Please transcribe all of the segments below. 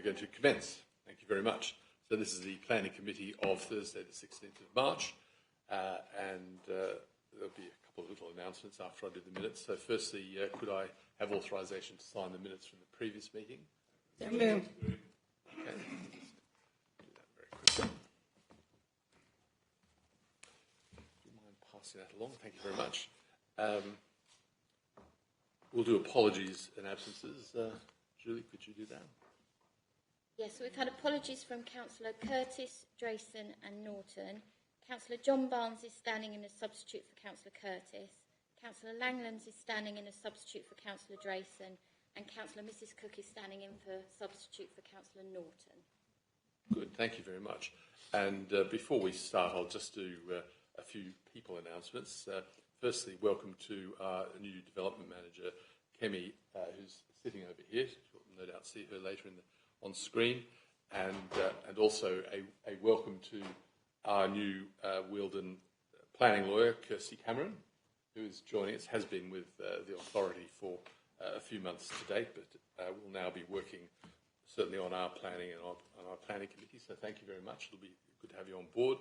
going to commence. Thank you very much. So this is the Planning Committee of Thursday the 16th of March, and there'll be a couple of little announcements after I do the minutes. So firstly, could I have authorisation to sign the minutes from the previous meeting? So moved. Okay. Do that very quickly. Do you mind passing that along? Thank you very much. We'll do apologies and absences. Julie, could you do that? Yes, so we've had apologies from Councillor Curtis, Drayson and Norton. Councillor John Barnes is standing in as substitute for Councillor Curtis. Councillor Langlands is standing in as substitute for Councillor Drayson. And Councillor Mrs Cook is standing in for substitute for Councillor Norton. Good, thank you very much. And before we start, I'll just do a few people announcements. Firstly, welcome to our new development manager, Kemi, who's sitting over here. You'll no doubt see her later on screen. And also a welcome to our new Wealden planning lawyer, Kirsty Cameron, who is joining us, has been with the authority for a few months to date, but will now be working certainly on our planning and on our planning committee. So thank you very much. It'll be good to have you on board.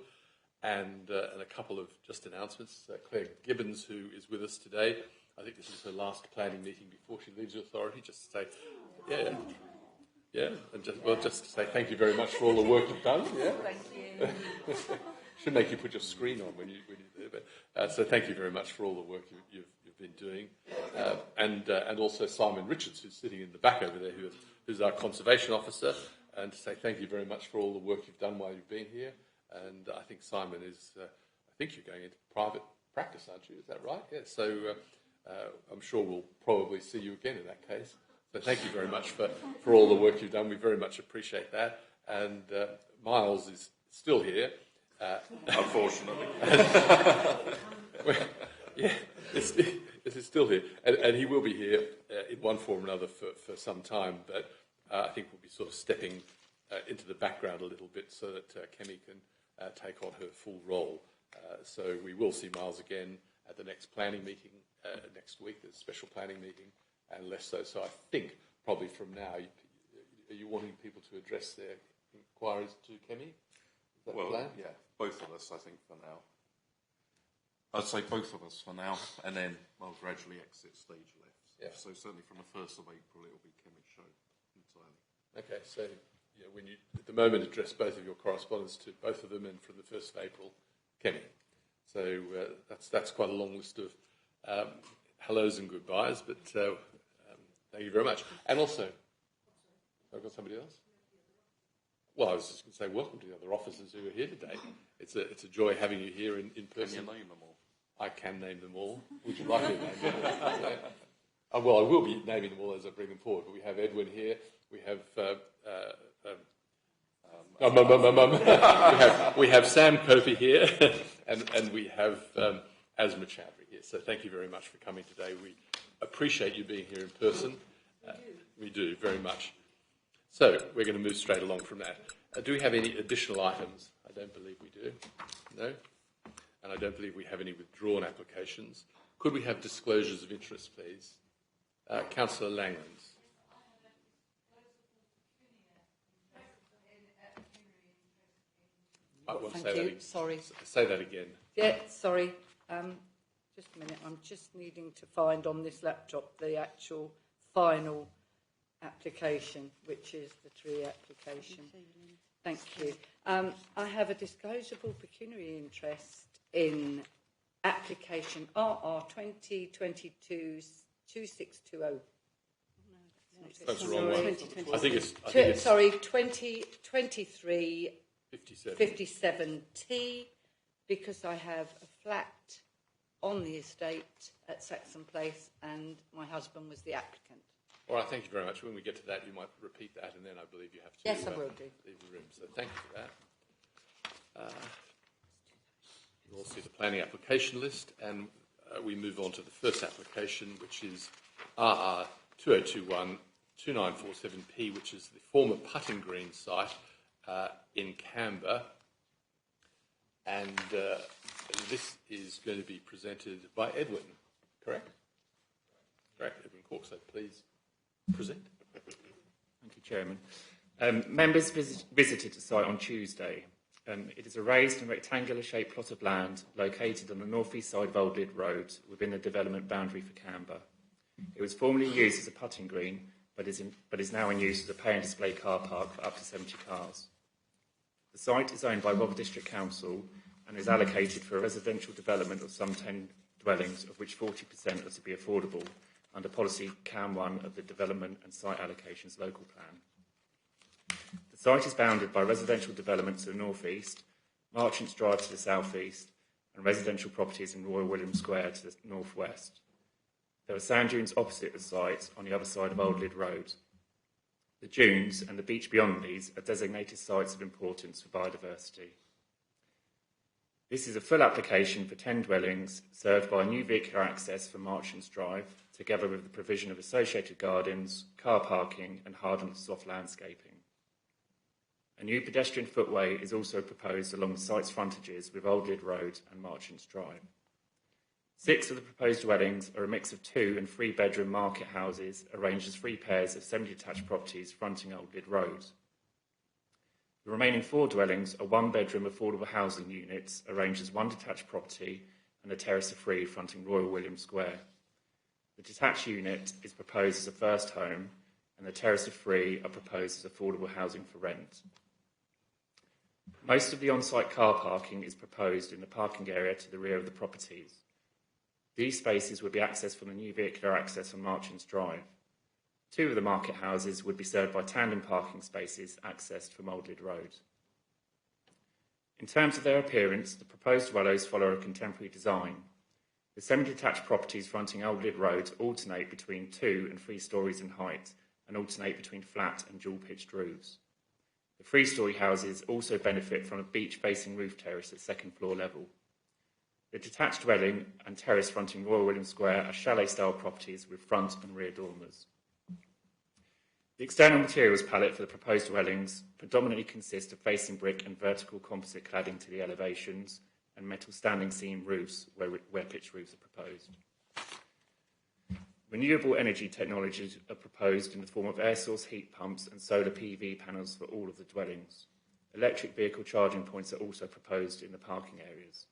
And a couple of just announcements. Claire Gibbons, who is with us today, I think this is her last planning meeting before she leaves the authority. Just to say, and just to say thank you very much for all the work you've done. Yeah, thank you. Should make you put your screen on when you're there. But so thank you very much for all the work you've been doing, and also Simon Richards, who's sitting in the back over there, who's our conservation officer, and to say thank you very much for all the work you've done while you've been here. And I think Simon is, I think you're going into private practice, aren't you? Is that right? Yeah. So I'm sure we'll probably see you again in that case. So thank you very much for all the work you've done. We very much appreciate that. And Miles is still here. Unfortunately. Yeah, this is still here. And he will be here in one form or another for some time. But I think we'll be sort of stepping into the background a little bit so that Kemi can take on her full role. So we will see Miles again at the next planning meeting next week, the special planning meeting, and less so. So I think probably from now, are you wanting people to address their inquiries to Kemi? Is that the plan? Yeah, both of us, I think, for now. I'd say both of us for now, and then I'll gradually exit stage left. Yeah. So certainly from the 1st of April, it'll be Kemi's show entirely. Okay, so when you, at the moment, address both of your correspondence to both of them, and from the 1st of April, Kemi. So that's quite a long list of hellos and goodbyes, but thank you very much. And also, I've got somebody else? Well, I was just going to say welcome to the other officers who are here today. It's a joy having you here in person. Can you name them all? I can name them all. Would you like to name them all? Well, I will be naming them all as I bring them forward. But we have Edwin here. We have we have Sam Kofi here, and we have Asma Chowdhury here. So thank you very much for coming today. We appreciate you being here in person. We do very much. So we're going to move straight along from that. Do we have any additional items? I don't believe we do. No? And I don't believe we have any withdrawn applications. Could we have disclosures of interest, please? Councillor Langlands. I won't say that again. Sorry. Say that again. Yeah, sorry. Just a minute. I'm just needing to find on this laptop the actual final application, which is the tree application. Thank you. I have a disclosable pecuniary interest in application RR 2022-2620. That's the wrong one. I think it's 2023 57T, because I have a flat on the estate at Saxon Place and my husband was the applicant. All right, thank you very much. When we get to that, you might repeat that, and then I believe you have to yes, I will do. Leave the room. So thank you for that. You'll all see the planning application list, and we move on to the first application, which is RR 2021-2947P, which is the former putting green site in Canberra. And this is going to be presented by Edwin, correct? Correct, Edwin Cork, so please present. Thank you, Chairman. Members visited the site on Tuesday. It is a raised and rectangular-shaped plot of land located on the north-east side of Old Lyd Road within the development boundary for Canberra. It was formerly used as a putting green, but is now in use as a pay and display car park for up to 70 cars. The site is owned by Rother District Council and is allocated for a residential development of some 10 dwellings, of which 40% are to be affordable under policy CAM 1 of the Development and Site Allocations Local Plan. The site is bounded by residential developments to the north-east, Marchants Drive to the south-east, and residential properties in Royal William Square to the north-west. There are sand dunes opposite the site on the other side of Old Lyd Road. The dunes and the beach beyond these are designated sites of importance for biodiversity. This is a full application for 10 dwellings served by new vehicular access from Marchants Drive, together with the provision of associated gardens, car parking and hard and soft landscaping. A new pedestrian footway is also proposed along the site's frontages with Old Lyd Road and Marchants Drive. 6 of the proposed dwellings are a mix of 2 and 3 bedroom market houses arranged as 3 pairs of semi-detached properties fronting Old Lyd Road. The remaining 4 dwellings are 1 bedroom affordable housing units arranged as 1 detached property and a terrace of 3 fronting Royal William Square. The detached unit is proposed as a first home and the terrace of 3 are proposed as affordable housing for rent. Most of the on-site car parking is proposed in the parking area to the rear of the properties. These spaces would be accessed from the new vehicular access on Marchants Drive. 2 of the market houses would be served by tandem parking spaces accessed from Old Lyd Road. In terms of their appearance, the proposed dwellings follow a contemporary design. The semi-detached properties fronting Old Lyd Road alternate between 2 and 3 stories in height and alternate between flat and dual-pitched roofs. The 3-storey houses also benefit from a beach-facing roof terrace at second floor level. The detached dwelling and terrace fronting Royal William Square are chalet-style properties with front and rear dormers. The external materials palette for the proposed dwellings predominantly consists of facing brick and vertical composite cladding to the elevations and metal standing seam roofs where pitched roofs are proposed. Renewable energy technologies are proposed in the form of air source heat pumps and solar PV panels for all of the dwellings. Electric vehicle charging points are also proposed in the parking areas.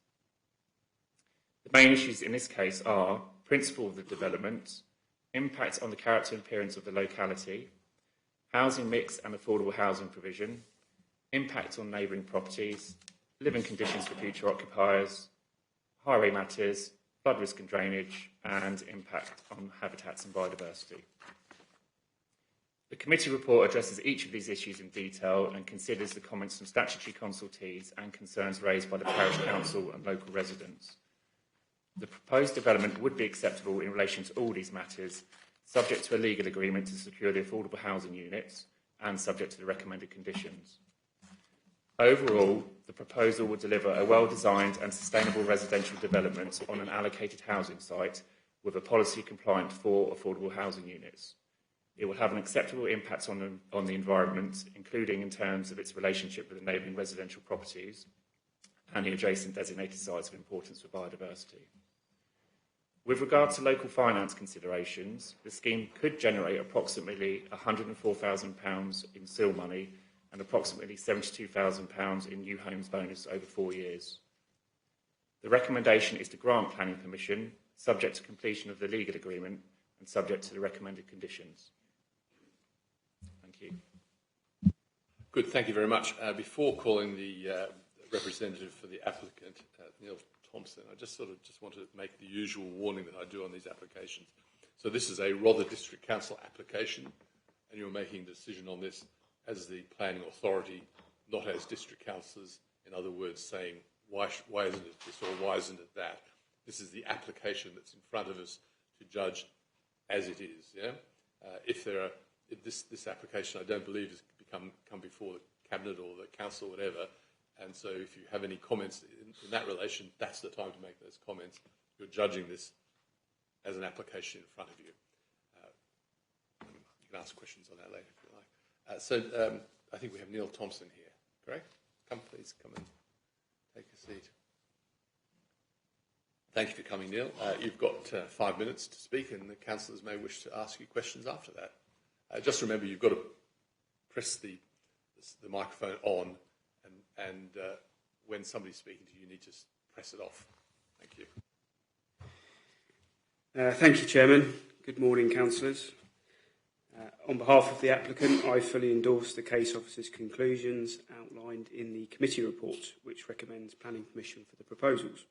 The main issues in this case are principle of the development, impact on the character and appearance of the locality, housing mix and affordable housing provision, impact on neighbouring properties, living conditions for future occupiers, highway matters, flood risk and drainage, and impact on habitats and biodiversity. The committee report addresses each of these issues in detail and considers the comments from statutory consultees and concerns raised by the parish council and local residents. The proposed development would be acceptable in relation to all these matters, subject to a legal agreement to secure the affordable housing units and subject to the recommended conditions. Overall, the proposal will deliver a well-designed and sustainable residential development on an allocated housing site with a policy compliant for affordable housing units. It will have an acceptable impact on the environment, including in terms of its relationship with the neighbouring residential properties and the adjacent designated sites of importance for biodiversity. With regard to local finance considerations, the scheme could generate approximately £104,000 in SIL money and approximately £72,000 in new homes bonus over 4 years. The recommendation is to grant planning permission, subject to completion of the legal agreement and subject to the recommended conditions. Thank you. Good, thank you very much. Before calling the representative for the applicant, Neil Thompson, I just want to make the usual warning that I do on these applications. So this is a Rother District Council application, and you're making a decision on this as the planning authority, not as district councillors. In other words, saying why isn't it this or why isn't it that? This is the application that's in front of us to judge as it is. Yeah. If this application, I don't believe has come before the cabinet or the council, or whatever. And so, if you have any comments in that relation, that's the time to make those comments. You're judging this as an application in front of you. You can ask questions on that later if you like. I think we have Neil Thompson here, correct? Please come and take a seat. Thank you for coming, Neil. You've got 5 minutes to speak, and the councillors may wish to ask you questions after that. Just remember, you've got to press the the microphone on, and when somebody's speaking to you, you need to press it off. Thank you. Thank you, Chairman. Good morning, councillors. On behalf of the applicant, I fully endorse the case officer's conclusions outlined in the committee report, which recommends planning permission for the proposals.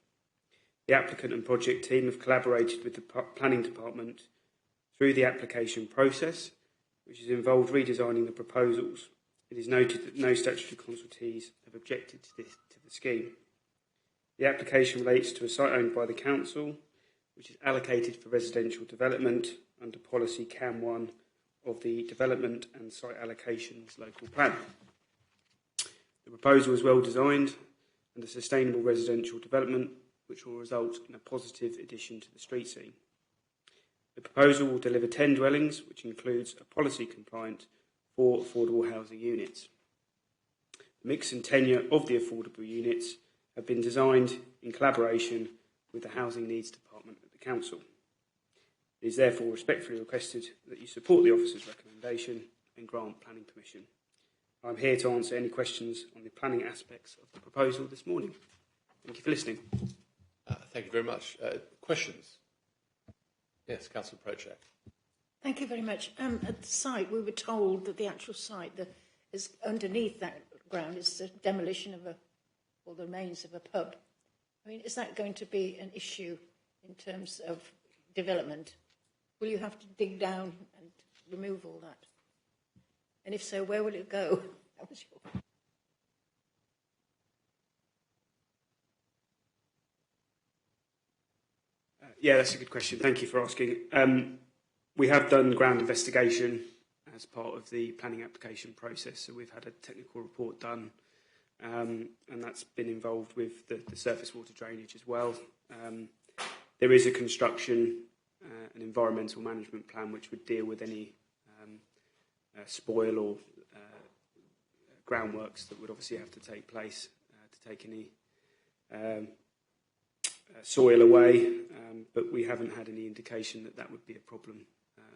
The applicant and project team have collaborated with the planning department through the application process, which has involved redesigning the proposals. It is noted that no statutory consultees have objected to the scheme. The application relates to a site owned by the council, which is allocated for residential development under policy CAM 1 of the Development and Site Allocations Local Plan. The proposal is well designed and a sustainable residential development which will result in a positive addition to the street scene. The proposal will deliver 10 dwellings, which includes a policy compliant 4 affordable housing units. The mix and tenure of the affordable units have been designed in collaboration with the Housing Needs Department at the Council. It is therefore respectfully requested that you support the officer's recommendation and grant planning permission. I'm here to answer any questions on the planning aspects of the proposal this morning. Thank you for listening. Thank you very much. Questions? Yes, Councillor Prochak. Thank you very much. At the site, we were told that the actual site that is underneath that ground is the demolition of or the remains of a pub. I mean, is that going to be an issue in terms of development? Will you have to dig down and remove all that? And if so, where will it go? That was your... Yeah, that's a good question. Thank you for asking. We have done ground investigation as part of the planning application process, so we've had a technical report done, and that's been involved with the surface water drainage as well. There is a construction and environmental management plan which would deal with any spoil or groundworks that would obviously have to take place to take any soil away, but we haven't had any indication that that would be a problem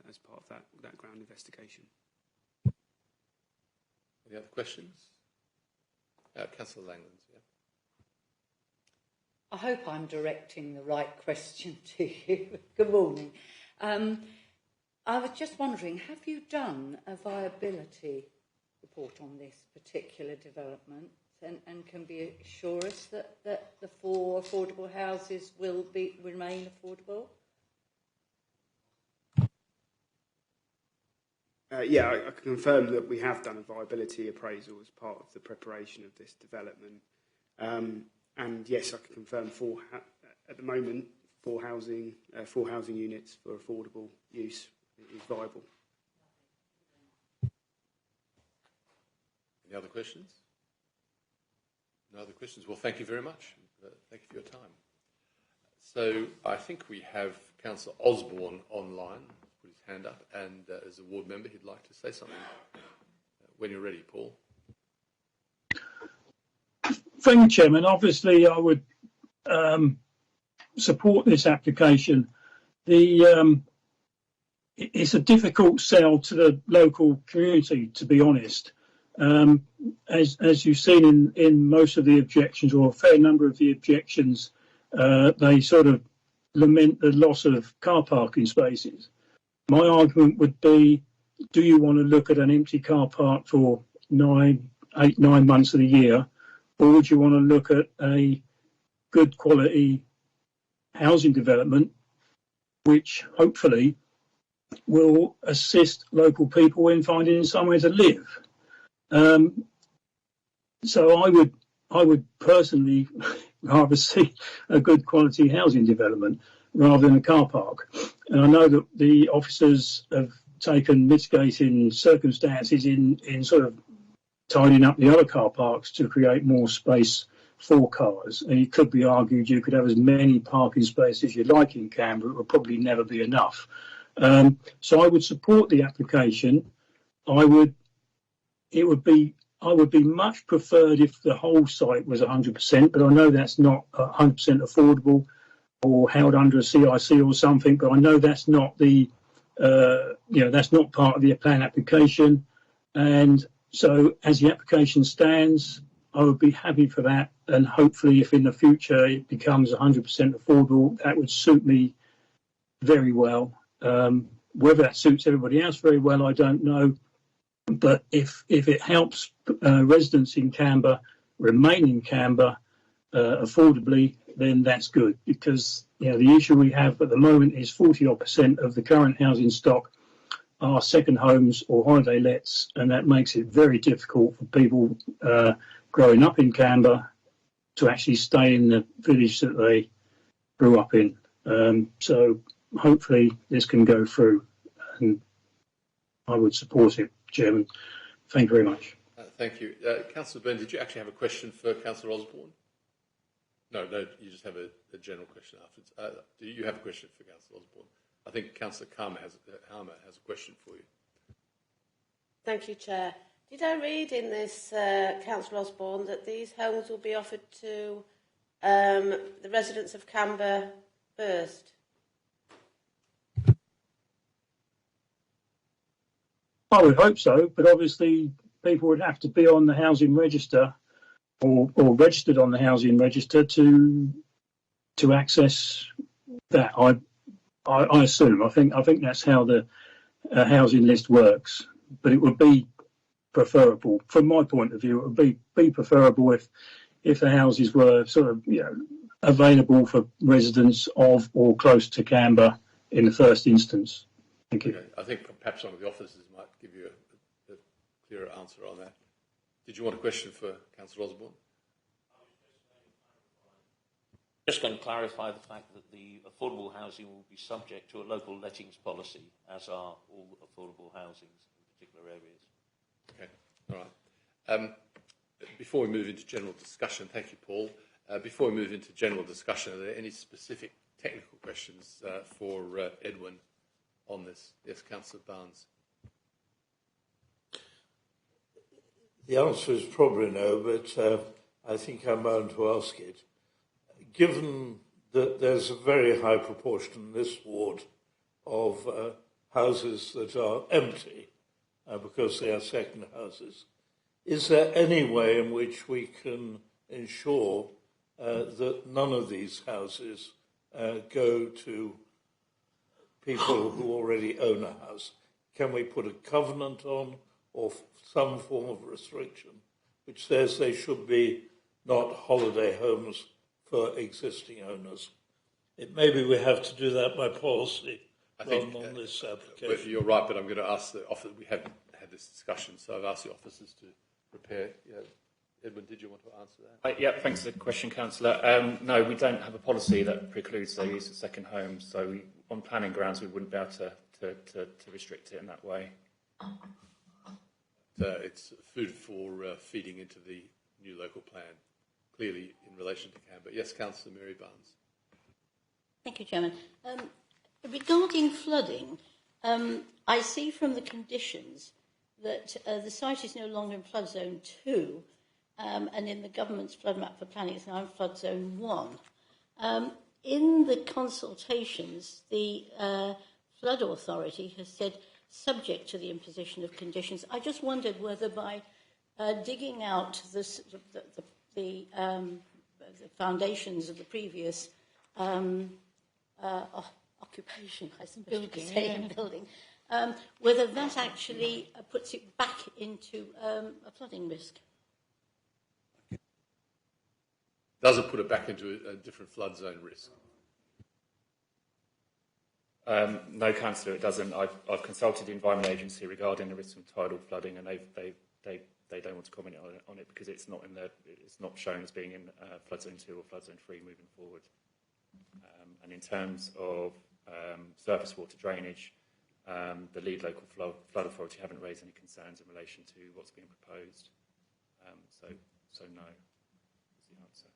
as part of that ground investigation. Any other questions? Councillor Langlands, yeah. I hope I'm directing the right question to you. Good morning. I was just wondering, have you done a viability report on this particular development and can assure us that the 4 affordable houses will remain affordable? Yeah, I can confirm that we have done a viability appraisal as part of the preparation of this development. And yes, I can confirm at the moment, 4 housing units for affordable use is viable. Any other questions? No other questions? Well, thank you very much. Thank you for your time. So I think we have Councillor Osborne online, put his hand up, and as a ward member, he'd like to say something. When you're ready, Paul. Thank you, Chairman. Obviously, I would support this application. It's a difficult sell to the local community, to be honest. As you've seen in most of the objections, or a fair number of the objections, they sort of lament the loss of car parking spaces. My argument would be, do you want to look at an empty car park for 8, 9 months of the year, or would you want to look at a good quality housing development which hopefully will assist local people in finding somewhere to live? So I would personally rather see a good quality housing development rather than a car park. And I know that the officers have taken mitigating circumstances in sort of tidying up the other car parks to create more space for cars. And it could be argued you could have as many parking spaces as you like in Canberra. It would probably never be enough. So I would support the application. I would be much preferred if the whole site was 100%, but I know that's not 100% affordable or held under a CIC or something, but I know that's not that's not part of the plan application. And So as the application stands, I would be happy for that. And hopefully if in the future it becomes 100% affordable, that would suit me very well. Whether that suits everybody else very well, I don't know. But if it helps residents in Canberra remain in Canberra affordably, then that's good. Because the issue we have at the moment is 40% of the current housing stock are second homes or holiday lets, and that makes it very difficult for people growing up in Canberra to actually stay in the village that they grew up in. So hopefully this can go through, and I would support it, Chairman. Thank you very much. Thank you. Councillor Byrne, did you actually have a question for Councillor Osborne? No, you just have a general question afterwards. Do you have a question for Councillor Osborne? I think Councillor Harmer has a question for you. Thank you, Chair. Did I read in this, Councillor Osborne, that these homes will be offered to the residents of Canberra first? I would hope so, but obviously people would have to be on the housing register or registered on the housing register to access that. I assume. I think that's how the housing list works. But it would be preferable, from my point of view, it would be preferable if the houses were sort of available for residents of or close to Canberra in the first instance. Thank you. Okay. I think perhaps one of the officers might give you a clearer answer on that. Did you want a question for Councillor Osborne? Just going to clarify the fact that the affordable housing will be subject to a local lettings policy, as are all affordable housings in particular areas. Okay, all right. Before we move into general discussion, thank you, Paul. Before we move into general discussion, are there any specific technical questions for Edwin on this? Yes, Councillor Barnes. The answer is probably no, but I think I'm bound to ask it. Given that there's a very high proportion in this ward of houses that are empty because they are second houses, is there any way in which we can ensure that none of these houses go to people who already own a house? Can we put a covenant on or some form of restriction which says they should be not holiday homes for existing owners? Maybe we have to do that by policy rather than on this application. You're right, but I'm going to ask the officer. We haven't had this discussion, so I've asked the officers to prepare. Edwin, did you want to answer that? Yeah, thanks for the question, Councillor. No, we don't have a policy that precludes their use of second homes, so on planning grounds we wouldn't be able to restrict it in that way. It's food for feeding into the new local plan, clearly in relation to Canberra. Yes, Councillor Mary Barnes. Thank you, Chairman. Regarding flooding, I see from the conditions that the site is no longer in flood zone 2, and in the government's flood map for planning it's now in flood zone 1. In the consultations, the flood authority has said subject to the imposition of conditions. I just wondered whether by digging out the foundations of the previous occupation, I suppose you could say, building, whether that actually puts it back into a flooding risk. Does it put it back into a different flood zone risk? No, Councillor, it doesn't. I've consulted the Environment Agency regarding the risk from tidal flooding, and they don't want to comment on it because it's not shown as being in flood zone 2 or flood zone 3 moving forward. And in terms of surface water drainage, the lead local flood authority haven't raised any concerns in relation to what's being proposed. So no, is the answer.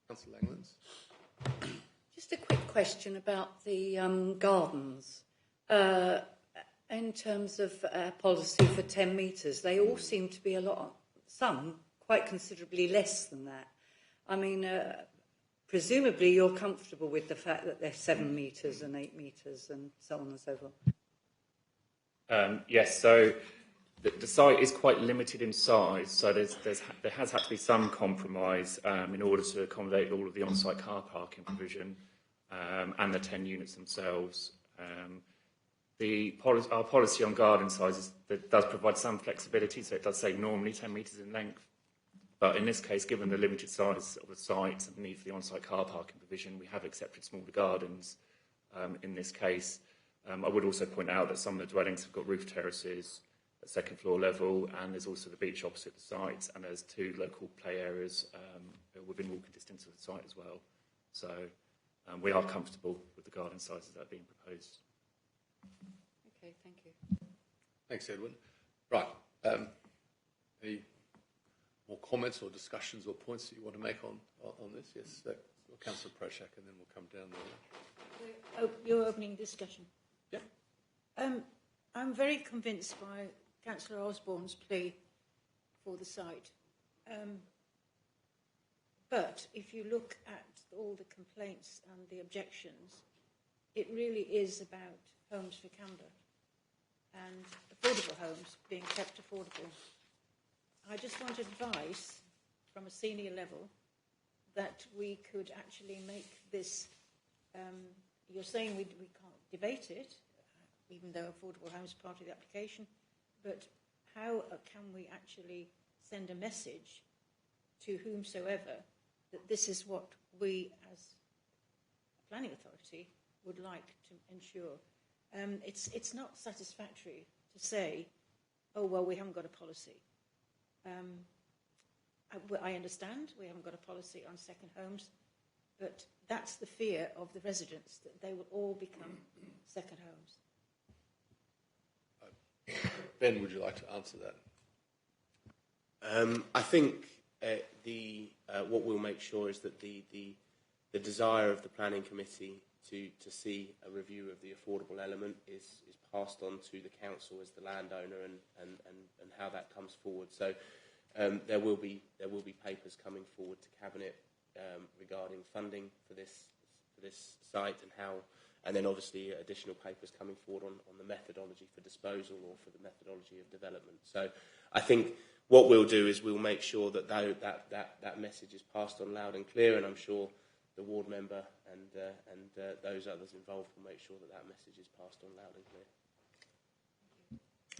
Councillor Langlands. Just a quick question about the gardens. In terms of policy for 10 metres, they all seem to be some quite considerably less than that. I mean, presumably you're comfortable with the fact that they're 7 metres and 8 metres and so on and so forth. Yes, so the site is quite limited in size, so there has had to be some compromise in order to accommodate all of the on-site car parking provision and the 10 units themselves. Our policy on garden sizes does provide some flexibility, so it does say normally 10 metres in length. But in this case, given the limited size of the site and the need for the on-site car parking provision, we have accepted smaller gardens in this case. I would also point out that some of the dwellings have got roof terraces at second floor level, and there's also the beach opposite the site, and there's 2 local play areas within walking distance of the site as well. So we are comfortable with the garden sizes that are being proposed. Okay, thank you. Thanks, Edwin. Right. Any more comments or discussions or points that you want to make on this? Yes, Councillor Proshak, and then we'll come down there. Your opening discussion. Yeah. I'm very convinced by Councillor Osborne's plea for the site. But if you look at all the complaints and the objections, it really is about homes for Canberra and affordable homes being kept affordable. I just want advice from a senior level that we could actually make this, you're saying we can't debate it, even though affordable homes is part of the application, but how can we actually send a message to whomsoever that this is what we as a planning authority would like to ensure? It's not satisfactory to say, oh, well, we haven't got a policy. I understand we haven't got a policy on second homes, but that's the fear of the residents, that they will all become second homes. Ben, would you like to answer that? I think what we'll make sure is that the desire of the planning committee to see a review of the affordable element is passed on to the council as the landowner and how that comes forward. So there will be papers coming forward to Cabinet regarding funding for this site and then obviously additional papers coming forward on the methodology for disposal or for the methodology of development. So I think what we'll do is we'll make sure that that message is passed on loud and clear, and I'm sure the ward member and those others involved will make sure that message is passed on loud and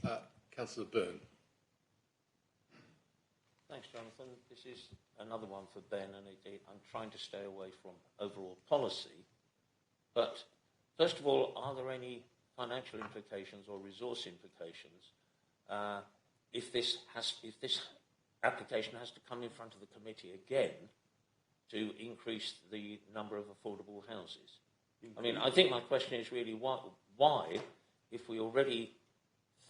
clear. Councillor Byrne. Thanks, Jonathan. This is another one for Ben, and I'm trying to stay away from overall policy. But first of all, are there any financial implications or resource implications if this application has to come in front of the committee again to increase the number of affordable houses? I mean, I think my question is really why, if we already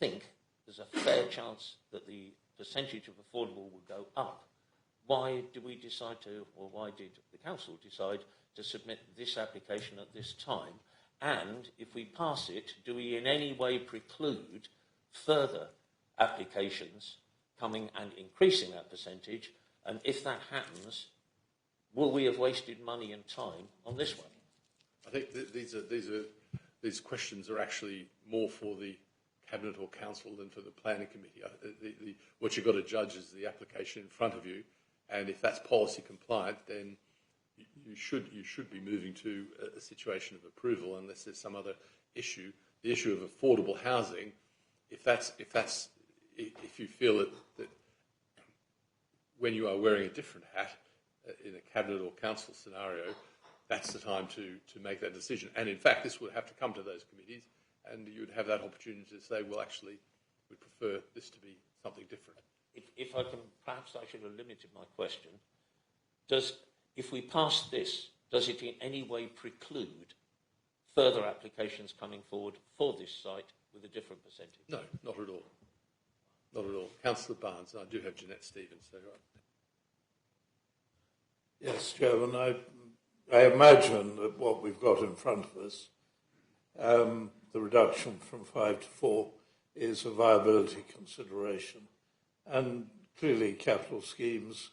think there's a fair chance that the percentage of affordable will go up, why did we decide to, or why did the council decide to submit this application at this time? And if we pass it, do we in any way preclude further applications coming and increasing that percentage? And if that happens, will we have wasted money and time on this one? I think these questions are actually more for the Cabinet or Council than for the Planning Committee. What you've got to judge is the application in front of you, and if that's policy compliant, then you should be moving to a situation of approval unless there's some other issue. The issue of affordable housing, if you feel that when you are wearing a different hat in a Cabinet or Council scenario, that's the time to make that decision. And in fact, this would have to come to those committees, and you'd have that opportunity to say, well, actually, we'd prefer this to be something different. If I can, perhaps I should have limited my question. If we pass this, does it in any way preclude further applications coming forward for this site with a different percentage? No, not at all. Not at all. Councillor Barnes, and I do have Jeanette Stevens. So, right. Yes, Chairman, I imagine that what we've got in front of us, the reduction from 5 to 4, is a viability consideration. And clearly capital schemes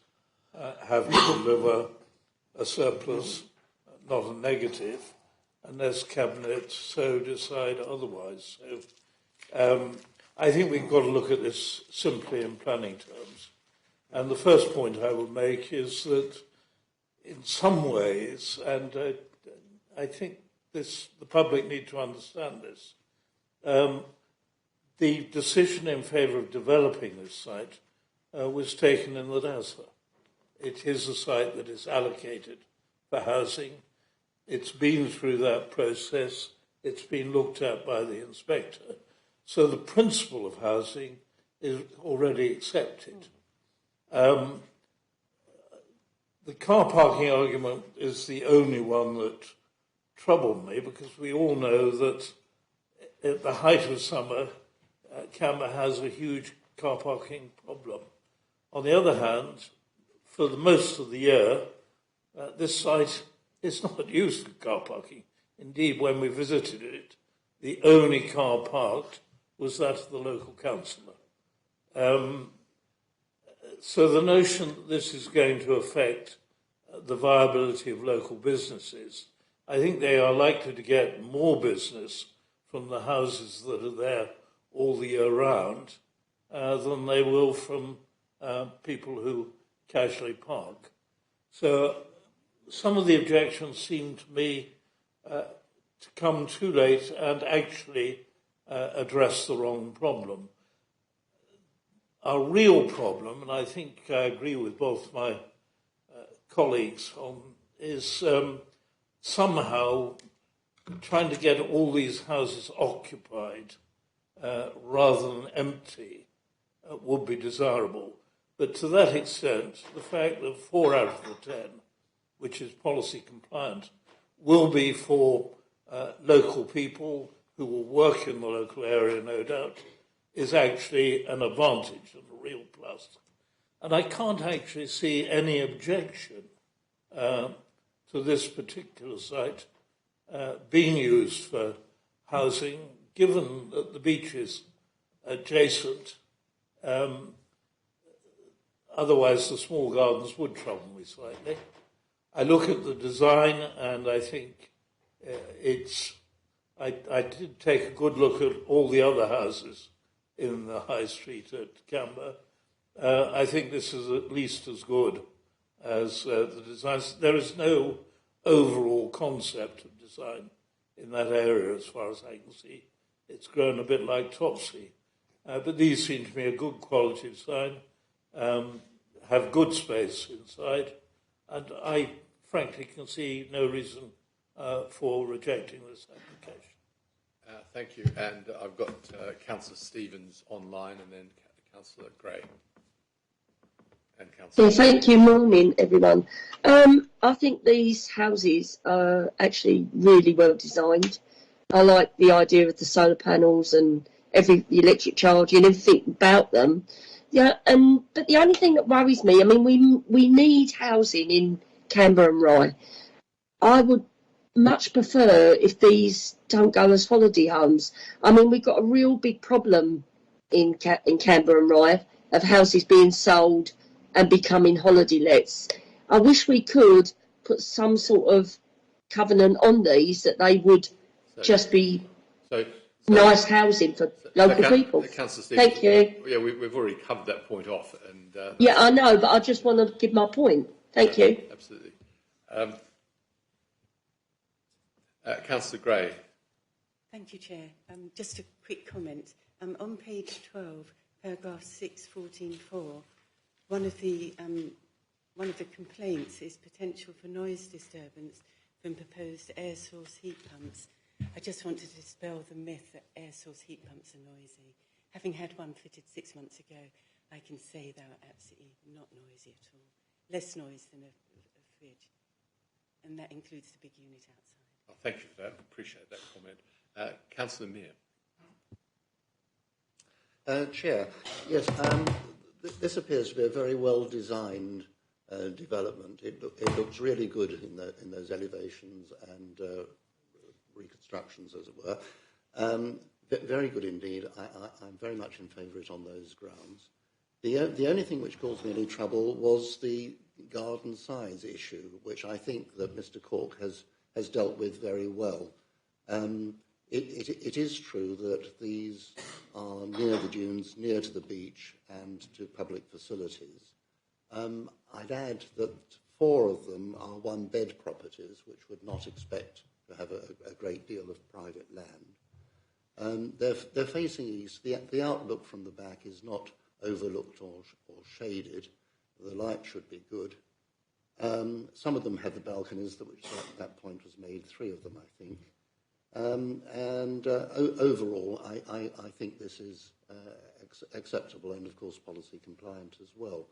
have to deliver a surplus, not a negative, unless Cabinet so decide otherwise. So I think we've got to look at this simply in planning terms. And the first point I would make is that in some ways, and I think the public need to understand this, the decision in favour of developing this site was taken in the DASFA. It is a site that is allocated for housing. It's been through that process. It's been looked at by the inspector. So the principle of housing is already accepted. The car parking argument is the only one that troubled me, because we all know that at the height of summer, Canberra has a huge car parking problem. On the other hand, for the most of the year, this site is not used for car parking. Indeed, when we visited it, the only car parked was that of the local councillor. So the notion that this is going to affect the viability of local businesses, I think they are likely to get more business from the houses that are there all the year round than they will from people who casually park. So some of the objections seem to me to come too late and actually address the wrong problem. Our real problem, and I think I agree with both my colleagues on, is somehow trying to get all these houses occupied rather than empty would be desirable. But to that extent, the fact that 4 out of the 10, which is policy compliant, will be for local people who will work in the local area, no doubt, is actually an advantage and a real plus. And I can't actually see any objection to this particular site being used for housing, given that the beach is adjacent. Otherwise, the small gardens would trouble me slightly. I look at the design and I think I did take a good look at all the other houses in the high street at Canberra. I think this is at least as good as the designs. There is no overall concept of design in that area as far as I can see. It's grown a bit like Topsy. But these seem to me a good quality design, have good space inside, and I frankly can see no reason for rejecting this application. Thank you. And I've got Councillor Stevens online and then Councillor Gray. And Yeah, thank you. Morning, everyone. I think these houses are actually really well designed. I like the idea of the solar panels and the electric charging, everything about them. Yeah, but the only thing that worries me, I mean, we need housing in Canberra and Rye. I would much prefer if these don't go as holiday homes. I mean, we've got a real big problem in Canberra and Rye of houses being sold and becoming holiday lets. I wish we could put some sort of covenant on these that they would just be nice housing for local people. Thank you. Yeah, we've already covered that point off. And yeah, I know, but I just want to give my point. Thank you. Absolutely. Councillor Gray. Thank you, Chair. Just a quick comment. On page 12, paragraph 6.14.4, one of the complaints is potential for noise disturbance from proposed air source heat pumps. I just want to dispel the myth that air source heat pumps are noisy. Having had one fitted 6 months ago, I can say they are absolutely not noisy at all. Less noise than a fridge. And that includes the big unit outside. Oh, thank you for that. Appreciate that comment. Councillor Mear. Chair, yes, this appears to be a very well-designed development. It looks really good in those elevations and reconstructions, as it were. Very good indeed. I'm very much in favour of it on those grounds. The only thing which caused me any trouble was the garden size issue, which I think that Mr. Cork has dealt with very well. It is true that these are near the dunes, near to the beach, and to public facilities. I'd add that 4 of them are one-bed properties, which would not expect to have a great deal of private land. They're facing east. The outlook from the back is not overlooked or shaded. The light should be good. Some of them have the balconies, which at that point was made, 3 of them, I think. Overall, I think this is acceptable and, of course, policy compliant as well.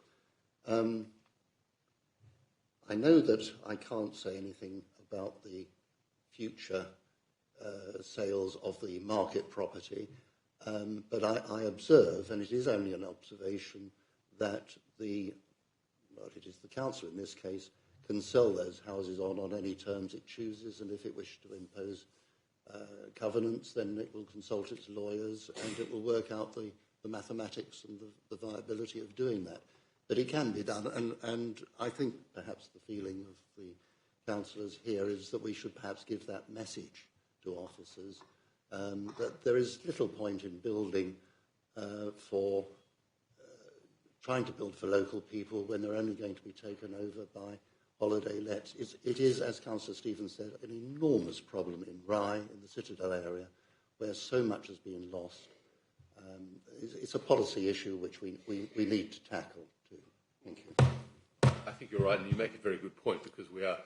I know that I can't say anything about the future sales of the market property, but I observe, and it is only an observation, that it is the council in this case, can sell those houses on any terms it chooses, and if it wishes to impose covenants, then it will consult its lawyers and it will work out the mathematics and the viability of doing that. But it can be done, and I think perhaps the feeling of the councillors here is that we should perhaps give that message to officers, that there is little point in building trying to build for local people when they're only going to be taken over by holiday lets. It is, as Councillor Stevens said, an enormous problem in Rye, in the Citadel area, where so much has been lost. It's a policy issue which we need to tackle too. Thank you. I think you're right, and you make a very good point, because we are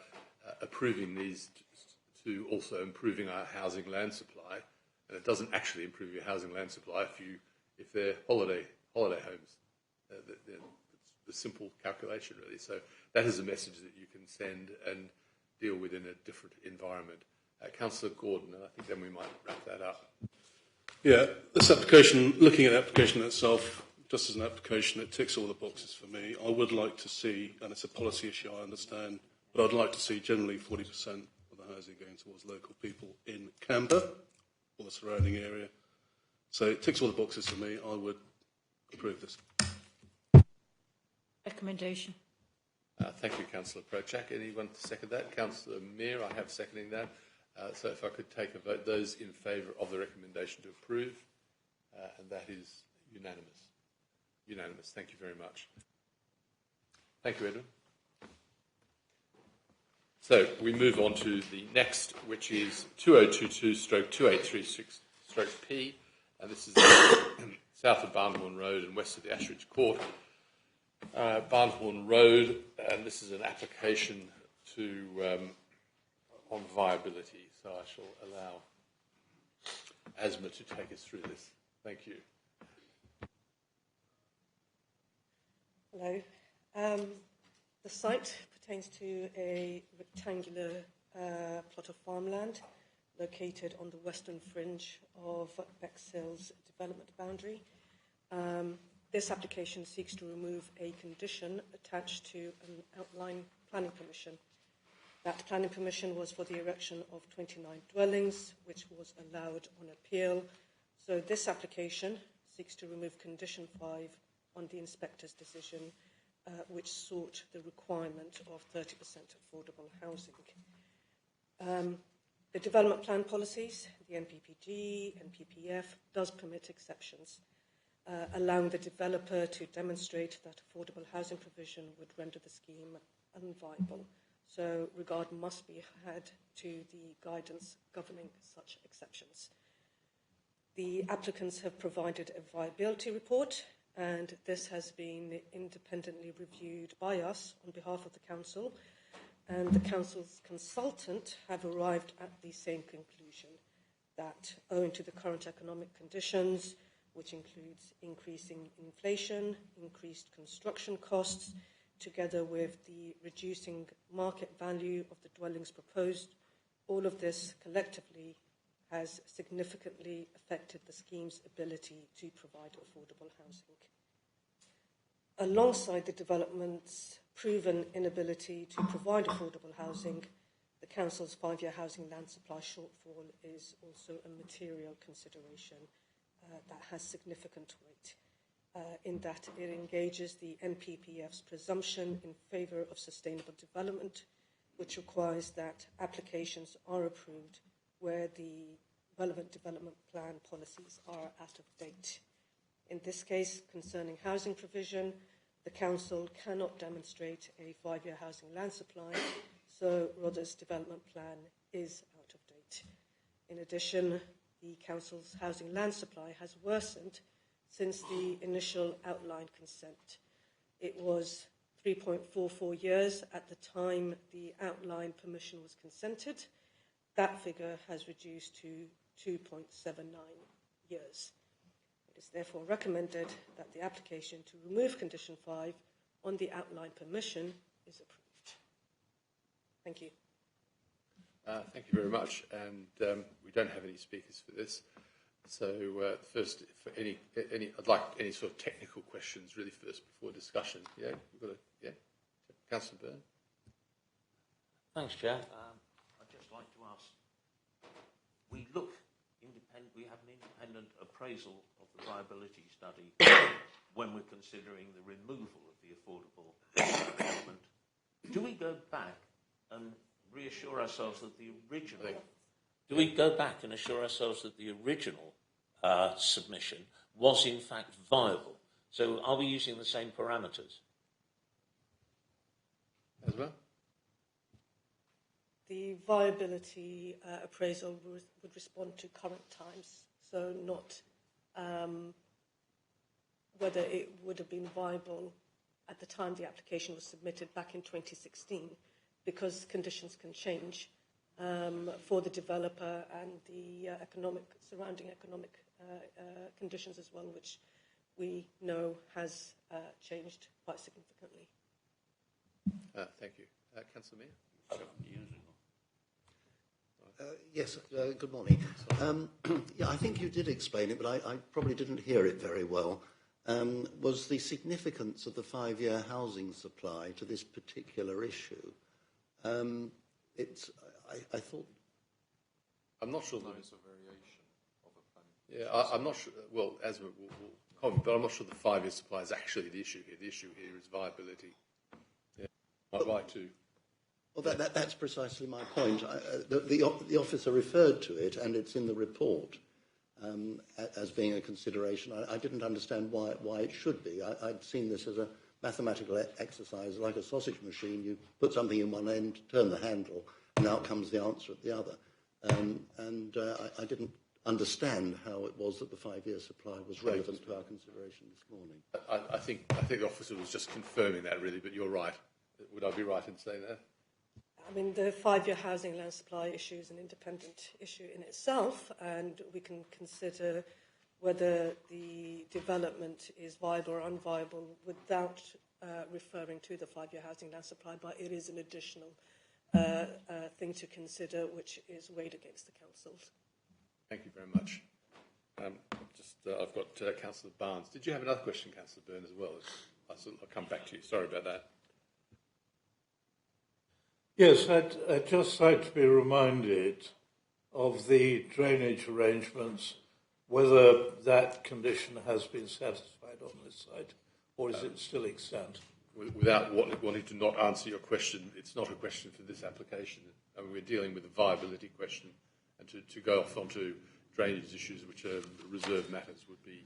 approving these to also improving our housing land supply, and it doesn't actually improve your housing land supply if they're holiday homes. It's a simple calculation, really. So that is a message that you can send and deal with in a different environment. Councillor Gordon, and I think then we might wrap that up. Yeah, this application, looking at the application itself, just as an application, it ticks all the boxes for me. I would like to see, and it's a policy issue, I understand, but I'd like to see generally 40% of the housing going towards local people in Canberra or the surrounding area. So it ticks all the boxes for me. I would approve this. Recommendation. Thank you, Councillor Prochak. Anyone to second that? Councillor Meir, I have seconding that. So if I could take a vote, those in favour of the recommendation to approve, and that is unanimous. Unanimous. Thank you very much. Thank you, Edwin. So we move on to the next, which is 2022/2836/P, and this is south of Barnhorn Road and west of the Ashridge Court. Barnhorn Road, and this is an application on viability, so I shall allow Asma to take us through this. Thank you. Hello. The site pertains to a rectangular plot of farmland located on the western fringe of Bexhill's development boundary. This application seeks to remove a condition attached to an outline planning permission. That planning permission was for the erection of 29 dwellings, which was allowed on appeal. So this application seeks to remove condition 5 on the inspector's decision, which sought the requirement of 30% affordable housing. The development plan policies, the NPPG and PPF, does permit exceptions, allowing the developer to demonstrate that affordable housing provision would render the scheme unviable. So regard must be had to the guidance governing such exceptions. The applicants have provided a viability report, and this has been independently reviewed by us on behalf of the council, and the council's consultant have arrived at the same conclusion, that owing to the current economic conditions, which includes increasing inflation, increased construction costs, together with the reducing market value of the dwellings proposed, all of this collectively has significantly affected the scheme's ability to provide affordable housing. Alongside the development's proven inability to provide affordable housing, the council's 5-year housing land supply shortfall is also a material consideration that has significant weight, in that it engages the NPPF's presumption in favour of sustainable development, which requires that applications are approved where the relevant development plan policies are out of date. In this case, concerning housing provision, the Council cannot demonstrate a 5-year housing land supply, so Rhoda's development plan is out of date. In addition, the Council's housing land supply has worsened since the initial outline consent. It was 3.44 years at the time the outline permission was consented. That figure has reduced to 2.79 years. It is therefore recommended that the application to remove Condition 5 on the outline permission is approved. Thank you. Thank you very much. And we don't have any speakers for this. So first, for any, I'd like any sort of technical questions really first before discussion. Yeah, we've got Councillor Byrne. Thanks, Chair. I'd just like to ask. We have an independent appraisal of the viability study when we're considering the removal of the affordable element. Do we go back and reassure ourselves that the original? Do we go back and assure ourselves that the original submission was in fact viable? So are we using the same parameters? As well? The viability appraisal would respond to current times, so not whether it would have been viable at the time the application was submitted back in 2016, because conditions can change for the developer and the surrounding economic conditions as well, which we know has changed quite significantly. Thank you. Councillor Mayor? Yes, good morning. Yeah, I think you did explain it, but I probably didn't hear it very well. Was the significance of the 5-year housing supply to this particular issue? I thought... I'm not sure there is a variation of a plan. Yeah, I'm not sure. Well, as we'll comment, but I'm not sure the 5-year supply is actually the issue here. The issue here is viability. Yeah, I'd like to... Well, that's precisely my point. The officer referred to it, and it's in the report as being a consideration. I didn't understand why it should be. I'd seen this as a mathematical exercise, like a sausage machine. You put something in one end, turn the handle, and out comes the answer at the other. I didn't understand how it was that the 5-year supply was relevant to our consideration this morning. I think the officer was just confirming that, really, but you're right. Would I be right in saying that? I mean, the 5-year housing land supply issue is an independent issue in itself, and we can consider whether the development is viable or unviable without referring to the 5-year housing land supply, but it is an additional thing to consider, which is weighed against the councils. Thank you very much. I've got Councillor Barnes. Did you have another question, Councillor Byrne, as well? I'll come back to you. Sorry about that. Yes, I'd just like to be reminded of the drainage arrangements, whether that condition has been satisfied on this site, or is it still extant? Without wanting to not answer your question, it's not a question for this application. I mean, we're dealing with a viability question, and to go off onto drainage issues, which are reserved matters, would be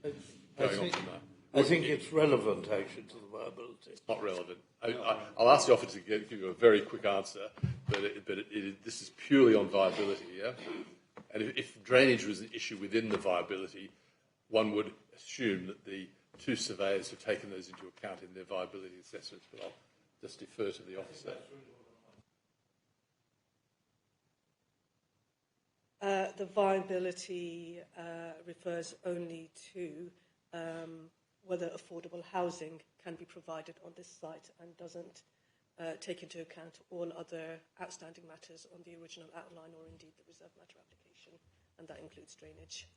going on from that. I think it's relevant, actually, to the viability. It's not relevant. I'll ask the officer to give you a very quick answer, but this is purely on viability, yeah? And if drainage was an issue within the viability, one would assume that the two surveyors have taken those into account in their viability assessments, but I'll just defer to the officer. The viability refers only to whether affordable housing can be provided on this site and doesn't take into account all other outstanding matters on the original outline or indeed the reserve matter application, and that includes drainage.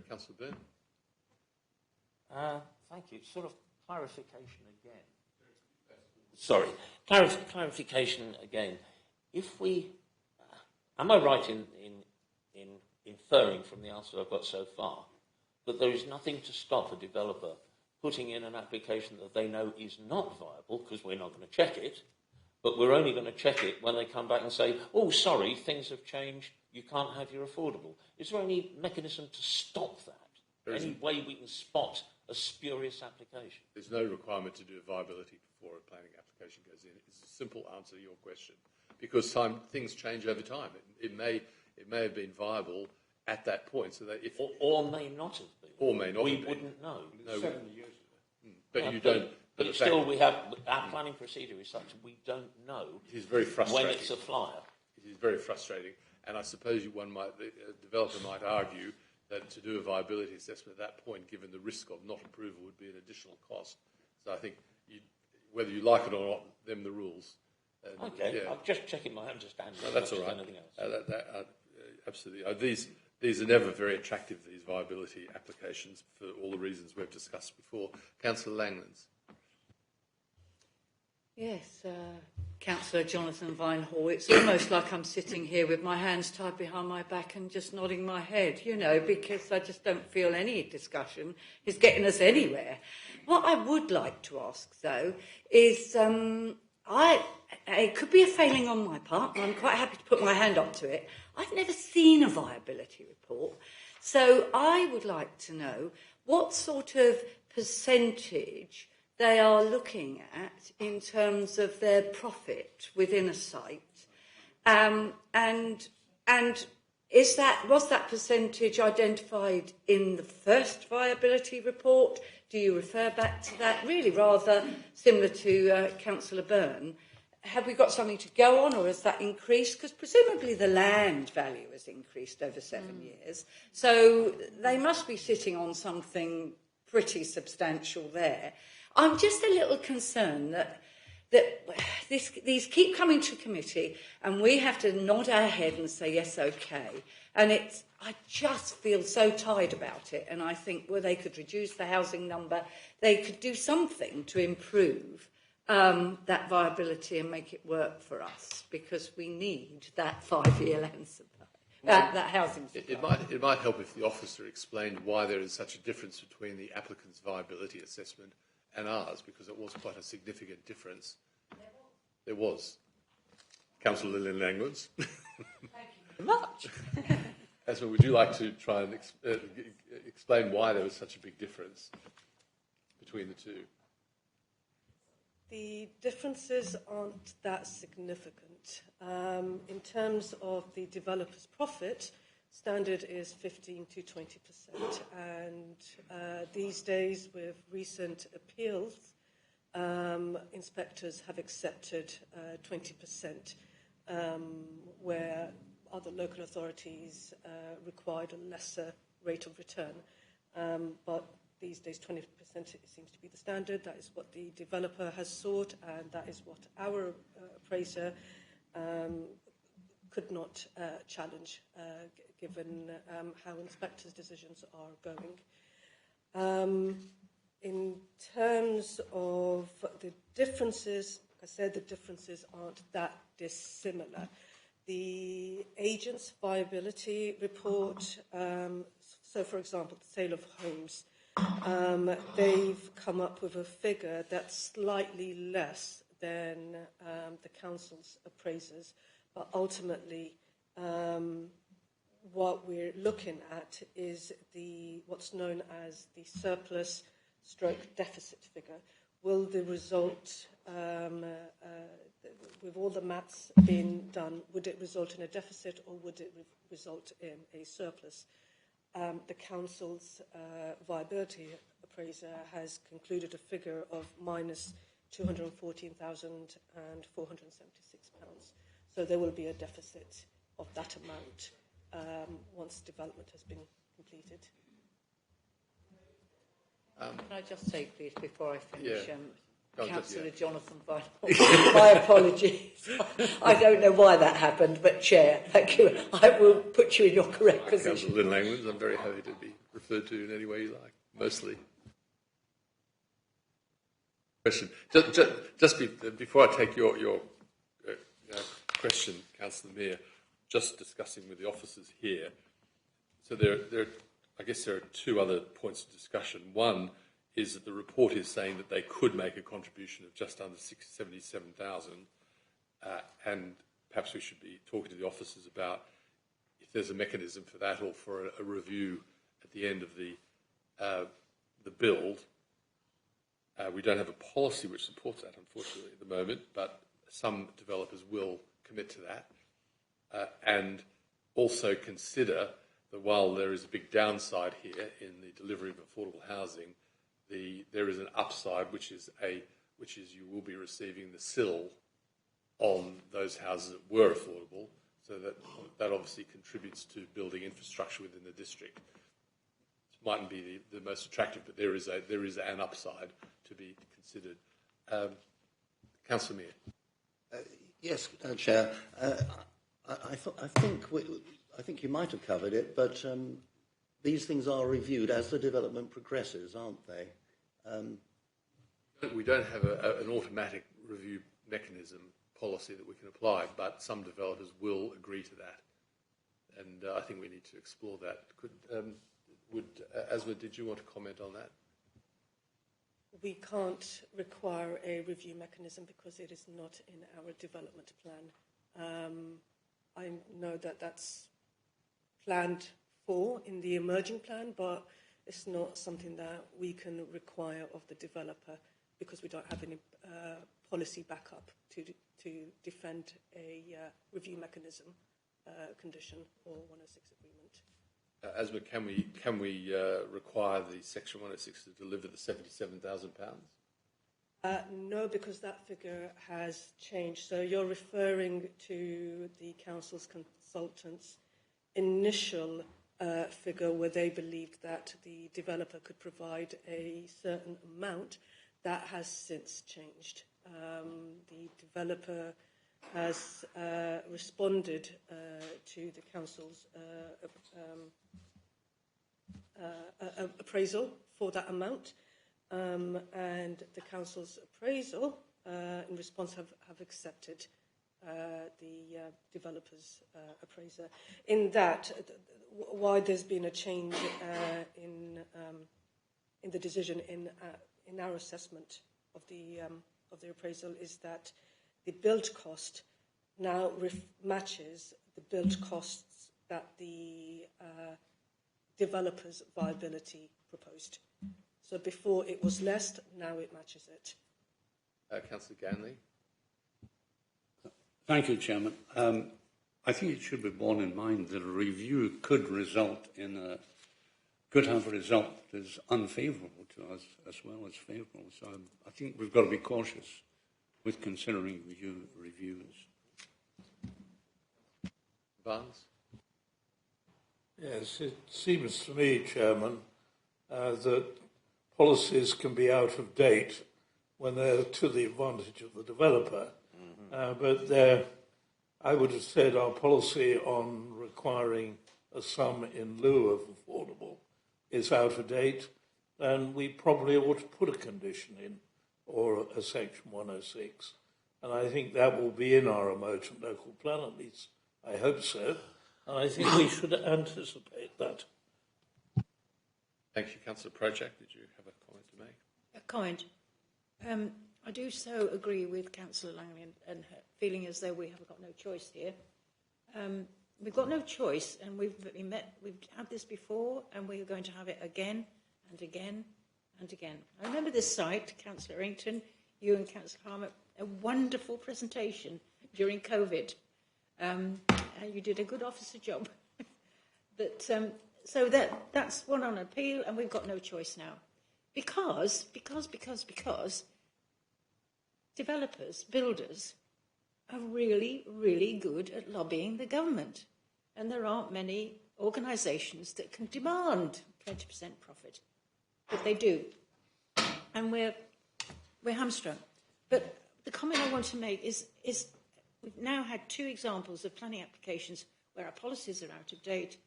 Councillor Byrne. Thank you. Sort of clarification again. Sorry, clarification again. If we, am I right in inferring from the answer I've got so far that there is nothing to stop a developer putting in an application that they know is not viable, because we're not going to check it, but we're only going to check it when they come back and say, oh, sorry, things have changed, you can't have your affordable. Is there any mechanism to stop that? Any way we can spot a spurious application? There's no requirement to do a viability before a planning application goes in. It's a simple answer to your question, because things change over time. It may have been viable at that point, so that if or may not have been, or may not, we wouldn't know. No, 7 years ago. But you don't. But it's still, we have our planning procedure is such we don't know. It is very frustrating when it's a flyer. It is very frustrating, and I suppose the developer might argue that to do a viability assessment at that point, given the risk of not approval, would be an additional cost. So I think whether you like it or not, them the rules. Okay, yeah. I'm just checking my understanding. No, that's all right. Anything else. Absolutely. These are never very attractive, these viability applications, for all the reasons we've discussed before. Councillor Langlands. Yes, Councillor Jonathan Vinehall, it's almost like I'm sitting here with my hands tied behind my back and just nodding my head, because I just don't feel any discussion is getting us anywhere. What I would like to ask, though, is it could be a failing on my part, and I'm quite happy to put my hand up to it. I've never seen a viability report, so I would like to know what sort of percentage they are looking at in terms of their profit within a site, and was that percentage identified in the first viability report? Do you refer back to that? Really, rather similar to Councillor Byrne. Have we got something to go on, or has that increased? Because presumably the land value has increased over 7 years, so they must be sitting on something pretty substantial there. I'm just a little concerned that these keep coming to committee and we have to nod our head and say, yes, okay. And I just feel so tired about it. And I think, well, they could reduce the housing number. They could do something to improve that viability and make it work for us, because we need that 5-year land supply, that housing supply. It might help if the officer explained why there is such a difference between the applicant's viability assessment and ours, because it was quite a significant difference. There was. Councillor Lillian Langlands. Thank you very much. Asma, would you like to try and explain why there was such a big difference between the two? The differences aren't that significant. In terms of the developer's profit, standard is 15 to 20%, and these days, with recent appeals, inspectors have accepted 20%, where other local authorities required a lesser rate of return. But these days, 20% seems to be the standard. That is what the developer has sought, and that is what our appraiser could not challenge, given how inspectors' decisions are going. In terms of the differences, like I said, the differences aren't that dissimilar. The agent's viability report, so for example, the sale of homes, they've come up with a figure that's slightly less than the council's appraisers, but ultimately what we're looking at is what's known as the surplus stroke deficit figure. Will the result, with all the maths being done, would it result in a deficit or would it result in a surplus? The council's viability appraiser has concluded a figure of minus £214,476. So there will be a deficit of that amount once development has been completed. Can I just say, please, before I finish, Yeah. Councillor Jonathan Vinehall, my apologies. I don't know why that happened, but Chair, thank you. I will put you in your correct position. Councillor Lynn Langlands, I'm very happy to be referred to in any way you like, mostly. Question. Just before I take your question, Councillor Mayor, just discussing with the officers here. So I guess there are two other points of discussion. One is that the report is saying that they could make a contribution of just under 77,000, and perhaps we should be talking to the officers about, if there's a mechanism for that, or for a review at the end of the build. We don't have a policy which supports that, unfortunately, at the moment, but some developers will commit to that, and also consider that while there is a big downside here in the delivery of affordable housing, there is an upside, which is you will be receiving the sill on those houses that were affordable, so that obviously contributes to building infrastructure within the district. It mightn't be the most attractive, but there is an upside to be considered. Councillor Mear. Yes, Chair. I think you might have covered it, but these things are reviewed as the development progresses, aren't they? We don't have an automatic review mechanism policy that we can apply, but some developers will agree to that, and I think we need to explore that. Asma, did you want to comment on that? We can't require a review mechanism because it is not in our development plan. I know that that's planned for in the emerging plan, but it's not something that we can require of the developer because we don't have any policy backup to defend a review mechanism condition or 106 agreement. Asma, can we require the Section 106 to deliver the £77,000? No, because that figure has changed. So you're referring to the council's consultants' initial figure where they believed that the developer could provide a certain amount. That has since changed. The developer has responded to the council's appraisal for that amount, and the council's appraisal in response have accepted the developer's appraiser. In that, why there's been a change in the decision in our assessment of the appraisal is that the build cost now matches the build costs that the developer's viability proposed. So before it was less, now it matches it. Councillor Ganley. Thank you, Chairman. I think it should be borne in mind that a review could have a result that is unfavourable to us as well as favourable. So I think we've got to be cautious with considering reviews. Barnes? Yes, it seems to me, Chairman, that policies can be out of date when they're to the advantage of the developer. But I would have said our policy on requiring a sum in lieu of affordable is out of date, and we probably ought to put a condition in, or a Section 106. And I think that will be in our emergent local plan, at least I hope so. And I think we should anticipate that. Thank you. Councillor Project, did you have a comment to make? A comment. I do so agree with Councillor Langley and her feeling as though we have got no choice here. We've got no choice, and we've had this before, and we're going to have it again and again and again. I remember this site, Councillor Errington, you and Councillor Harmer, a wonderful presentation during COVID. You did a good officer job. But so that's one on appeal, and we've got no choice now. Because developers, builders, are really, really good at lobbying the government. And there aren't many organisations that can demand 20% profit. But they do. And we're hamstrung. But the comment I want to make is we've now had 2 examples of planning applications where our policies are out of date,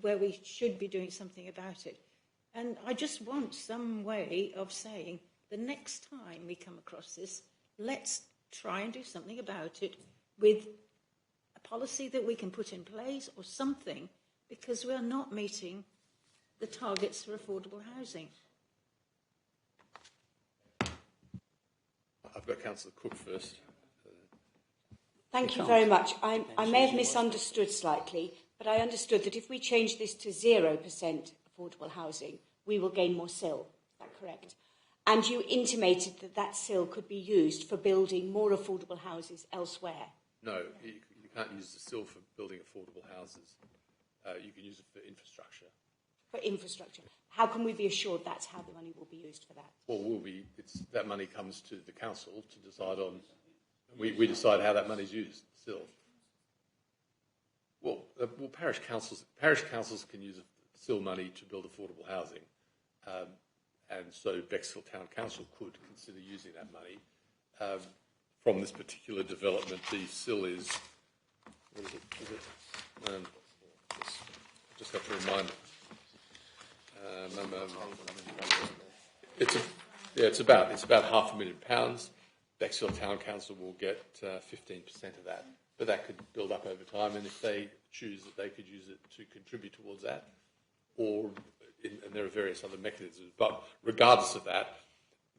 where we should be doing something about it. And I just want some way of saying the next time we come across this, let's try and do something about it with a policy that we can put in place or something, because we're not meeting the targets for affordable housing. I've got Councillor Cook first. Thank you very much. I may have misunderstood slightly. But I understood that if we change this to 0% affordable housing, we will gain more SIL. Is that correct? And you intimated that that SIL could be used for building more affordable houses elsewhere. No, you can't use the SIL for building affordable houses. You can use it for infrastructure. For infrastructure. How can we be assured that's how the money will be used for that? Well, that money comes to the council to decide on. We decide how that money is used still. Well, parish councils can use SIL money to build affordable housing, and so Bexhill Town Council could consider using that money. From this particular development, the SIL is. What is it? I just have to remind. It's about £500,000. Bexhill Town Council will get 15% of that, but that could build up over time. And if they choose that, they could use it to contribute towards that, and there are various other mechanisms. But regardless of that,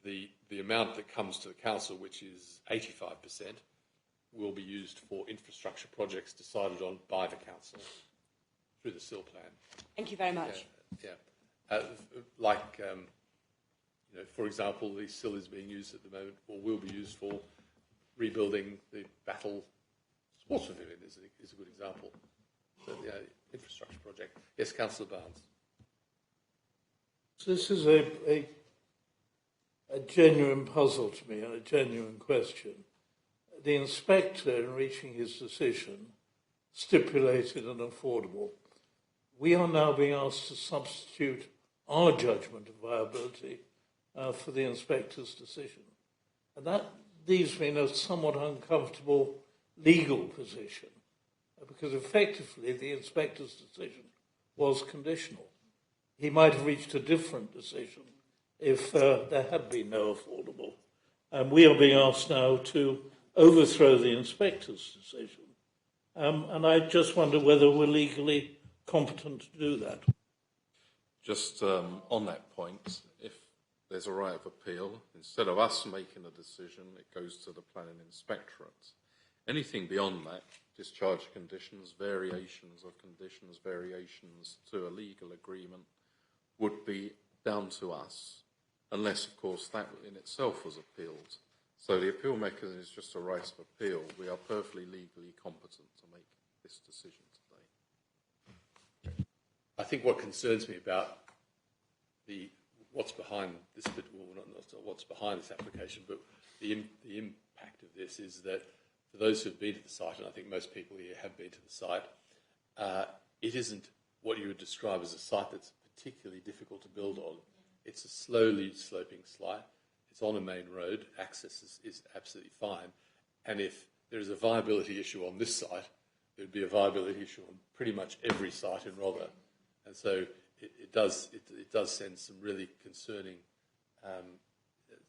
the amount that comes to the council, which is 85%, will be used for infrastructure projects decided on by the council through the SIL plan. Thank you very much. For example, the SIL is being used at the moment, or will be used for rebuilding the Battle Sports Pavilion is a good example. So, infrastructure project. Yes, Councillor Barnes. So this is a genuine puzzle to me and a genuine question. The inspector, in reaching his decision, stipulated an affordable. We are now being asked to substitute our judgment of viability for the inspector's decision. And that leaves me in a somewhat uncomfortable legal position, because effectively the inspector's decision was conditional. He might have reached a different decision if there had been no affordable. And we are being asked now to overthrow the inspector's decision. And I just wonder whether we're legally competent to do that. Just on that point, if there's a right of appeal, instead of us making a decision, it goes to the planning inspectorate. Anything beyond that, discharge conditions, variations of conditions, variations to a legal agreement, would be down to us, unless, of course, that in itself was appealed. So the appeal mechanism is just a right of appeal. We are perfectly legally competent to make this decision today. I think what concerns me about what's behind this, what's behind this application, but the impact of this is that for those who have been to the site, and I think most people here have been to the site, it isn't what you would describe as a site that's particularly difficult to build on. It's a slowly sloping site. It's on a main road. Access is absolutely fine. And if there is a viability issue on this site, there would be a viability issue on pretty much every site in Rother. And so it does send some really concerning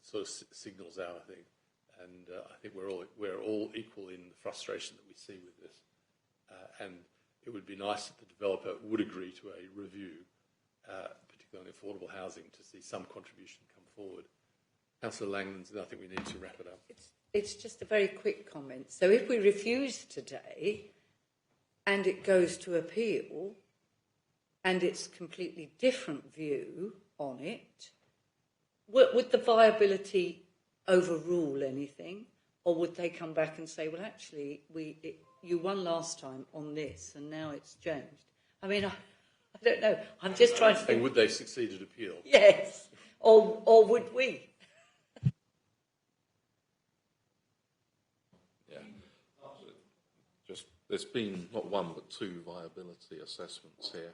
sort of signals out, I think. And I think we're all equal in the frustration that we see with this. And it would be nice if the developer would agree to a review, particularly on affordable housing, to see some contribution come forward. Councillor Langlands, I think we need to wrap it up. It's just a very quick comment. So if we refuse today and it goes to appeal and it's a completely different view on it, would the viability overrule anything? Or would they come back and say, well, actually, you won last time on this and now it's changed? I mean, I don't know. I'm just trying to think. And would they succeed at appeal? Yes. Or would we? There's been not one but two viability assessments here.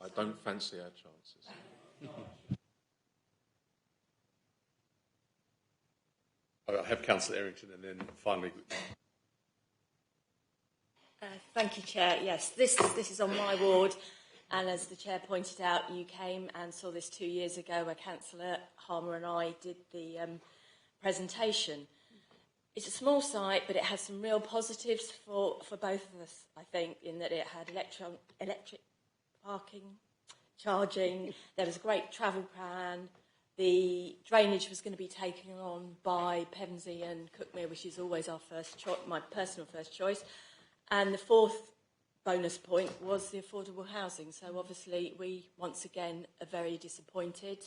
I don't fancy our chances. I'll have Councillor Errington and then finally. Thank you, Chair. Yes, this is on my ward, and as the Chair pointed out, you came and saw this 2 years ago where Councillor Harmer and I did the presentation. It's a small site, but it has some real positives for both of us, I think, in that it had electric parking, charging, there was a great travel plan, the drainage was going to be taken on by Pevensey and Cookmere, which is always our my personal first choice, and the fourth bonus point was the affordable housing. So obviously we, once again, are very disappointed.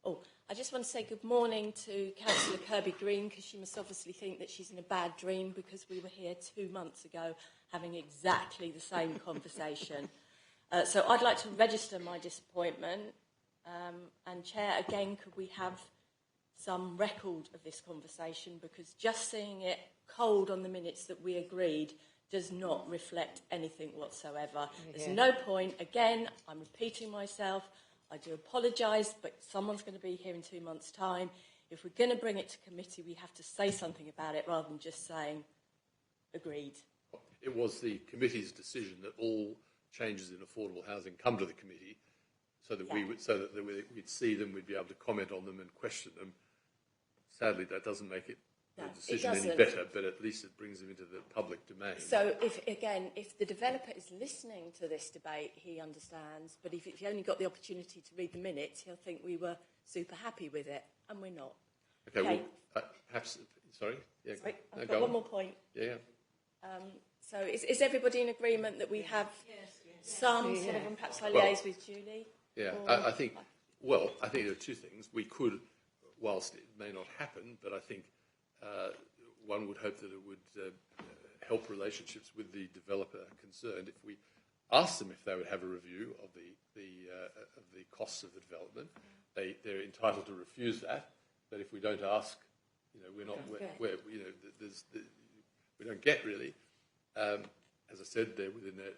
Oh, I just want to say good morning to Councillor Kirby Green, because she must obviously think that she's in a bad dream, because we were here 2 months ago having exactly the same conversation. So I'd like to register my disappointment. And Chair, again, could we have some record of this conversation, because just seeing it cold on the minutes that we agreed does not reflect anything whatsoever. There's no point, again, I'm repeating myself, I do apologise, but someone's going to be here in 2 months' time. If we're going to bring it to committee, we have to say something about it rather than just saying, agreed. It was the committee's decision that all changes in affordable housing come to the committee, so that we'd see them, we'd be able to comment on them and question them. Sadly, that doesn't make the decision any better, but at least it brings them into the public domain. So, if the developer is listening to this debate, he understands, but if he only got the opportunity to read the minutes, he'll think we were super happy with it, and we're not. Okay. Well, perhaps, sorry? Yeah, sorry, I've got one more point. Yeah. So is everybody in agreement that we have some sort of, and perhaps I liaise with Julie? Yeah, I think there are two things. We could, whilst it may not happen, but I think one would hope that it would help relationships with the developer concerned if we asked them if they would have a review of the costs of the development. They're entitled to refuse that, but if we don't ask, we don't get really. As I said, they're within their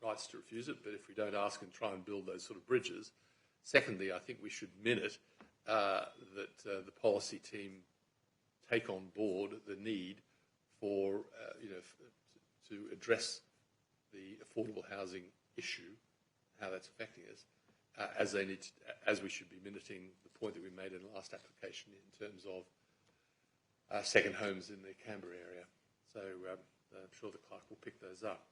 rights to refuse it, but if we don't ask and try and build those sort of bridges. Secondly, I think we should minute that the policy team take on board the need for, to address the affordable housing issue, how that's affecting us, as we should be minuting the point that we made in the last application in terms of second homes in the Canberra area. So I'm sure the clerk will pick those up.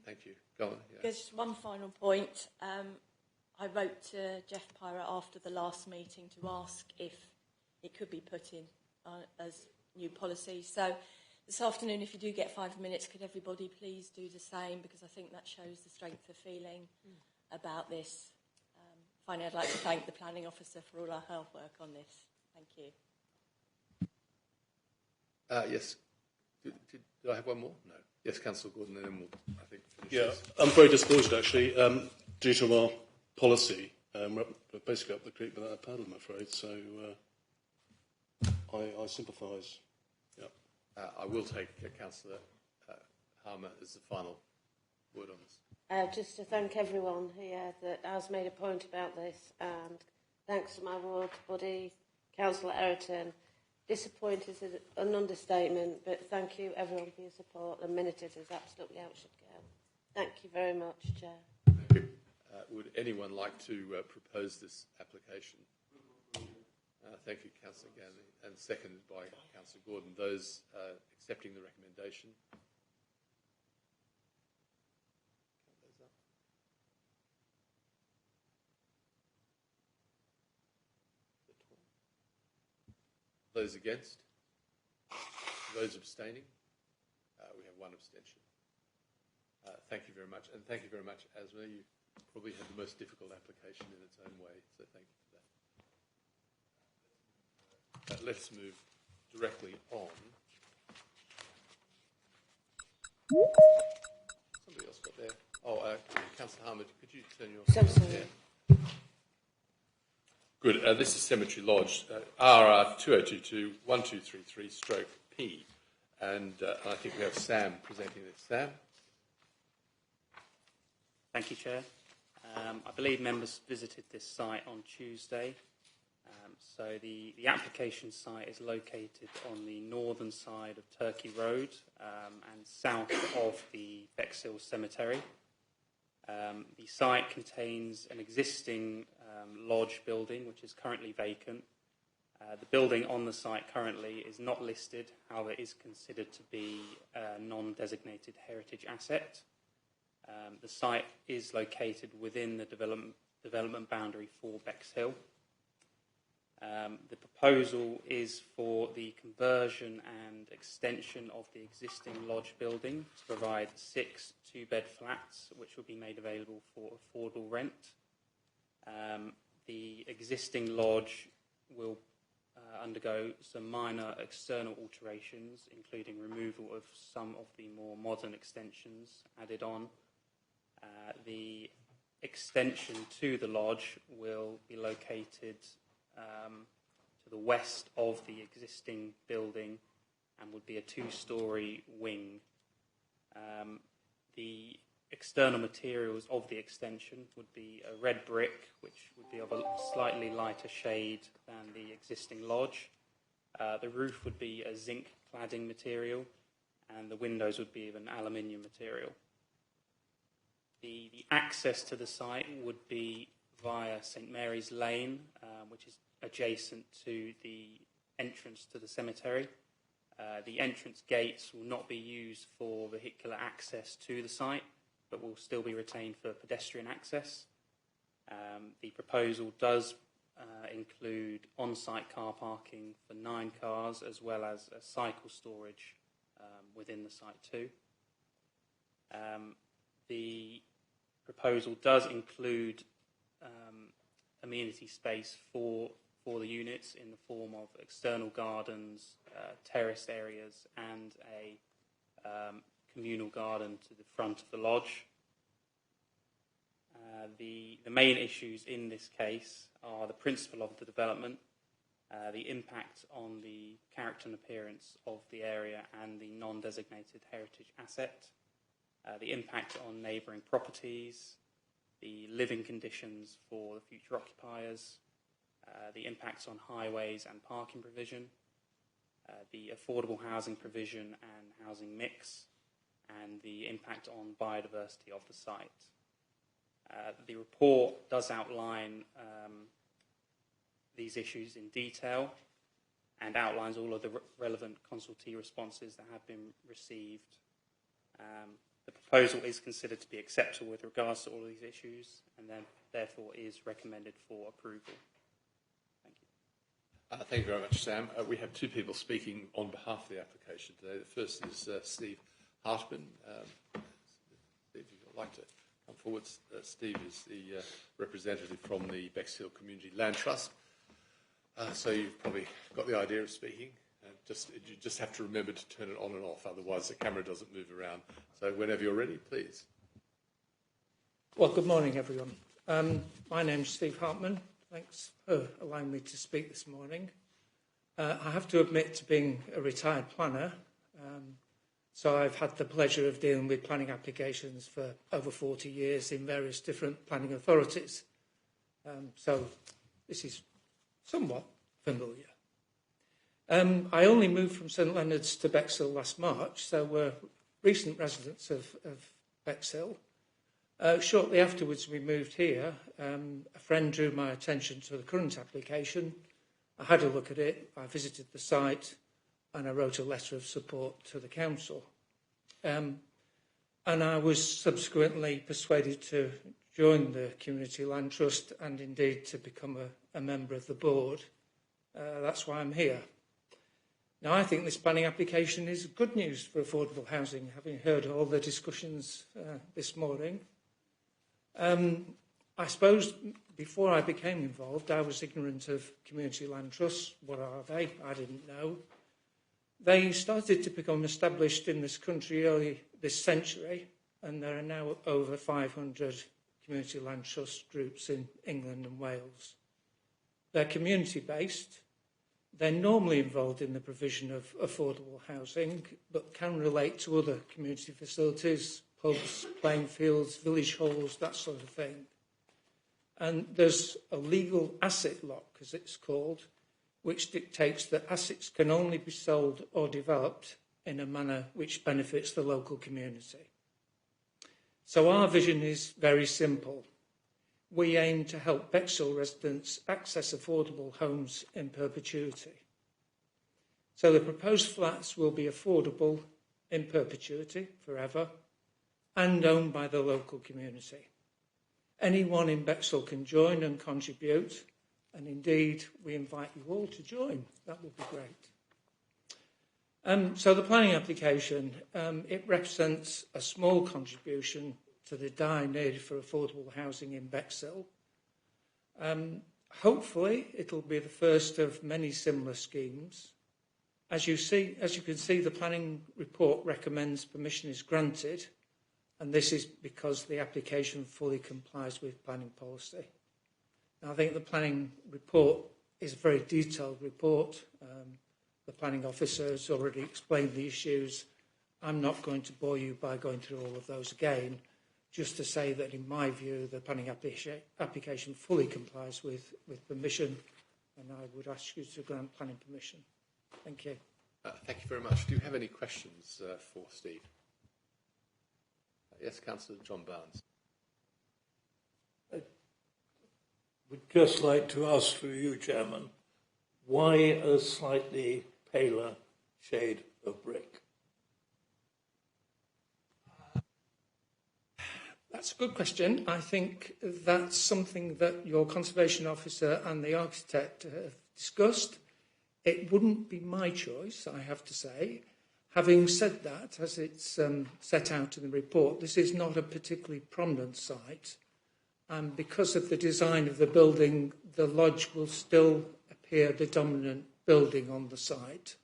Thank you. Go on. Yeah. Just one final point. I wrote to Jeff Pyra after the last meeting to ask if it could be put in as new policy. So this afternoon, if you do get 5 minutes, could everybody please do the same, because I think that shows the strength of feeling about this. Finally, I'd like to thank the planning officer for all our hard work on this. Thank you. Yes. Did I have one more? No. Yes, Councillor Gordon, and then we'll, I think, finish this. I'm very disappointed, actually, due to our policy. We're basically up the creek without a paddle, I'm afraid, so I sympathise. Yeah. I will take Councillor Harmer as the final word on this. Just to thank everyone here that has made a point about this, and thanks to my ward buddy, Councillor Errington. Disappointed is an understatement, but thank you everyone for your support. The minuted is absolutely how it should go. Thank you very much, Chair. Thank you. Would anyone like to propose this application? Thank you, Councillor Ganley, and seconded by Councillor Gordon. Those accepting the recommendation? Those against? Those abstaining? We have one abstention. Thank you very much. And thank you very much, Asma. You probably had the most difficult application in its own way, so thank you for that. Let's move directly on. Somebody else got there. Oh, Councillor Harmer, could you turn your... Sorry. Good. This is Cemetery Lodge, RR 2022-1233/P. And I think we have Sam presenting this. Sam? Thank you, Chair. I believe members visited this site on Tuesday. So the application site is located on the northern side of Turkey Road and south of the Bexhill Cemetery. The site contains an existing lodge building which is currently vacant. The building on the site currently is not listed, however it is considered to be a non-designated heritage asset. The site is located within the development boundary for Bexhill. The proposal is for the conversion and extension of the existing lodge building to provide 6 two-bed flats, which will be made available for affordable rent. The existing lodge will undergo some minor external alterations, including removal of some of the more modern extensions added on. The extension to the lodge will be located to the west of the existing building and would be a 2-storey wing. The external materials of the extension would be a red brick, which would be of a slightly lighter shade than the existing lodge. The roof would be a zinc cladding material, and the windows would be of an aluminium material. The access to the site would be via St Mary's Lane, which is adjacent to the entrance to the cemetery. The entrance gates will not be used for vehicular access to the site, but will still be retained for pedestrian access. The proposal does include on-site car parking for 9 cars, as well as a cycle storage within the site too. The proposal does include amenity space for the units in the form of external gardens, terrace areas, and a communal garden to the front of the lodge. The main issues in this case are the principle of the development, the impact on the character and appearance of the area and the non-designated heritage asset, the impact on neighbouring properties, the living conditions for the future occupiers, the impacts on highways and parking provision, the affordable housing provision and housing mix, and the impact on biodiversity of the site. The report does outline these issues in detail and outlines all of the relevant consultee responses that have been received. The proposal is considered to be acceptable with regards to all of these issues, and then therefore is recommended for approval. Thank you. Thank you very much, Sam. We have 2 people speaking on behalf of the application today. The first is Steve Hartman. Steve, if you'd like to come forward. Steve is the representative from the Bexhill Community Land Trust. So you've probably got the idea of speaking. You just have to remember to turn it on and off, otherwise the camera doesn't move around. So whenever you're ready, please. Well, good morning, everyone. My name's Steve Hartman. Thanks for allowing me to speak this morning. I have to admit to being a retired planner, so I've had the pleasure of dealing with planning applications for over 40 years in various different planning authorities. So this is somewhat familiar. I only moved from St Leonard's to Bexhill last March, so we're recent residents of Bexhill. Shortly afterwards we moved here. A friend drew my attention to the current application. I had a look at it, I visited the site, and I wrote a letter of support to the council. And I was subsequently persuaded to join the Community Land Trust and indeed to become a member of the board. That's why I'm here. Now, I think this planning application is good news for affordable housing, having heard all the discussions this morning. I suppose before I became involved, I was ignorant of community land trusts. What are they? I didn't know. They started to become established in this country early this century, and there are now over 500 community land trust groups in England and Wales. They're community-based. They're normally involved in the provision of affordable housing, but can relate to other community facilities, pubs, playing fields, village halls, that sort of thing. And there's a legal asset lock, as it's called, which dictates that assets can only be sold or developed in a manner which benefits the local community. So our vision is very simple. We aim to help Bexhill residents access affordable homes in perpetuity. So the proposed flats will be affordable in perpetuity, forever, and owned by the local community. Anyone in Bexhill can join and contribute, And indeed, we invite you all to join. That would be great. So the planning application, it represents a small contribution to the dire need for affordable housing in Bexhill. Hopefully, it'll be the first of many similar schemes. As you can see, the planning report recommends permission is granted, and this is because the application fully complies with planning policy. Now, I think the planning report is a very detailed report. The planning officer has already explained the issues. I'm not going to bore you by going through all of those again, just to say that in my view, the planning application fully complies with permission, and I would ask you to grant planning permission. Thank you. Thank you very much. Do you have any questions for Steve? Yes, Councillor John Barnes. I would just like to ask for you, Chairman, why a slightly paler shade of brick? That's a good question. I think that's something that your conservation officer and the architect have discussed. It wouldn't be my choice, I have to say. Having said that, as it's set out in the report, this is not a particularly prominent site. And because of the design of the building, the lodge will still appear the dominant building on the site.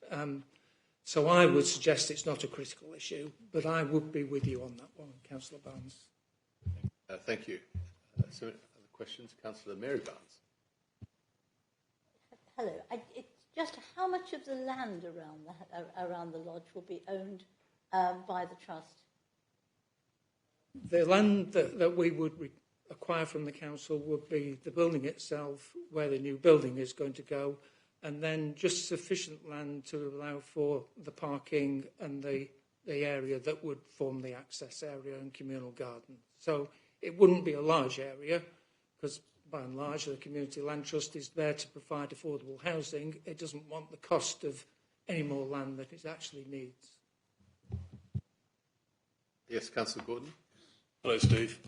So I would suggest it's not a critical issue, but I would be with you on that one, Councillor Barnes. Thank you. So, other questions? Councillor Mary Barnes. Hello. It's just how much of the land around the lodge will be owned by the trust? The land that we would acquire from the council would be the building itself, where the new building is going to go, and then just sufficient land to allow for the parking and the area that would form the access area and communal garden. So it wouldn't be a large area, because by and large the Community Land Trust is there to provide affordable housing. It doesn't want the cost of any more land that it actually needs. Yes, Councillor Gordon. Hello, Steve.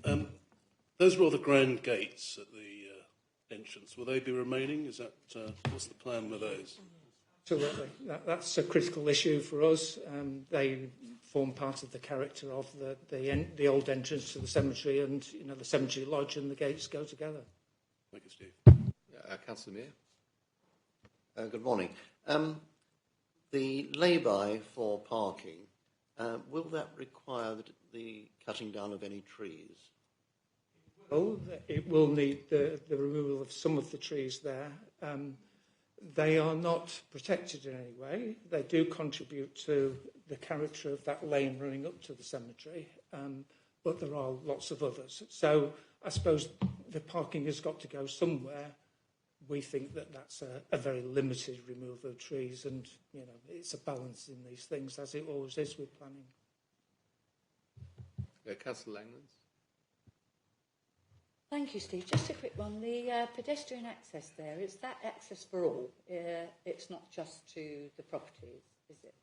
Those rather grand gates at the entrance, will they be remaining? Is that what's the plan with those? Absolutely. That's a critical issue for us. They form part of the character of the old entrance to the cemetery, and the cemetery lodge and the gates go together. Thank you, Steve. Councillor Mear. Good morning. The lay-by for parking, will that require the cutting down of any trees? Well, it will need the removal of some of the trees there. They are not protected in any way. They do contribute to the character of that lane running up to the cemetery, but there are lots of others. So I suppose the parking has got to go somewhere. We think that that's a very limited removal of trees, and it's a balance in these things, as it always is with planning. Councillor Langlands. Thank you, Steve. Just a quick one. The pedestrian access there, is that access for all? It's not just to the properties, is it?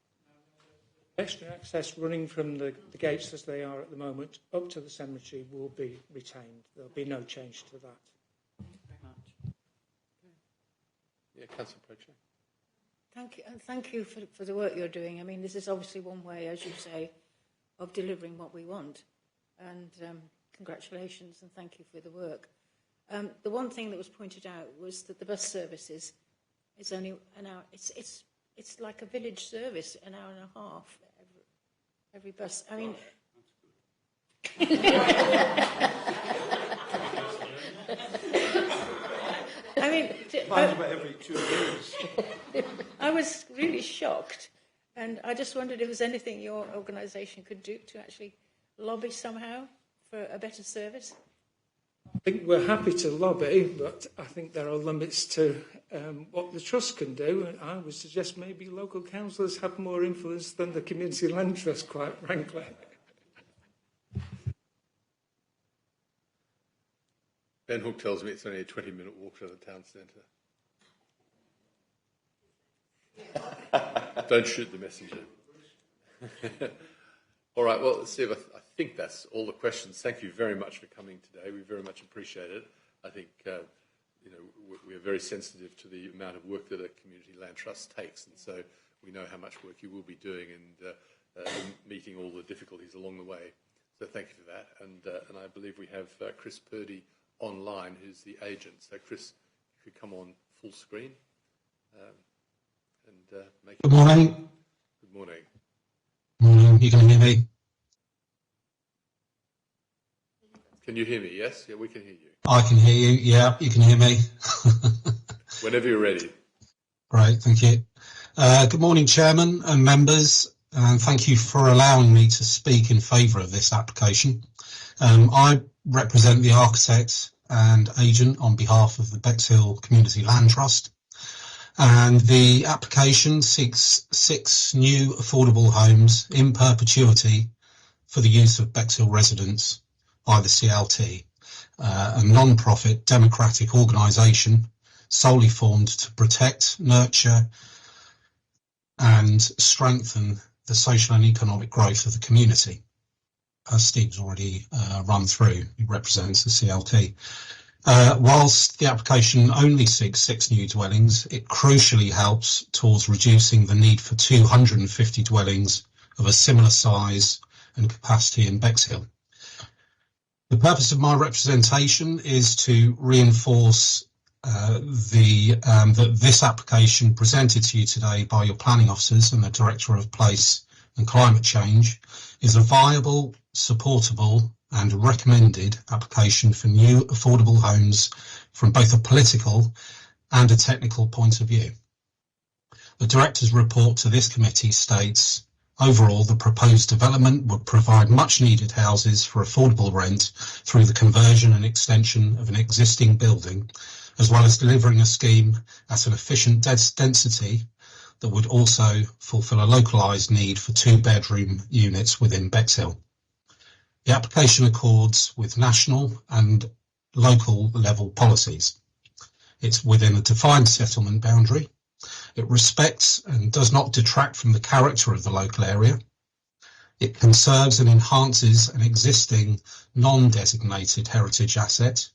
Pedestrian access running from the gates as they are at the moment up to the cemetery will be retained. There'll be no change to that. Thank you very much. Yeah, Councillor Proche. Thank you, and thank you for the work you're doing. I mean, this is obviously one way, as you say, of delivering what we want. And congratulations and thank you for the work. The one thing that was pointed out was that the bus services is only an hour. It's like a village service, an hour and a half every bus. I mean. I mean, about every 2 years. I was really shocked, and I just wondered if there was anything your organisation could do to actually lobby somehow for a better service. I think we're happy to lobby, but I think there are limits to what the Trust can do. And I would suggest maybe local councillors have more influence than the Community Land Trust, quite frankly. Ben Hook tells me it's only a 20-minute walk to the town centre. Don't shoot the messenger. All right, well, Steve, I think that's all the questions. Thank you very much for coming today. We very much appreciate it. I think we're very sensitive to the amount of work that a community land trust takes, and so we know how much work you will be doing and meeting all the difficulties along the way. So thank you for that. And I believe we have Chris Purdy online, who's the agent. So Chris, if you could come on full screen and make. Good morning. Good morning. Morning. You can hear me? Can you hear me? Yes? Yeah, we can hear you. I can hear you. Yeah, you can hear me. Whenever you're ready. Great, thank you. Good morning, Chairman and members, and thank you for allowing me to speak in favour of this application. I represent the architect and agent on behalf of the Bexhill Community Land Trust, and the application seeks 6 new affordable homes in perpetuity for the use of Bexhill residents by the CLT, a non-profit democratic organisation solely formed to protect, nurture and strengthen the social and economic growth of the community. As Steve's already run through, he represents the CLT. Whilst the application only seeks 6 new dwellings, it crucially helps towards reducing the need for 250 dwellings of a similar size and capacity in Bexhill. The purpose of my representation is to reinforce that this application presented to you today by your planning officers and the Director of Place and Climate Change is a viable, supportable and recommended application for new affordable homes from both a political and a technical point of view. The Director's report to this committee states, overall, the proposed development would provide much needed houses for affordable rent through the conversion and extension of an existing building, as well as delivering a scheme at an efficient density that would also fulfil a localised need for 2-bedroom units within Bexhill. The application accords with national and local level policies. It's within a defined settlement boundary. It respects and does not detract from the character of the local area. It conserves and enhances an existing non-designated heritage asset.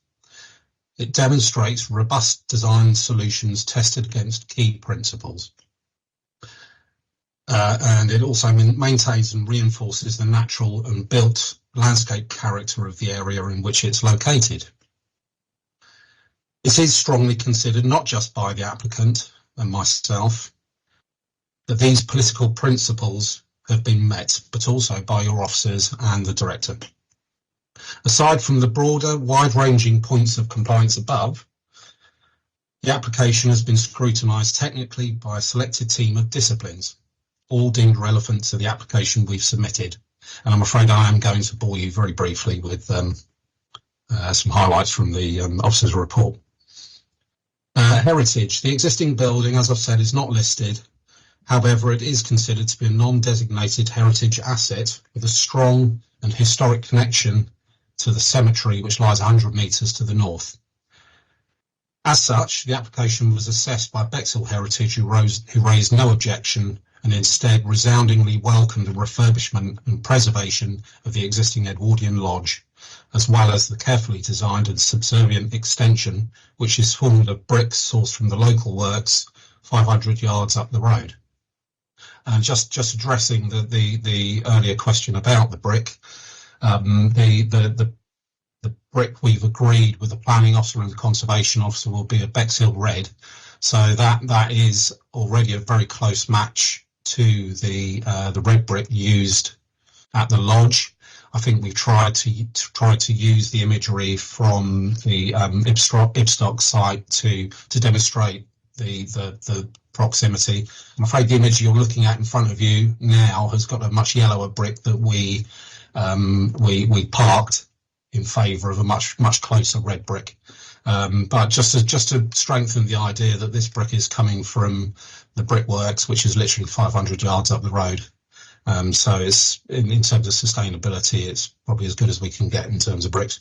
It demonstrates robust design solutions tested against key principles. And it also maintains and reinforces the natural and built landscape character of the area in which it's located. It is strongly considered, not just by the applicant and myself, that these political principles have been met, but also by your officers and the Director. Aside from the broader, wide-ranging points of compliance above, the application has been scrutinised technically by a selected team of disciplines, all deemed relevant to the application we've submitted. And I'm afraid I am going to bore you very briefly with some highlights from the officer's report. Heritage. The existing building, as I've said, is not listed. However, it is considered to be a non-designated heritage asset with a strong and historic connection to the cemetery, which lies 100 metres to the north. As such, the application was assessed by Bexhill Heritage, who raised no objection and instead resoundingly welcomed the refurbishment and preservation of the existing Edwardian lodge, as well as the carefully designed and subservient extension, which is formed of bricks sourced from the local works 500 yards up the road. And just addressing the earlier question about the brick, the brick we've agreed with the planning officer and the conservation officer will be a Bexhill Red, so that is already a very close match to the red brick used at the lodge. I think we've tried to use the imagery from the Ibstock site to demonstrate the proximity. I'm afraid the image you're looking at in front of you now has got a much yellower brick that we parked in favour of a much closer red brick. But just to strengthen the idea that this brick is coming from the brickworks, which is literally 500 yards up the road. So it's in terms of sustainability, it's probably as good as we can get in terms of bricks.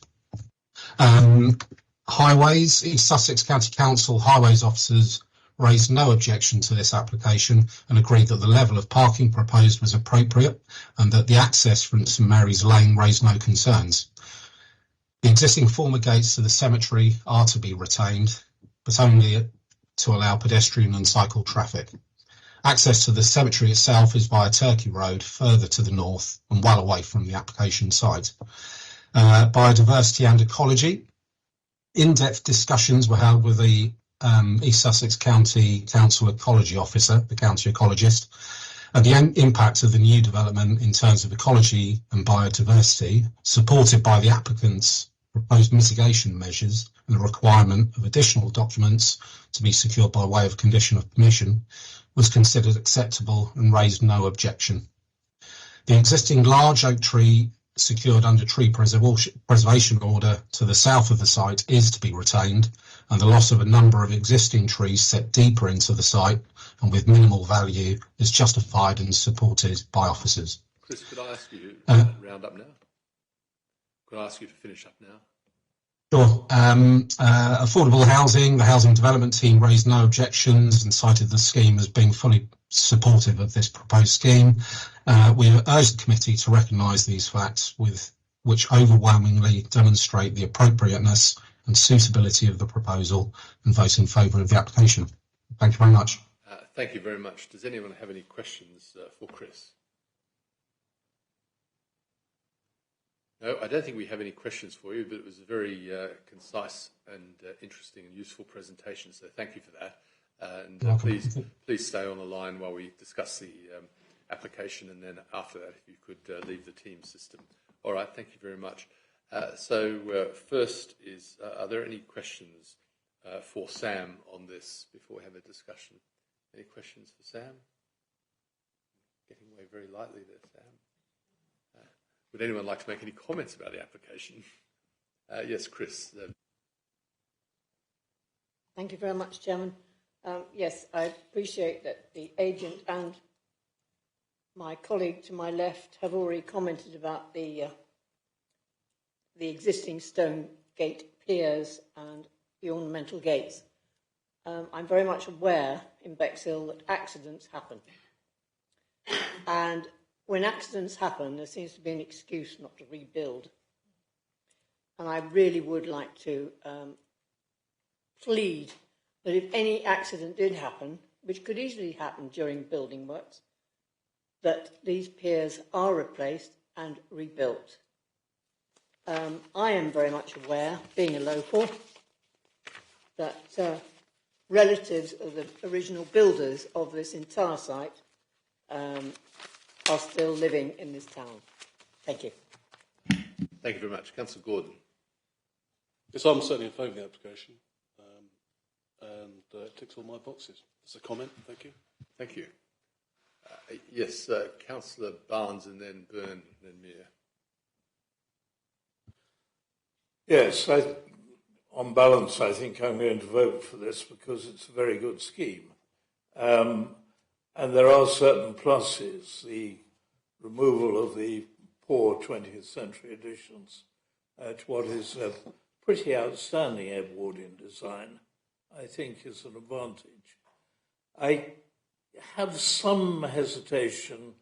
Highways. East Sussex County Council highways officers raised no objection to this application and agreed that the level of parking proposed was appropriate and that the access from St Mary's Lane raised no concerns. The existing former gates to the cemetery are to be retained but only to allow pedestrian and cycle traffic. Access to the cemetery itself is via Turkey Road, further to the north and well away from the application site. Biodiversity and ecology. In-depth discussions were held with the East Sussex County Council Ecology Officer, the county ecologist, and the impact of the new development in terms of ecology and biodiversity, supported by the applicant's proposed mitigation measures and the requirement of additional documents to be secured by way of condition of permission, was considered acceptable and raised no objection. The existing large oak tree secured under tree preservation order to the south of the site is to be retained, and the loss of a number of existing trees set deeper into the site and with minimal value is justified and supported by officers. Chris, could I ask you to round up now? Could I ask you to finish up now? Sure. Affordable housing, the housing development team raised no objections and cited the scheme as being fully supportive of this proposed scheme. We urge the committee to recognise these facts, which overwhelmingly demonstrate the appropriateness and suitability of the proposal, and vote in favour of the application. Thank you very much. Thank you very much. Does anyone have any questions for Chris? No, I don't think we have any questions for you, but it was a very concise and interesting and useful presentation, so thank you for that. And please stay on the line while we discuss the application, and then after that, if you could leave the team system. All right, thank you very much. So first is, are there any questions for Sam on this before we have a discussion? Any questions for Sam? Getting away very lightly there, Sam. Would anyone like to make any comments about the application? Yes, Chris. Thank you very much, Chairman. Yes, I appreciate that the agent and my colleague to my left have already commented about the existing stone gate piers and the ornamental gates. I'm very much aware in Bexhill that accidents happen. And when accidents happen, there seems to be an excuse not to rebuild. And I really would like to plead that if any accident did happen, which could easily happen during building works, that these piers are replaced and rebuilt. I am very much aware, being a local, that relatives of the original builders of this entire site are still living in this town. Thank you. Thank you very much. Councillor Gordon. Yes, I'm certainly in favour of the application, and it ticks all my boxes. That's a comment. Thank you. Thank you. Yes, Councillor Barnes, and then Byrne, and then Meir. Yes, on balance, I think I'm going to vote for this because it's a very good scheme. And there are certain pluses. The removal of the poor 20th century additions to what is a pretty outstanding Edwardian design, I think, is an advantage. I have some hesitation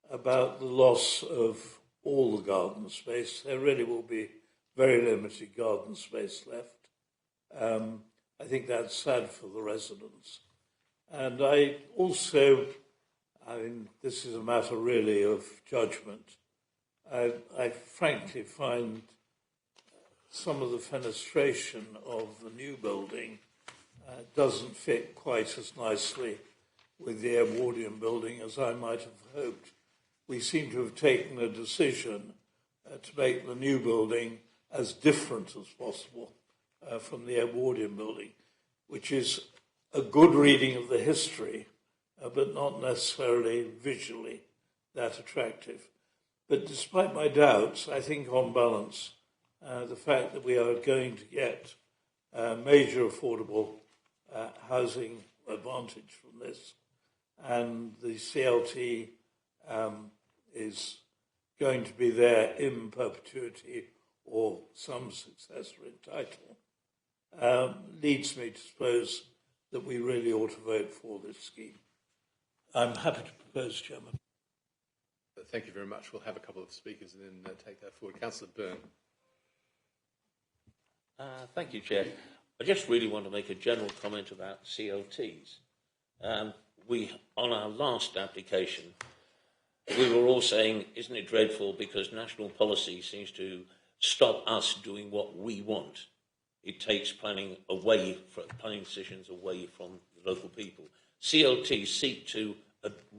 about the loss of all the garden space. There really will be very limited garden space left. I think that's sad for the residents. And I also, this is a matter really of judgment. I frankly find some of the fenestration of the new building doesn't fit quite as nicely with the Edwardian building as I might have hoped. We seem to have taken a decision to make the new building as different as possible from the Edwardian building, which is a good reading of the history, but not necessarily visually that attractive. But despite my doubts, I think on balance, the fact that we are going to get major affordable housing advantage from this, and the CLT is going to be there in perpetuity or some successor in title, leads me to suppose that we really ought to vote for this scheme. I'm happy to propose, Chairman. Thank you very much. We'll have a couple of speakers and then take that forward. Councillor Byrne. Thank you, Chair. I just really want to make a general comment about CLTs. On our last application, we were all saying, isn't it dreadful because national policy seems to stop us doing what we want. It takes planning decisions away from the local people. CLTs seek to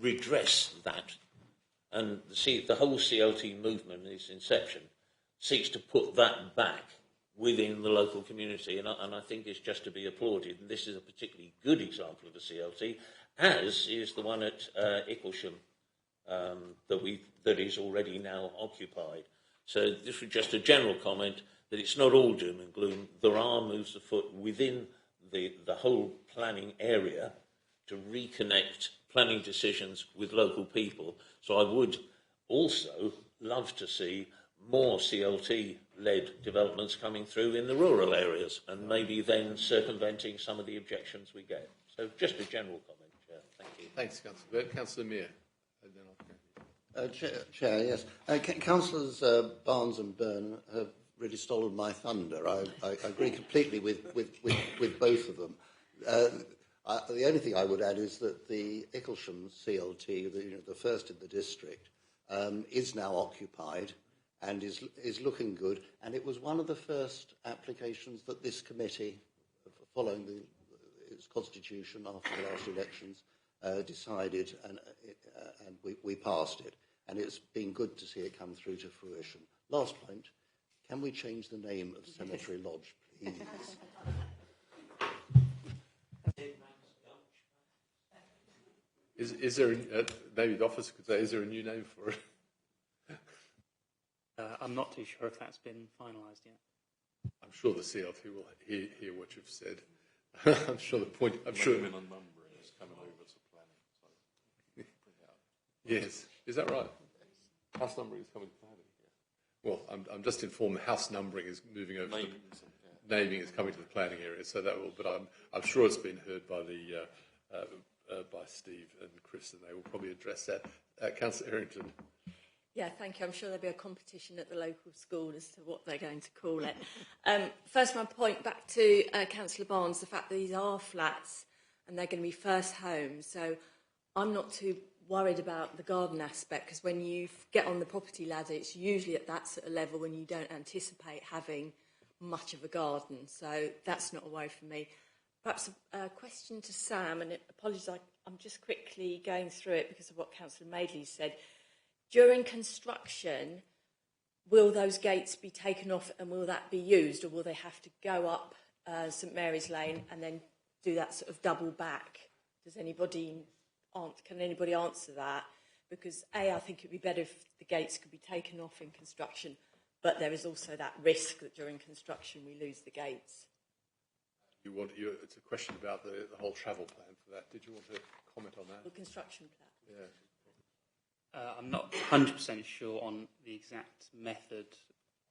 redress that, and the whole CLT movement in its inception seeks to put that back within the local community, and I think it's just to be applauded. And this is a particularly good example of a CLT, as is the one at Icklesham that is already now occupied. So this was just a general comment that it's not all doom and gloom. There are moves afoot within the whole planning area to reconnect planning decisions with local people. So I would also love to see more CLT-led developments coming through in the rural areas, and maybe then circumventing some of the objections we get. So just a general comment, Chair. Thank you. Thanks, Councillor Burt. Councillor Mear. Chair, yes. Councillors Barnes and Byrne have really stolen my thunder. I agree completely with both of them. The only thing I would add is that the Icklesham CLT, the first in the district, is now occupied and is looking good. And it was one of the first applications that this committee, following its constitution after the last elections, decided, and we passed it. And it's been good to see it come through to fruition. Last point, can we change the name of Cemetery Lodge, please? Is there, maybe the officer could say, is there a new name for it? I'm not too sure if that's been finalised yet. I'm sure the CLT will hear what you've said. I'm sure the point... I'm sure... Minimum numbering is coming over to planning. Yes, is that right? House numbering is coming to planning. Well, I'm just informed the house numbering is moving over. Naming is coming to the planning area, so that will. But I'm sure it's been heard by by Steve and Chris, and they will probably address that. Councillor Errington. Yeah, thank you. I'm sure there'll be a competition at the local school as to what they're going to call it. First, my point back to Councillor Barnes, the fact that these are flats and they're going to be first homes. So I'm not too worried about the garden aspect, because when you get on the property ladder, it's usually at that sort of level when you don't anticipate having much of a garden. So that's not a worry for me. Perhaps a question to Sam, and apologies, I'm just quickly going through it because of what Councillor Madeley said. During construction, will those gates be taken off and will that be used, or will they have to go up St Mary's Lane and then do that sort of double back? Can anybody answer that? Because I think it would be better if the gates could be taken off in construction, but there is also that risk that during construction we lose the gates. It's a question about the whole travel plan for that. Did you want to comment on that? The construction plan. Yeah. I'm not 100% sure on the exact method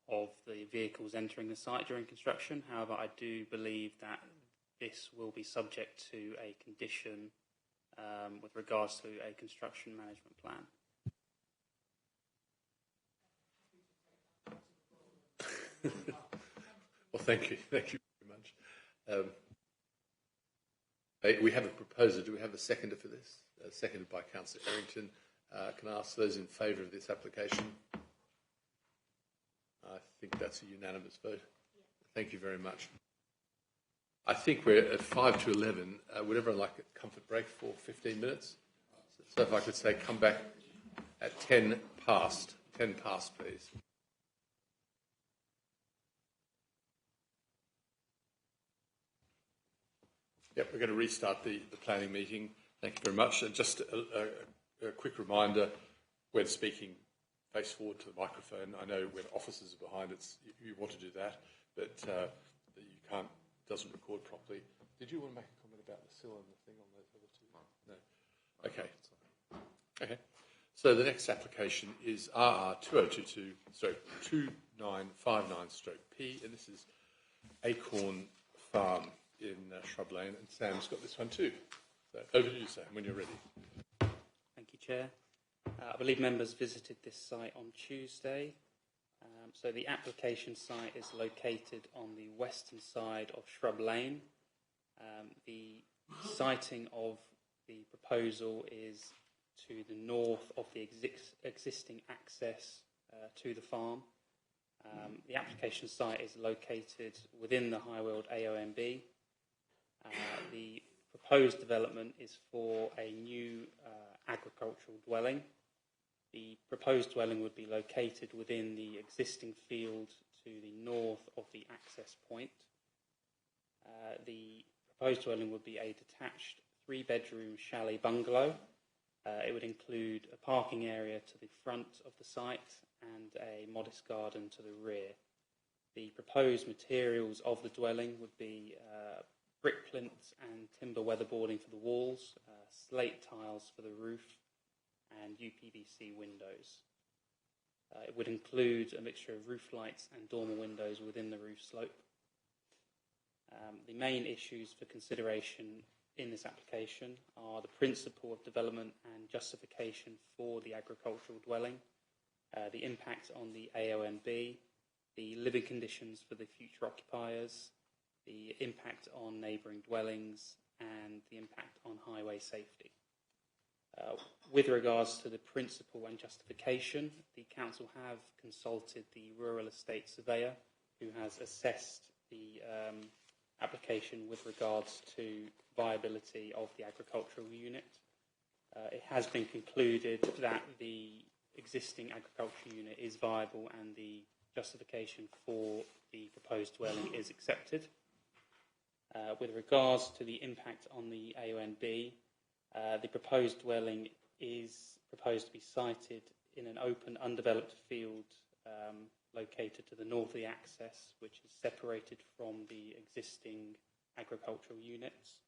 of the vehicles entering the site during construction. However, I do believe that this will be subject to a condition with regards to a construction management plan. Well, thank you very much. We have a proposer. Do we have a seconder for this? Seconded by Councillor Errington. Can I ask those in favour of this application? I think that's a unanimous vote. Thank you very much. I think we're at 5 to 11. Would everyone like a comfort break for 15 minutes? So if I could say come back at 10 past. 10 past, please. Yep, we're going to restart the planning meeting. Thank you very much. And just a quick reminder, when speaking, face forward to the microphone. I know when officers are behind it, you want to do that, but you can't, doesn't record properly. Did you want to make a comment about the sill and the thing on those other two? No. Okay. Okay. So the next application is RR 2022/2959/P, and this is Acorn Farm in Shrub Lane, and Sam's got this one too. So over to you, Sam, when you're ready. Thank you, Chair. I believe members visited this site on Tuesday. So the application site is located on the western side of Shrub Lane. The siting of the proposal is to the north of the existing access to the farm. The application site is located within the High Weald AONB. The proposed development is for a new agricultural dwelling. The proposed dwelling would be located within the existing field to the north of the access point. The proposed dwelling would be a detached 3-bedroom chalet bungalow. It would include a parking area to the front of the site and a modest garden to the rear. The proposed materials of the dwelling would be brick plinths and timber weatherboarding for the walls, slate tiles for the roof, and UPVC windows. It would include a mixture of roof lights and dormer windows within the roof slope. The main issues for consideration in this application are the principle of development and justification for the agricultural dwelling, the impact on the AONB, the living conditions for the future occupiers, the impact on neighbouring dwellings, and the impact on highway safety. With regards to the principle and justification, the council have consulted the rural estate surveyor, who has assessed the application with regards to viability of the agricultural unit. It has been concluded that the existing agricultural unit is viable and the justification for the proposed dwelling is accepted. With regards to the impact on the AONB, the proposed dwelling is proposed to be sited in an open, undeveloped field located to the north of the access, which is separated from the existing agricultural units.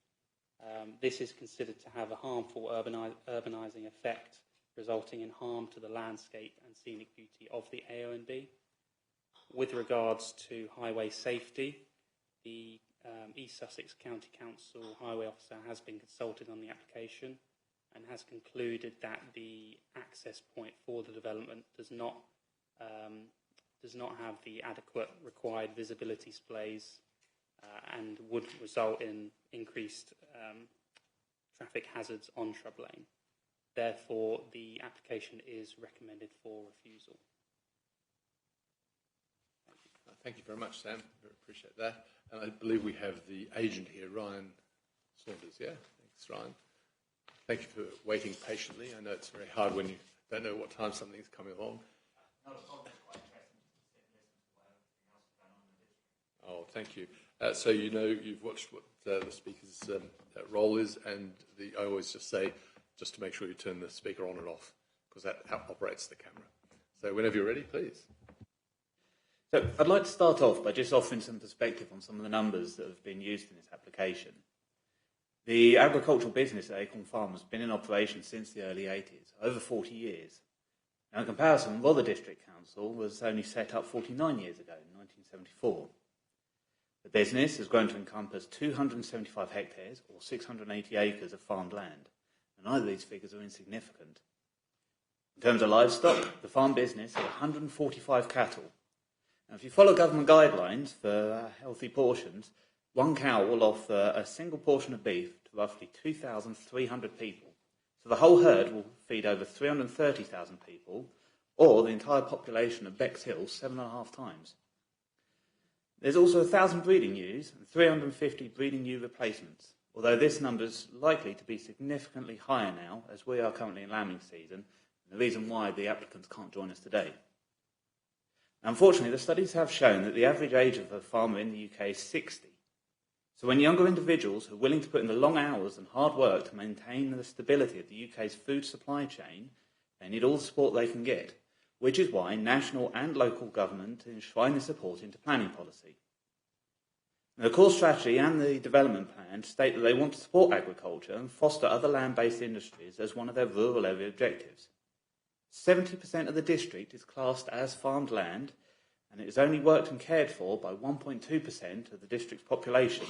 This is considered to have a harmful urbanising effect, resulting in harm to the landscape and scenic beauty of the AONB. With regards to highway safety, the East Sussex County Council Highway Officer has been consulted on the application and has concluded that the access point for the development does not have the adequate required visibility displays and would result in increased traffic hazards on Shrub Lane. Therefore, the application is recommended for refusal. Thank you very much, Sam. I appreciate that. And I believe we have the agent here, Ryan Saunders. Yeah, thanks, Ryan. Thank you for waiting patiently. I know it's very hard when you don't know what time something's coming along. Oh, thank you. So you know, you've watched what the speaker's role is, and I always just say, just to make sure you turn the speaker on and off, because that operates the camera. So whenever you're ready, please. So I'd like to start off by just offering some perspective on some of the numbers that have been used in this application. The agricultural business at Acorn Farm has been in operation since the early 80s, over 40 years. Now, in comparison, Rother District Council was only set up 49 years ago, in 1974. The business has grown to encompass 275 hectares, or 680 acres of farmed land, and neither of these figures are insignificant. In terms of livestock, the farm business had 145 cattle. Now, if you follow government guidelines for healthy portions, one cow will offer a single portion of beef to roughly 2,300 people. So the whole herd will feed over 330,000 people, or the entire population of Bexhill 7.5 times. There's also 1,000 breeding ewes and 350 breeding ewe replacements, although this number is likely to be significantly higher now, as we are currently in lambing season, and the reason why the applicants can't join us today. Unfortunately, the studies have shown that the average age of a farmer in the UK is 60. So when younger individuals are willing to put in the long hours and hard work to maintain the stability of the UK's food supply chain, they need all the support they can get, which is why national and local government enshrine the support into planning policy. The core strategy and the development plan state that they want to support agriculture and foster other land-based industries as one of their rural area objectives. 70% of the district is classed as farmed land, and it is only worked and cared for by 1.2% of the district's population.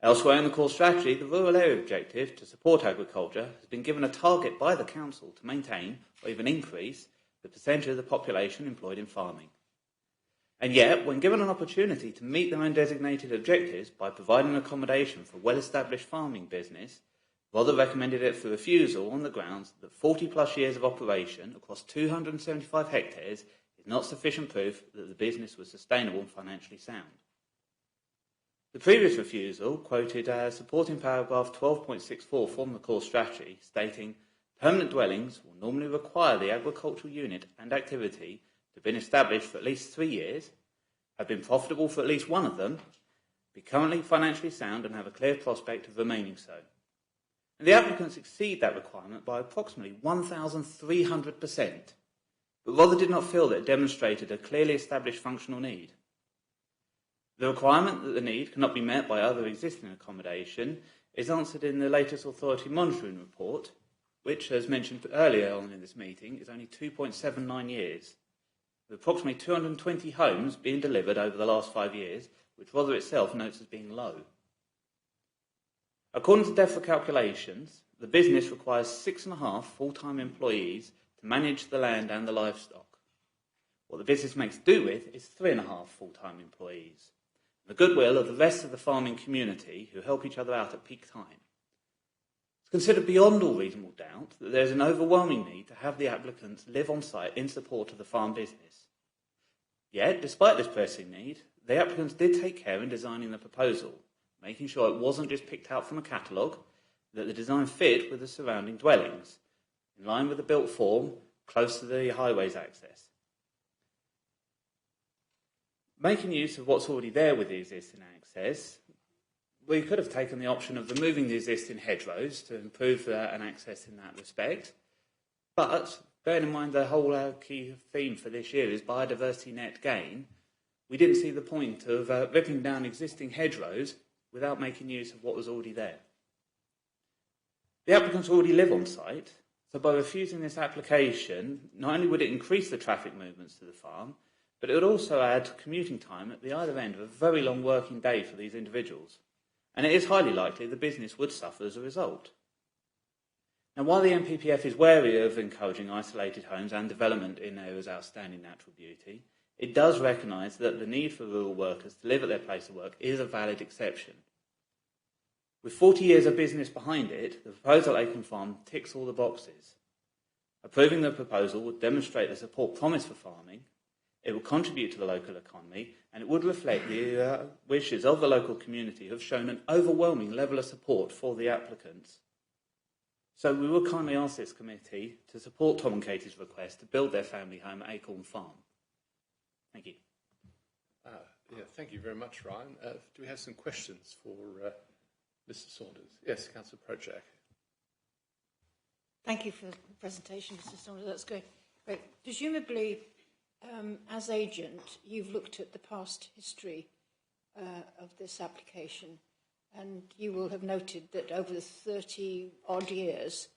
Elsewhere in the core strategy, the rural area objective to support agriculture has been given a target by the council to maintain or even increase the percentage of the population employed in farming. And yet, when given an opportunity to meet their own designated objectives by providing accommodation for well-established farming business, Rother recommended it for refusal on the grounds that 40 plus years of operation across 275 hectares is not sufficient proof that the business was sustainable and financially sound. The previous refusal quoted supporting paragraph 12.64 from the core strategy, stating, permanent dwellings will normally require the agricultural unit and activity to have been established for at least 3 years, have been profitable for at least one of them, be currently financially sound and have a clear prospect of remaining so. And the applicants exceed that requirement by approximately 1,300%, but Rother did not feel that it demonstrated a clearly established functional need. The requirement that the need cannot be met by other existing accommodation is answered in the latest authority monitoring report, which, as mentioned earlier on in this meeting, is only 2.79 years, with approximately 220 homes being delivered over the last 5 years, which Rother itself notes as being low. According to DEFRA calculations, the business requires 6.5 full-time employees to manage the land and the livestock. What the business makes do with is 3.5 full-time employees, the goodwill of the rest of the farming community who help each other out at peak time. It's considered beyond all reasonable doubt that there is an overwhelming need to have the applicants live on site in support of the farm business. Yet, despite this pressing need, the applicants did take care in designing the proposal, making sure it wasn't just picked out from a catalogue, that the design fit with the surrounding dwellings, in line with the built form, close to the highways access. Making use of what's already there with the existing access, we could have taken the option of removing the existing hedgerows to improve an access in that respect. But, bearing in mind the whole key theme for this year is biodiversity net gain, we didn't see the point of ripping down existing hedgerows without making use of what was already there. The applicants already live on site, so by refusing this application, not only would it increase the traffic movements to the farm, but it would also add commuting time at the either end of a very long working day for these individuals. And it is highly likely the business would suffer as a result. Now, while the NPPF is wary of encouraging isolated homes and development in areas of outstanding natural beauty, it does recognise that the need for rural workers to live at their place of work is a valid exception. With 40 years of business behind it, the proposal at Acorn Farm ticks all the boxes. Approving the proposal would demonstrate the support promised for farming, it would contribute to the local economy, and it would reflect the wishes of the local community who have shown an overwhelming level of support for the applicants. So we would kindly ask this committee to support Tom and Katie's request to build their family home at Acorn Farm. Thank you. Thank you very much, Ryan. Do we have some questions for Mr. Saunders? Yes, Councillor Projak. Thank you for the presentation, Mr. Saunders. That's great. Presumably, as agent, you've looked at the past history of this application, and you will have noted that over the 30-odd years,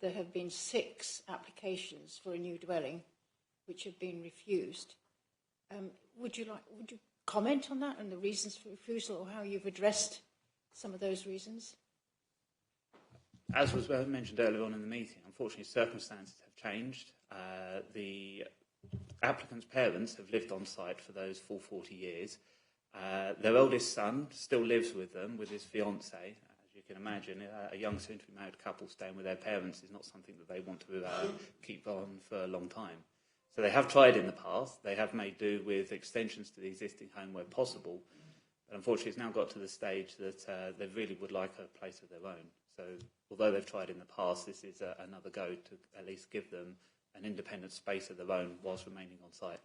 there have been 6 applications for a new dwelling which have been refused. Would you comment on that and the reasons for refusal, or how you've addressed some of those reasons? As was mentioned earlier on in the meeting, unfortunately circumstances have changed. The applicants' parents have lived on site for those full 40 years. Their eldest son still lives with them, with his fiancée. As you can imagine, a young soon-to-be married couple staying with their parents is not something that they want to keep on for a long time. So they have tried in the past. They have made do with extensions to the existing home where possible. But unfortunately, it's now got to the stage that they really would like a place of their own. So although they've tried in the past, this is another go to at least give them an independent space of their own whilst remaining on site.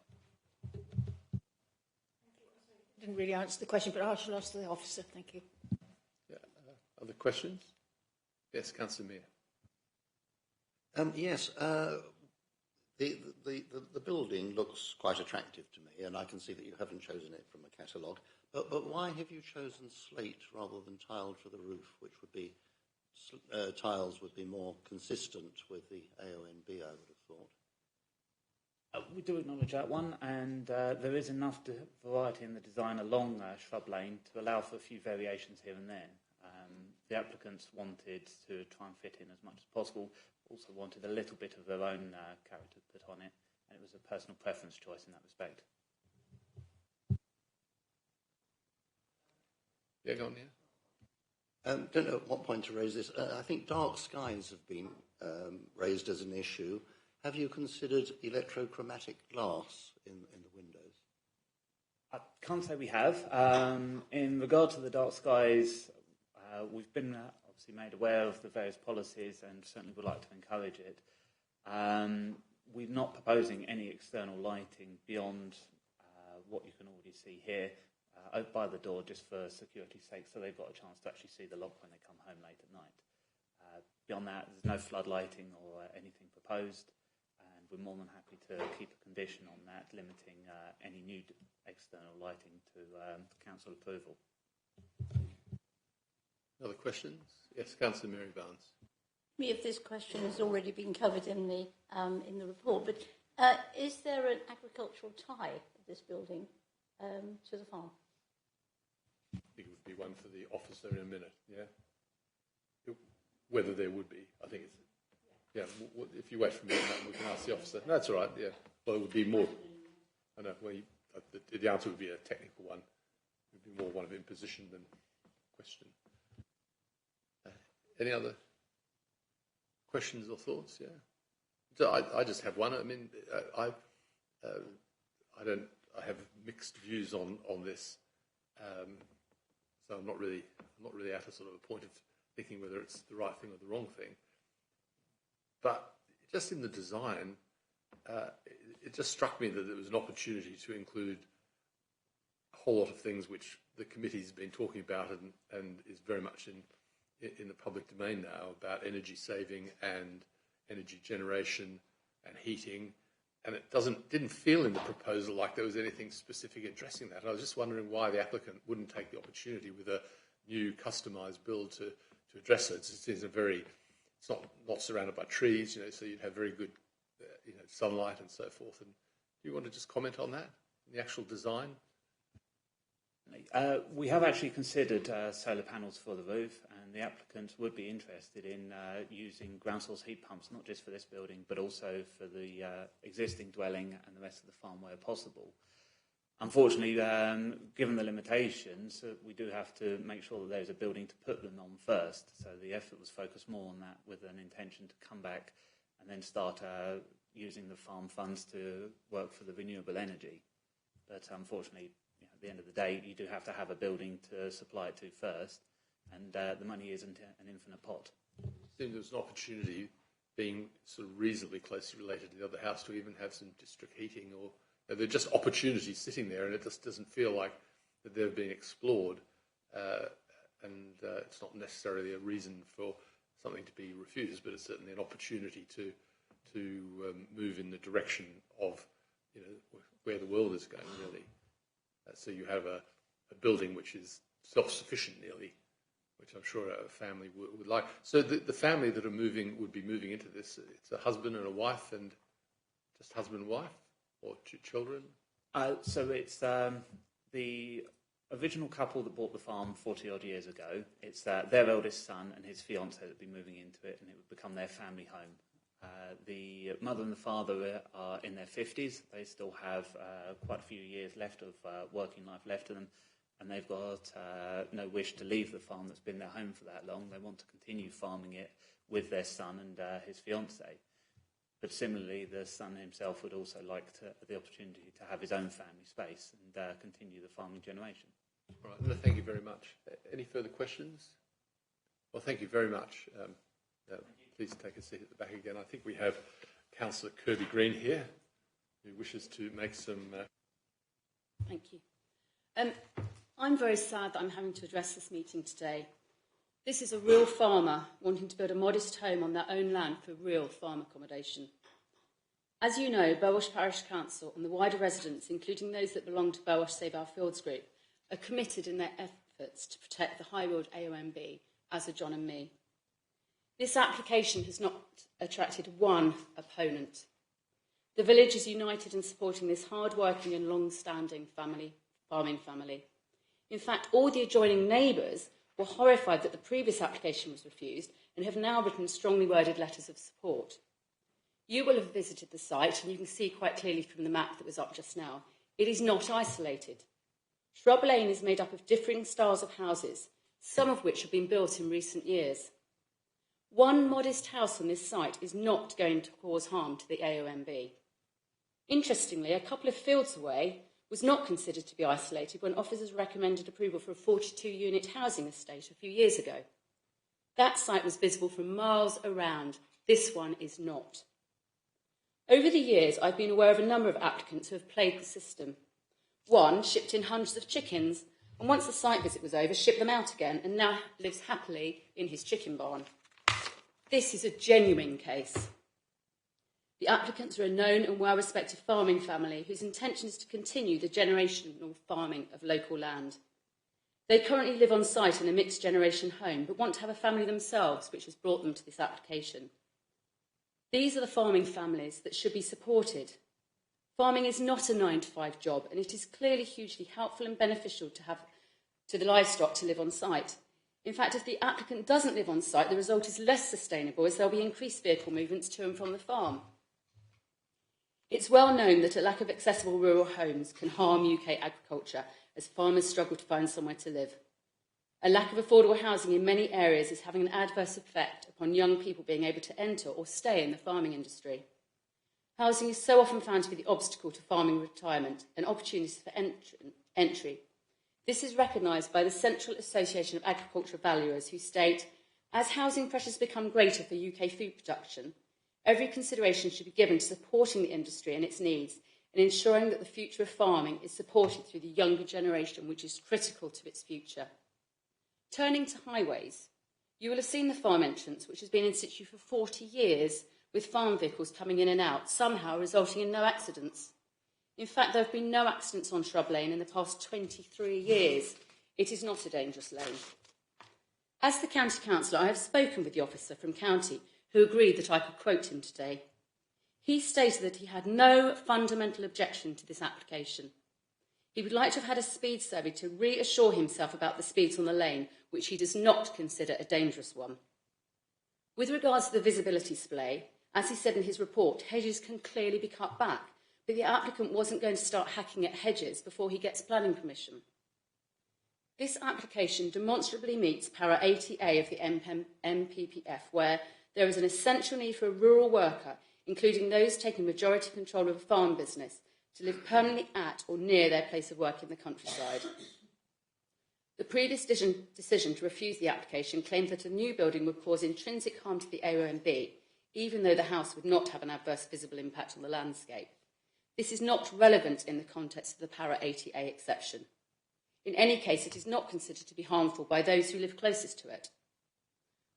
Didn't really answer the question, but I shall ask the officer. Thank you. Yeah, other questions? Yes, Councillor Meir. Yes, the building looks quite attractive to me, and I can see that you haven't chosen it from a catalogue. But why have you chosen slate rather than tiled for the roof, which would be tiles would be more consistent with the AONB, I would have thought? We do acknowledge that one, and there is enough variety in the design along Shrub Lane to allow for a few variations here and there. The applicants wanted to try and fit in as much as possible, also wanted a little bit of their own character put on it, and it was a personal preference choice in that respect. Yeah, go on, yeah. Don't know at what point to raise this. I think dark skies have been raised as an issue. Have you considered electrochromatic glass in the windows? I can't say we have. In regard to the dark skies, we've been obviously made aware of the various policies and certainly would like to encourage it. We're not proposing any external lighting beyond what you can already see here by the door, just for security's sake, so they've got a chance to actually see the lock when they come home late at night. Beyond that, there's no floodlighting or anything proposed, and we're more than happy to keep a condition on that, limiting any new external lighting to council approval. Other questions? Yes, Councillor Mary Barnes. If this question has already been covered in the report, but is there an agricultural tie of this building to the farm? I think it would be one for the officer in a minute, yeah? Whether there would be, I think it's... Yeah, if you wait for me, we can ask the officer. No, that's all right, yeah. Well, it would be more... I know, well, the answer would be a technical one. It would be more one of imposition than question. Any other questions or thoughts? Yeah. So I just have one. I mean, I have mixed views on this. So I'm not really at a sort of a point of thinking whether it's the right thing or the wrong thing. But just in the design, it just struck me that there was an opportunity to include a whole lot of things which the committee's been talking about and is very much in the public domain now, about energy saving and energy generation and heating. And it didn't feel in the proposal like there was anything specific addressing that. And I was just wondering why the applicant wouldn't take the opportunity with a new customised build to address it. It's not surrounded by trees, so you'd have very good sunlight and so forth. And do you want to just comment on that, the actual design? We have actually considered solar panels for the roof, and the applicant would be interested in using ground source heat pumps, not just for this building, but also for the existing dwelling and the rest of the farm where possible. Unfortunately, given the limitations, we do have to make sure that there's a building to put them on first. So the effort was focused more on that, with an intention to come back and then start using the farm funds to work for the renewable energy. But unfortunately, at the end of the day, you do have to have a building to supply it to first, and the money isn't an infinite pot. It seemed there was an opportunity, being sort of reasonably closely related to the other house, to even have some district heating, or they're just opportunities sitting there, and it just doesn't feel like that they're being explored, and it's not necessarily a reason for something to be refused, but it's certainly an opportunity to move in the direction of where the world is going, really. So you have a building which is self-sufficient nearly, which I'm sure a family would like. So the family that would be moving into this, it's a husband and a wife, and just husband and wife, or children? So it's the original couple that bought the farm 40-odd years ago. It's their eldest son and his fiancée that would be moving into it, and it would become their family home. The mother and the father are in their 50s. They still have quite a few years left of working life left to them, and they've got no wish to leave the farm that's been their home for that long. They want to continue farming it with their son and his fiancée. But similarly, the son himself would also like the opportunity to have his own family space and continue the farming generation. All right, thank you very much. Any further questions? Well, thank you very much. Please take a seat at the back again. I think we have Councillor Kirby Green here, who wishes to make some... Thank you. I'm very sad that I'm having to address this meeting today. This is a real farmer wanting to build a modest home on their own land for real farm accommodation. As you know, Burwash Parish Council and the wider residents, including those that belong to Burwash Save Our Fields Group, are committed in their efforts to protect the High Road AONB, as are John and me. This application has not attracted one opponent. The village is united in supporting this hard-working and long-standing farming family. In fact, all the adjoining neighbours were horrified that the previous application was refused and have now written strongly worded letters of support. You will have visited the site, and you can see quite clearly from the map that was up just now, it is not isolated. Shrub Lane is made up of differing styles of houses, some of which have been built in recent years. One modest house on this site is not going to cause harm to the AONB. Interestingly, a couple of fields away was not considered to be isolated when officers recommended approval for a 42-unit housing estate a few years ago. That site was visible from miles around. This one is not. Over the years, I've been aware of a number of applicants who have played the system. One shipped in hundreds of chickens, and once the site visit was over, shipped them out again, and now lives happily in his chicken barn. This is a genuine case. The applicants are a known and well-respected farming family whose intention is to continue the generational farming of local land. They currently live on site in a mixed-generation home, but want to have a family themselves, which has brought them to this application. These are the farming families that should be supported. Farming is not a 9-to-5 job, and it is clearly hugely helpful and beneficial to the livestock to live on site. In fact, if the applicant doesn't live on site, the result is less sustainable, as there will be increased vehicle movements to and from the farm. It's well known that a lack of accessible rural homes can harm UK agriculture, as farmers struggle to find somewhere to live. A lack of affordable housing in many areas is having an adverse effect upon young people being able to enter or stay in the farming industry. Housing is so often found to be the obstacle to farming retirement and opportunities for entry. This is recognised by the Central Association of Agricultural Valuers, who state, as housing pressures become greater for UK food production, every consideration should be given to supporting the industry and its needs and ensuring that the future of farming is supported through the younger generation, which is critical to its future. Turning to highways, you will have seen the farm entrance, which has been in situ for 40 years, with farm vehicles coming in and out, somehow resulting in no accidents. In fact, there have been no accidents on Shrub Lane in the past 23 years. It is not a dangerous lane. As the County Councillor, I have spoken with the officer from County who agreed that I could quote him today. He stated that he had no fundamental objection to this application. He would like to have had a speed survey to reassure himself about the speeds on the lane, which he does not consider a dangerous one. With regards to the visibility splay, as he said in his report, hedges can clearly be cut back, but the applicant wasn't going to start hacking at hedges before he gets planning permission. This application demonstrably meets para 80A of the MPPF, where there is an essential need for a rural worker, including those taking majority control of a farm business, to live permanently at or near their place of work in the countryside. The previous decision to refuse the application claimed that a new building would cause intrinsic harm to the AONB, even though the house would not have an adverse visible impact on the landscape. This is not relevant in the context of the para 80A exception. In any case, it is not considered to be harmful by those who live closest to it.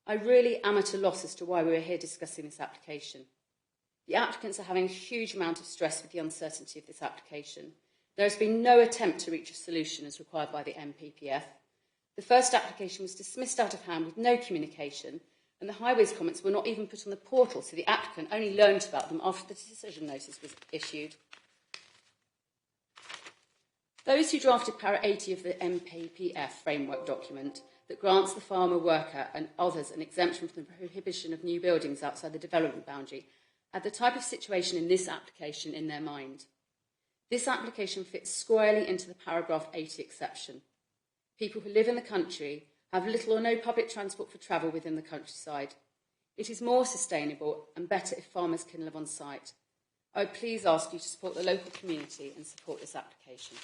I really am at a loss as to why we are here discussing this application. The applicants are having a huge amount of stress with the uncertainty of this application. There has been no attempt to reach a solution as required by the MPPF. The first application was dismissed out of hand with no communication, and the highways comments were not even put on the portal, so the applicant only learned about them after the decision notice was issued. Those who drafted para 80 of the MPPF framework document that grants the farmer worker and others an exemption from the prohibition of new buildings outside the development boundary had the type of situation in this application in their mind. This application fits squarely into the paragraph 80 exception. People who live in the country have little or no public transport for travel within the countryside. It is more sustainable and better if farmers can live on site. I would please ask you to support the local community and support this application.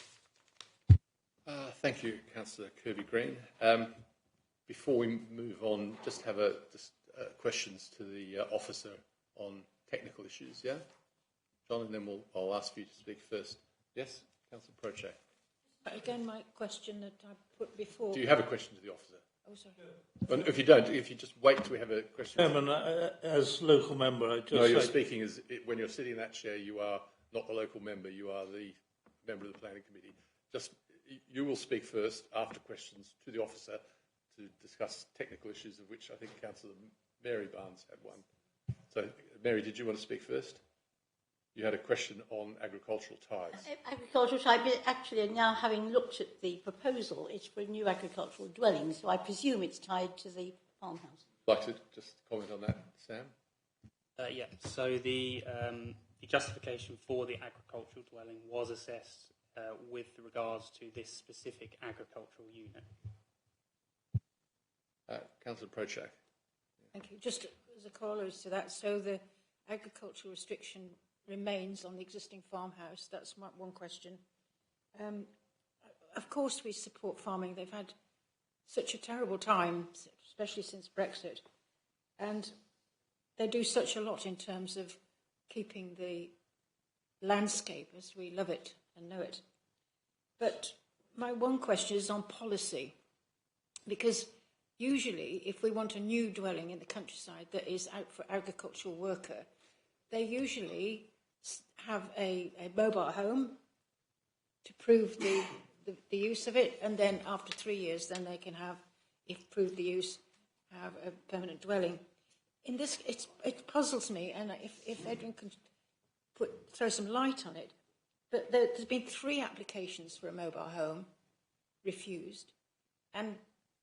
Thank you, Councillor Kirby-Green. Before we move on, just have questions to the officer on technical issues, yeah? John, and then I'll ask you to speak first. Yes, Councillor Proche. Again, my question that I put before. Do you have a question to the officer? Oh, sorry. Well, if you don't, if you just wait till we have a question. Chairman, as local member, I just... No, you're speaking as, when you're sitting in that chair, you are not the local member, you are the member of the planning committee. Just, you will speak first after questions to the officer to discuss technical issues, of which I think Councillor Mary Barnes had one. So, Mary, did you want to speak first? You had a question on agricultural ties. Agricultural ties, but actually now having looked at the proposal, it's for a new agricultural dwelling, so I presume it's tied to the farmhouse. Would you like to just comment on that, Sam? Yeah, so the justification for the agricultural dwelling was assessed with regards to this specific agricultural unit. Councillor Prochak. Thank you. Just as a corollary to that, so the agricultural restriction remains on the existing farmhouse. That's my one question. Of course we support farming. They've had such a terrible time, especially since Brexit. And they do such a lot in terms of keeping the landscape as we love it and know it. But my one question is on policy, because usually if we want a new dwelling in the countryside that is out for agricultural worker, they usually have a mobile home to prove the use of it, and then after 3 years then they can have, if proved the use, have a permanent dwelling. In this, it puzzles me, and if Edwin can throw some light on it, but there's been 3 applications for a mobile home refused, and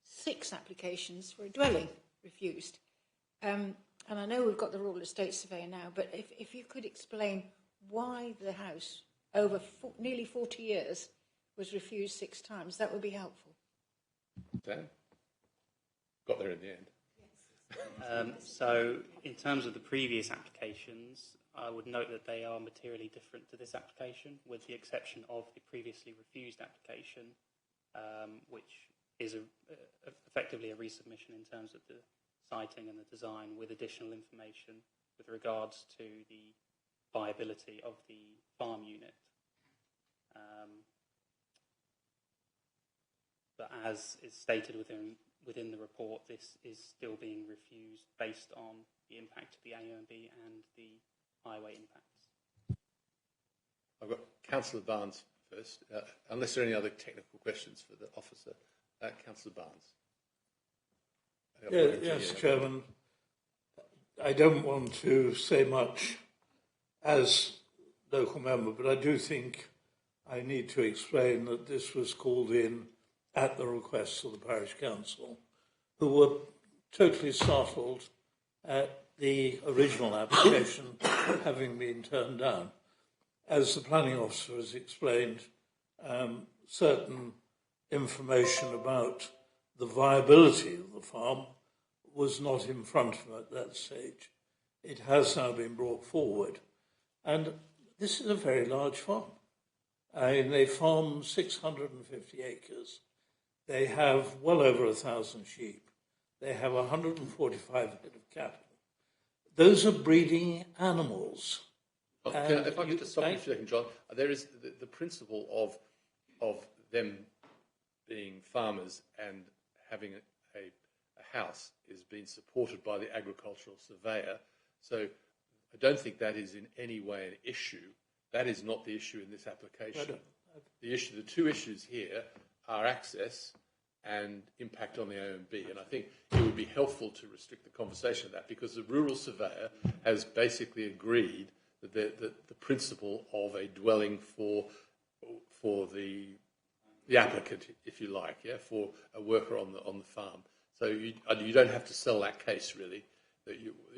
6 applications for a dwelling refused. And I know we've got the Rural Estate Surveyor now, but if you could explain why the house, over nearly 40 years, was refused 6 times, that would be helpful. Dan? Got there in the end. So in terms of the previous applications, I would note that they are materially different to this application, with the exception of the previously refused application, which is effectively a resubmission in terms of the siting and the design, with additional information with regards to the viability of the farm unit. But as is stated within the report, this is still being refused based on the impact of the AONB and the highway impacts. I've got Councillor Barnes first, unless there are any other technical questions for the officer. Councillor Barnes. Yes, Chairman. I don't want to say much as local member, but I do think I need to explain that this was called in at the request of the Parish Council, who were totally startled at the original application having been turned down. As the planning officer has explained, certain information about the viability of the farm was not in front of him at that stage. It has now been brought forward. And this is a very large farm. They farm 650 acres. They have well over 1,000 sheep. They have 145 head of cattle. Those are breeding animals. If I could just stop you for a second, John. There is the principle of them being farmers and having a house is being supported by the agricultural surveyor. So I don't think that is in any way an issue. That is not the issue in this application. The 2 issues here are access and impact on the OMB. And I think it would be helpful to restrict the conversation to that, because the rural surveyor has basically agreed that the principle of a dwelling for the applicant, if you like, for a worker on the farm. So you don't have to sell that case, really.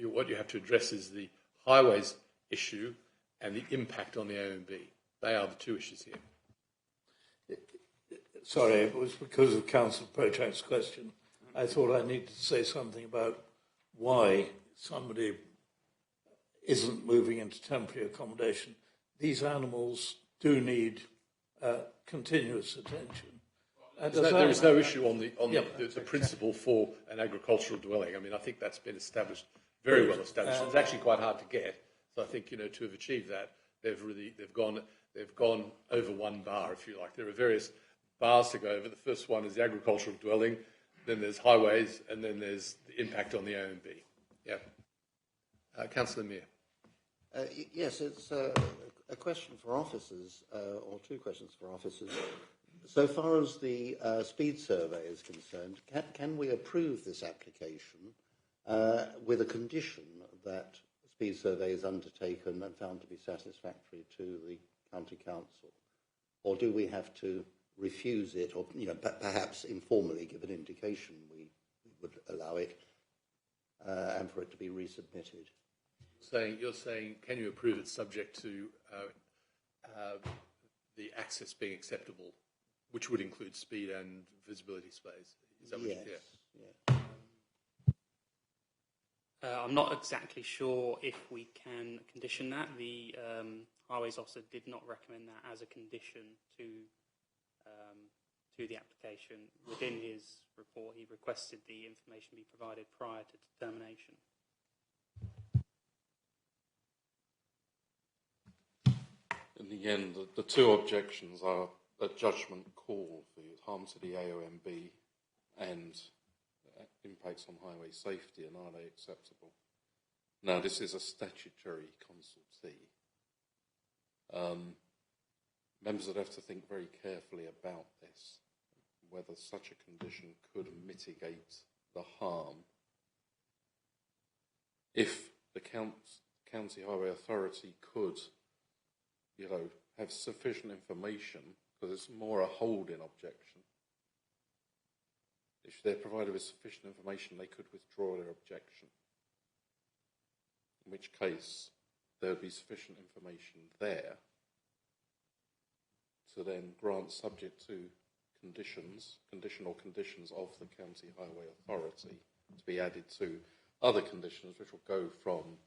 What you have to address is the highways issue and the impact on the OMB. They are the 2 issues here. Sorry, it was because of Councillor Prochak's question. I thought I needed to say something about why somebody isn't moving into temporary accommodation. These animals do need continuous attention. There is no issue on the principle for an agricultural dwelling. I mean, I think that's been established, very well established. It's actually quite hard to get. So I think, to have achieved that, they've gone over one bar, if you like. There are various bars to go over. The first one is the agricultural dwelling, then there's highways, and then there's the impact on the OMB. Yeah. Councillor Mear. Yes, it's a question for officers, or 2 questions for officers. So far as the speed survey is concerned, can we approve this application with a condition that the speed survey is undertaken and found to be satisfactory to the county council? Or do we have to refuse it, or perhaps informally give an indication we would allow it, and for it to be resubmitted? you're saying, can you approve it subject to the access being acceptable, which would include speed and visibility space? Is that what you're saying? I'm not exactly sure if we can condition that. The Highways Officer did not recommend that as a condition to the application. Within his report, he requested the information be provided prior to determination. In the end, the two objections are a judgment call for harm to the AONB and impacts on highway safety, and are they acceptable? Now, this is a statutory consultee. Members would have to think very carefully about this, whether such a condition could mitigate the harm. If the County Highway Authority could, have sufficient information, because it's more a holding objection. If they're provided with sufficient information, they could withdraw their objection. In which case, there would be sufficient information there to then grant, subject to conditional conditions of the County Highway Authority, to be added to other conditions, which will go from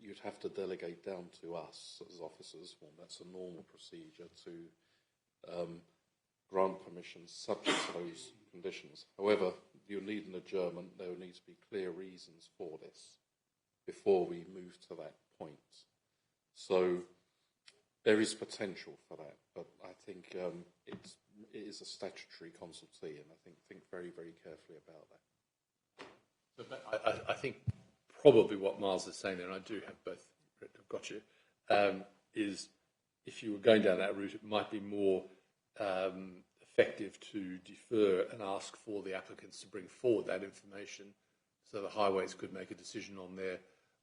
you'd have to delegate down to us as officers. Well, that's a normal procedure to grant permissions subject to those conditions. However, you need an adjournment. There will need to be clear reasons for this before we move to that point. So there is potential for that, but I think it is a statutory consultee, and I think very, very carefully about that. But I think probably what Miles is saying there, and I do have both, I've got you, is if you were going down that route, it might be more effective to defer and ask for the applicants to bring forward that information so the highways could make a decision on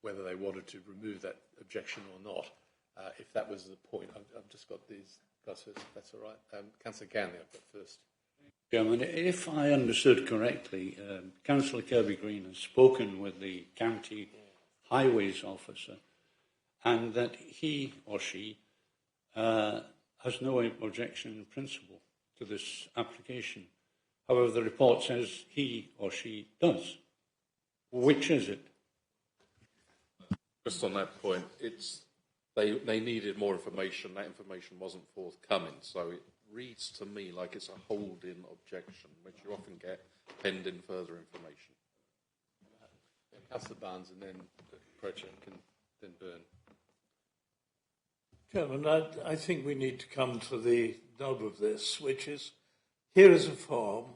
whether they wanted to remove that objection or not. If that was the point, I've just got these guys first, if that's all right. Councillor Ganley, I've got first. Chairman, if I understood correctly, Councillor Kirby-Green has spoken with the County Highways Officer, and that he or she has no objection in principle to this application. However, the report says he or she does. Which is it? Just on that point, they needed more information. That information wasn't forthcoming, so it reads to me like it's a hold-in objection, which you often get pending further information. Councillor Barnes and then Procher and then Byrne. Chairman, I think we need to come to the nub of this, which is, here is a farm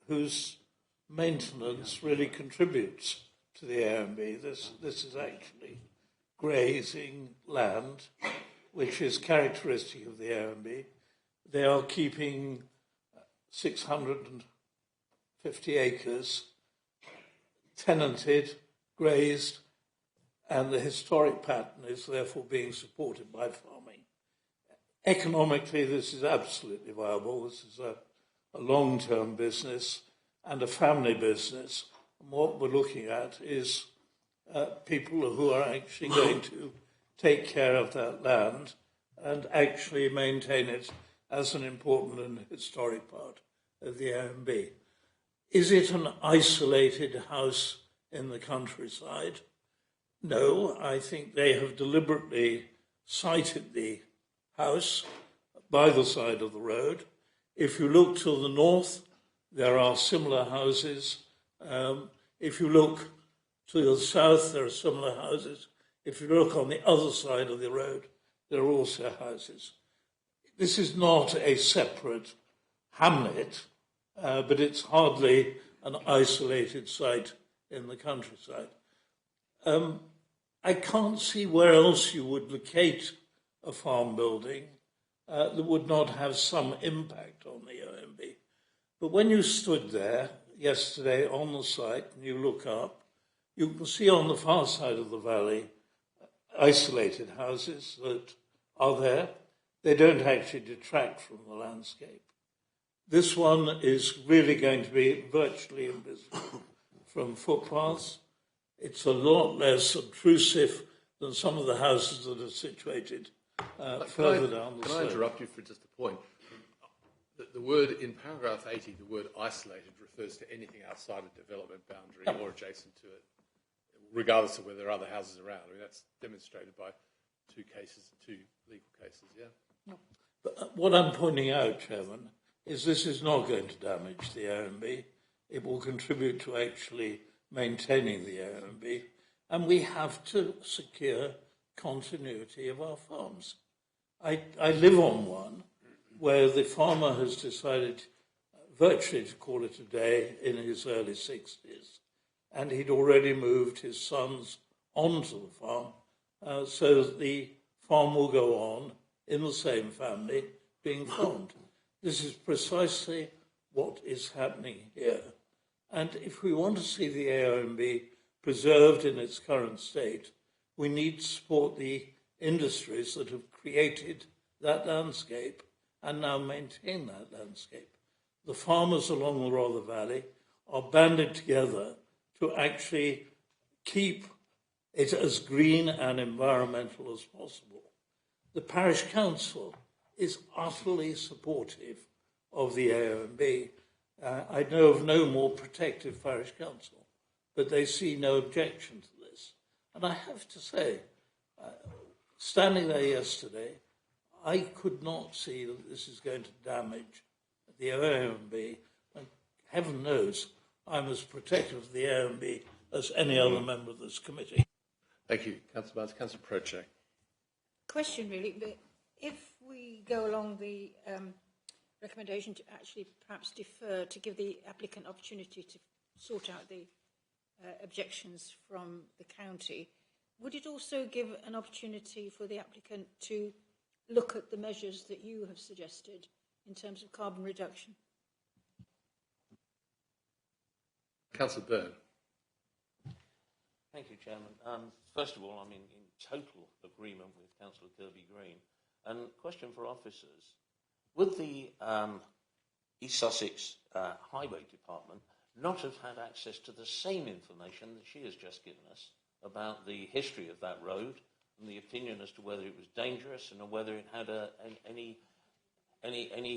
whose maintenance really contributes to the AONB. This is actually grazing land, which is characteristic of the AONB. They are keeping 650 acres tenanted, grazed, and the historic pattern is therefore being supported by farming. Economically, this is absolutely viable. This is a long-term business and a family business. And what we're looking at is people who are actually going to take care of that land and actually maintain it as an important and historic part of the AONB. Is it an isolated house in the countryside? No, I think they have deliberately sited the house by the side of the road. If you look to the north, there are similar houses. If you look to the south, there are similar houses. If you look on the other side of the road, there are also houses. This is not a separate hamlet, but it's hardly an isolated site in the countryside. I can't see where else you would locate a farm building that would not have some impact on the OMB. But when you stood there yesterday on the site and you look up, you can see on the far side of the valley isolated houses that are there. They don't actually detract from the landscape. This one is really going to be virtually invisible from footpaths. it's a lot less obtrusive than some of the houses that are situated further down the Can I slope. interrupt you for just a point? The word, in paragraph 80, the word isolated refers to anything outside a development boundary or adjacent to it, regardless of whether there are other houses around. I mean, that's demonstrated by two legal cases, yeah? But what I'm pointing out, Chairman, is this is not going to damage the AONB. It will contribute to actually maintaining the AONB, and we have to secure continuity of our farms. I live on one where the farmer has decided virtually to call it a day in his early 60s, and he'd already moved his sons onto the farm, so that the farm will go on in the same family being farmed. This is precisely what is happening here. And if we want to see the AONB preserved in its current state, we need to support the industries that have created that landscape and now maintain that landscape. The farmers along the Rother Valley are banded together to actually keep it as green and environmental as possible. The parish council is utterly supportive of the AONB. I know of no more protective parish council, but they see no objection to this. And I have to say, standing there yesterday, I could not see that this is going to damage the AONB. And heaven knows I'm as protective of the AONB as any other member of this committee. Thank you, Councillor Barnes. Councillor Projek. Question really, but if we go along the recommendation to actually perhaps defer to give the applicant opportunity to sort out the objections from the county, would it also give an opportunity for the applicant to look at the measures that you have suggested in terms of carbon reduction? Councillor Byrne. Thank you, Chairman. First of all, I'm in total agreement with Councillor Kirby-Green. And question for officers. Would the East Sussex Highway Department not have had access to the same information that she has just given us about the history of that road and the opinion as to whether it was dangerous and whether it had any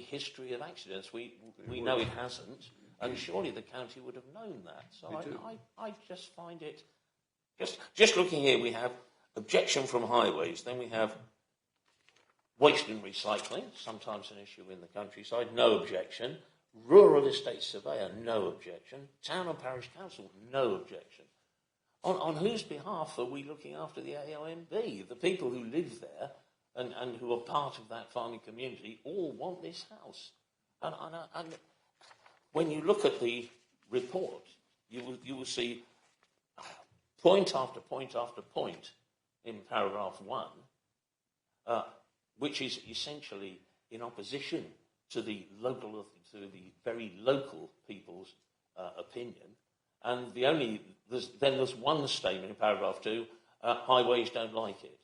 history of accidents? We know it hasn't, and surely the county would have known that. So I just find it... Just looking here, we have objection from highways, then we have waste and recycling, sometimes an issue in the countryside, no objection. Rural estate surveyor, no objection. Town and parish council, no objection. On whose behalf are we looking after the AONB? The people who live there and who are part of that farming community all want this house. And when you look at the report, you will see point after point after point in paragraph 1, which is essentially in opposition to the very local people's opinion. And there's one statement in paragraph 2, highways don't like it.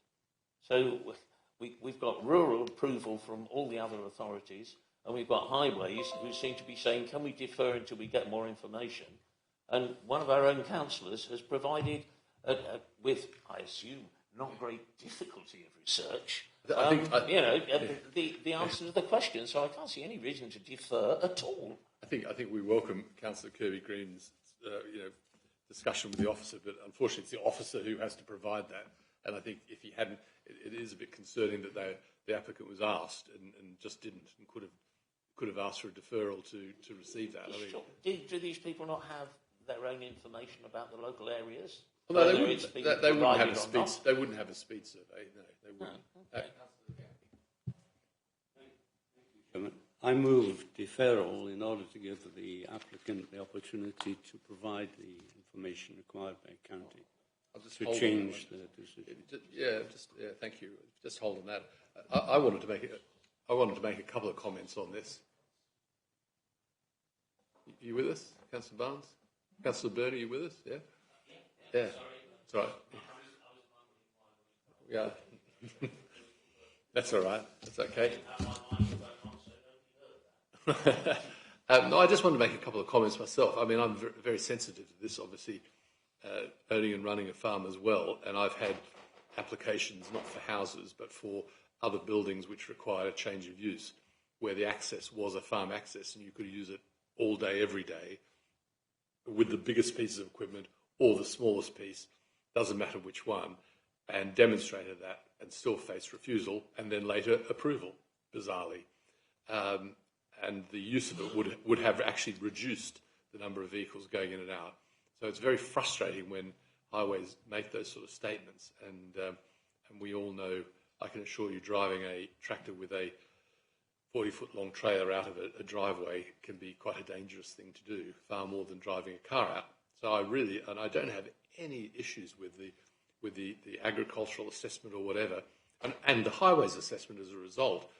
So we've got rural approval from all the other authorities, and we've got highways who seem to be saying, can we defer until we get more information? And one of our own councillors has provided, with, I assume, not great difficulty of research, the answer to the question. So I can't see any reason to defer at all. I think we welcome Councillor Kirby-Green's discussion with the officer, but unfortunately it's the officer who has to provide that. And I think if he hadn't, it is a bit concerning that the applicant was asked and just didn't, and could have asked for a deferral to receive that. Do these people not have their own information about the local areas? Well, no, they wouldn't have a speed. They wouldn't have a speed survey. No, they wouldn't. I move deferral in order to give the applicant the opportunity to provide the information required by county to change the decision. Thank you. Just hold on that. I wanted to make a couple of comments on this. Are you with us, Councillor Barnes? Councillor Byrne, are you with us? Yeah. Yeah. That's right. Yeah. That's all right. That's okay. No, I just wanted to make a couple of comments myself. I mean, I'm very sensitive to this, obviously. owning and running a farm as well, and I've had applications not for houses but for other buildings which require a change of use, where the access was a farm access and you could use it all day, every day, with the biggest pieces of equipment or the smallest piece, doesn't matter which one, and demonstrated that and still faced refusal and then later approval, bizarrely. And the use of it would have actually reduced the number of vehicles going in and out. So it's very frustrating when highways make those sort of statements. And we all know, I can assure you, driving a tractor with a 40-foot long trailer out of a driveway can be quite a dangerous thing to do, far more than driving a car out. So I don't have any issues with the agricultural assessment or whatever, and the highways assessment as a result.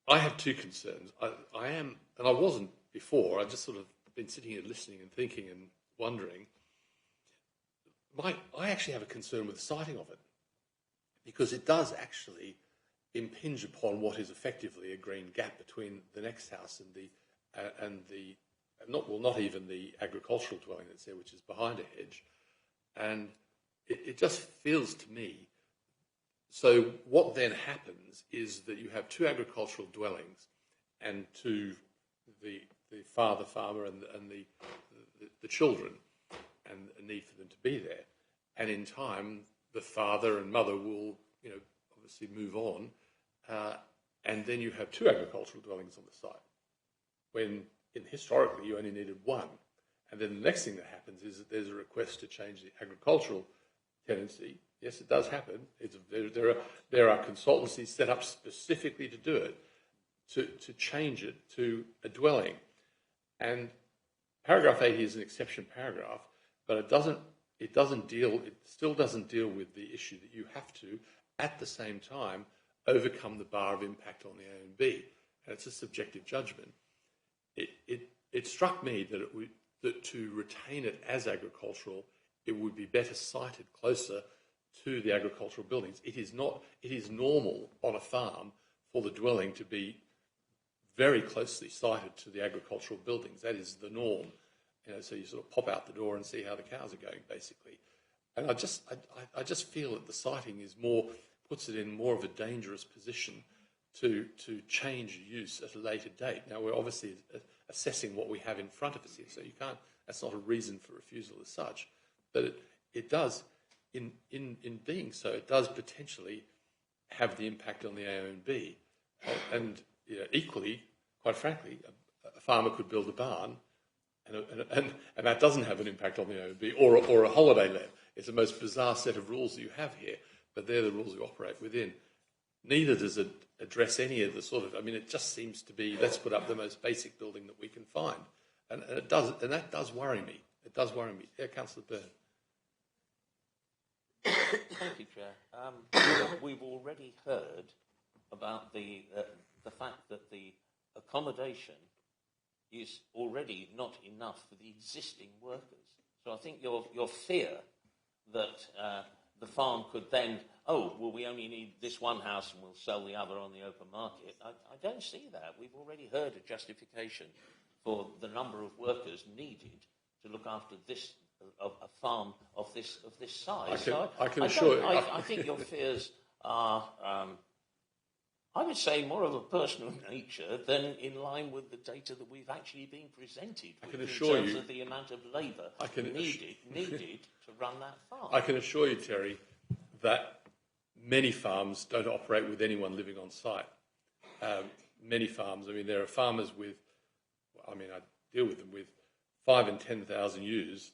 I have two concerns. I am, and I wasn't before, I've just sort of been sitting here listening and thinking and wondering. I actually have a concern with the siting of it, because it does actually impinge upon what is effectively a green gap between the next house and not even the agricultural dwelling that's there, which is behind a hedge. And it just feels to me, so what then happens is that you have two agricultural dwellings and to the farmer and the children, and a need for them to be there. And in time, the father and mother will, obviously move on, and then you have two agricultural dwellings on the site, when historically you only needed one. And then the next thing that happens is that there's a request to change the agricultural tenancy. Yes, it does happen. There are consultancies set up specifically to do it, to change it to a dwelling. And paragraph 80 is an exception paragraph, but it still doesn't deal with the issue that you have to, at the same time, overcome the bar of impact on the AONB. And it's a subjective judgment. It struck me that to retain it as agricultural, it would be better sited closer to the agricultural buildings. It is normal on a farm for the dwelling to be very closely sited to the agricultural buildings. That is the norm. So you sort of pop out the door and see how the cows are going, basically. And I just feel that the siting puts it in more of a dangerous position to change use at a later date. Now, we're obviously assessing what we have in front of us here, so that's not a reason for refusal as such. But it does, in being so, it does potentially have the impact on the AONB. And equally, quite frankly, a farmer could build a barn, and that doesn't have an impact on the AONB, or a holiday let. It's the most bizarre set of rules that you have here, but they're the rules you operate within. Neither does it address any of the it just seems to be, let's put up the most basic building that we can find. And that does worry me. It does worry me. Yeah, Councillor Byrne. Thank you, Chair. We've already heard about the fact that the accommodation is already not enough for the existing workers. So I think your fear that the farm could then, we only need this one house and we'll sell the other on the open market. I don't see that. We've already heard a justification for the number of workers needed to look after a farm of this size. I can assure you. I think your fears are, I would say, more of a personal nature than in line with the data that we've actually been presented with in terms of the amount of labour needed to run that farm. I can assure you, Terry, that many farms don't operate with anyone living on site. Many farms, there are farmers with, I deal with them with 5,000 and 10,000 ewes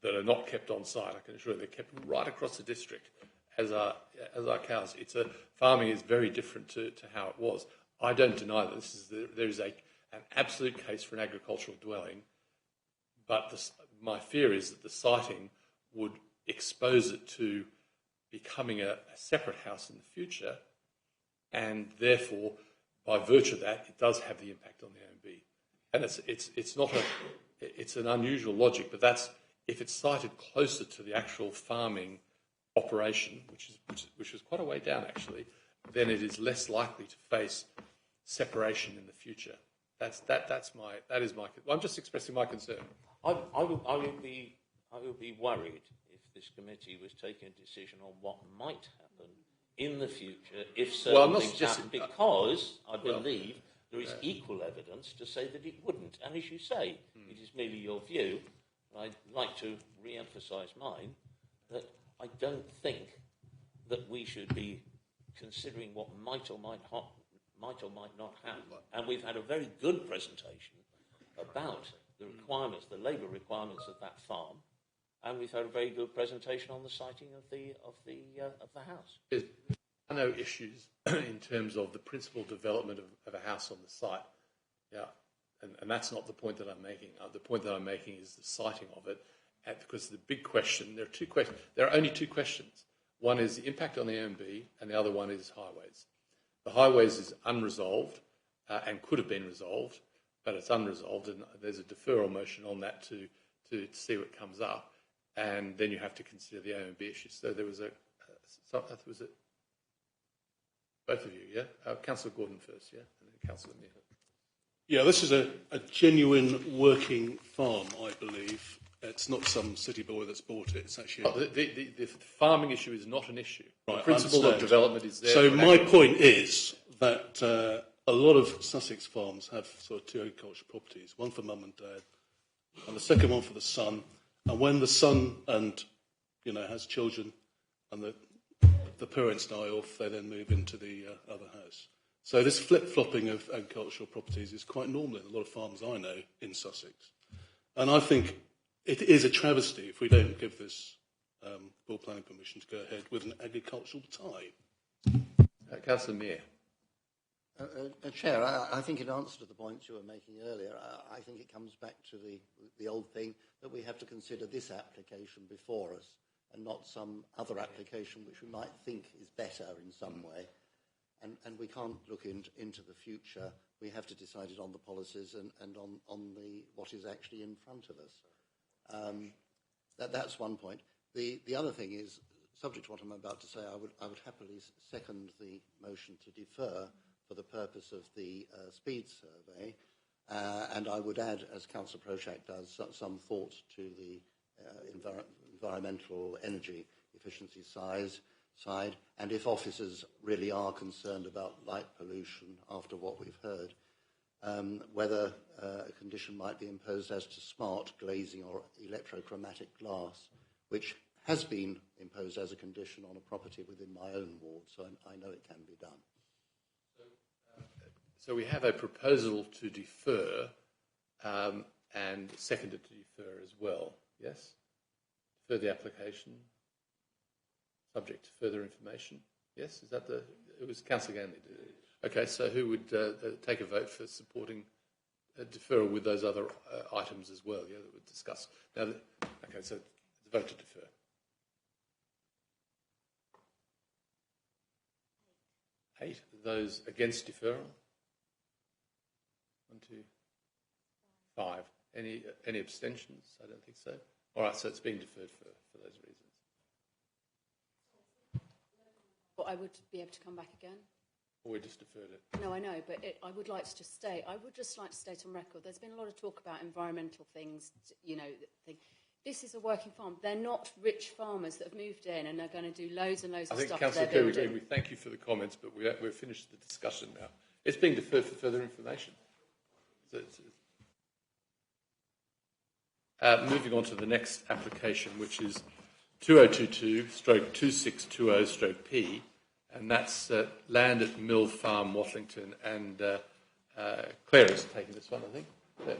that are not kept on site. I can assure you they're kept right across the district, as our cows. Farming is very different to how it was. I don't deny that there is an absolute case for an agricultural dwelling, but my fear is that the siting would expose it to becoming a separate house in the future, and therefore, by virtue of that, it does have the impact on the AONB. And it's an unusual logic, but that's if it's sited closer to the actual farming operation, which is quite a way down actually, then it is less likely to face separation in the future. I'm just expressing my concern. I would be I would be worried if this committee was taking a decision on what might happen in the future if certain things happen, because I believe there is equal evidence to say that it wouldn't. And as you say, it is merely your view. I'd like to re-emphasise mine, that I don't think that we should be considering what might or might not happen. And we've had a very good presentation about the requirements, the labour requirements of that farm, and we've had a very good presentation on the siting of the house. There are no issues in terms of the principal development of a house on the site. Yeah, and that's not the point that I'm making. The point that I'm making is the siting of it, because the big question, there are two questions. There are only two questions. One is the impact on the AMB, and the other one is highways. The highways is unresolved and could have been resolved, but it's unresolved, and there's a deferral motion on that to see what comes up, and then you have to consider the AMB issues. So there was both of you, yeah? Councillor Gordon first, yeah? And then Councillor Meehan. Yeah, this is a genuine working farm, I believe. It's not some city boy that's bought it. It's actually... The farming issue is not an issue. Right, the principle of development is there. So my point is that a lot of Sussex farms have sort of two agricultural properties, one for mum and dad, and the second one for the son. And when the son has children and the parents die off, they then move into the other house. So this flip-flopping of agricultural properties is quite normal in a lot of farms I know in Sussex. And I think it is a travesty if we don't give this full planning permission to go ahead with an agricultural tie. Councillor Meir. Chair, I think in answer to the points you were making earlier, I think it comes back to the old thing that we have to consider this application before us and not some other application which we might think is better in some way. And we can't look into the future. We have to decide it on the policies and on what is actually in front of us. That's one point. The other thing is, subject to what I'm about to say, I would happily second the motion to defer for the purpose of the speed survey, and I would add, as Councillor Prochak does, some thought to the environmental energy efficiency side, and if officers really are concerned about light pollution after what we've heard, whether a condition might be imposed as to smart glazing or electrochromatic glass, which has been imposed as a condition on a property within my own ward, so I know it can be done. So we have a proposal to defer and seconded to defer as well, yes? Defer the application, subject to further information, yes? Is that it was Councillor Ganley did it. Okay, so who would take a vote for supporting a deferral with those other items as well, yeah, that were discussed? Now, okay, so the vote to defer. Eight. Those against deferral? 1, 2, 5. Any abstentions? I don't think so. All right, so it's been deferred for those reasons. But I would be able to come back again. Or we just deferred it. No, I know, but I would like to just state. I would just like to state on record. There's been a lot of talk about environmental things. This is a working farm. They're not rich farmers that have moved in and are going to do loads and loads of stuff. I think, Councillor Kirby, we thank you for the comments, but we're finished the discussion now. It's being deferred for further information. Moving on to the next application, which is 2022/2620/P, and that's land at Mill Farm, Watlington, and Claire is taking this one, I think. Claire.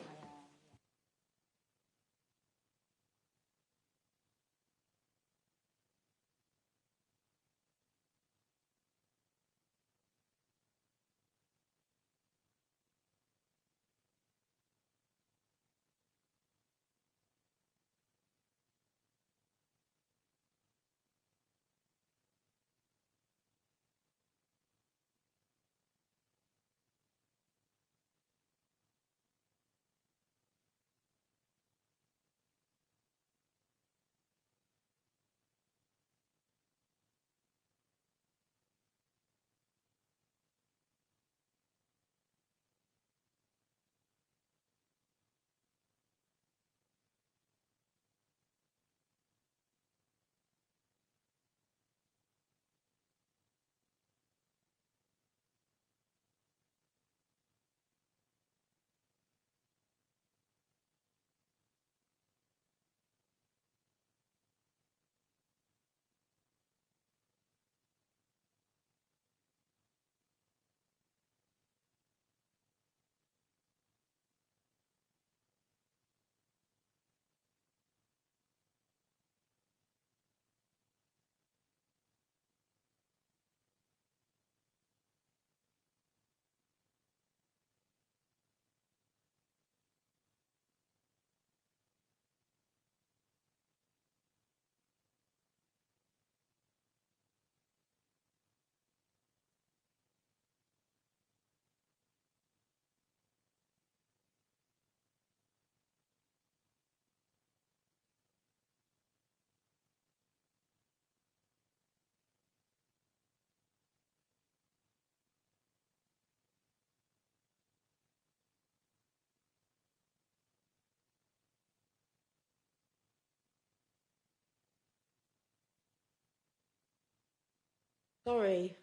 Sorry,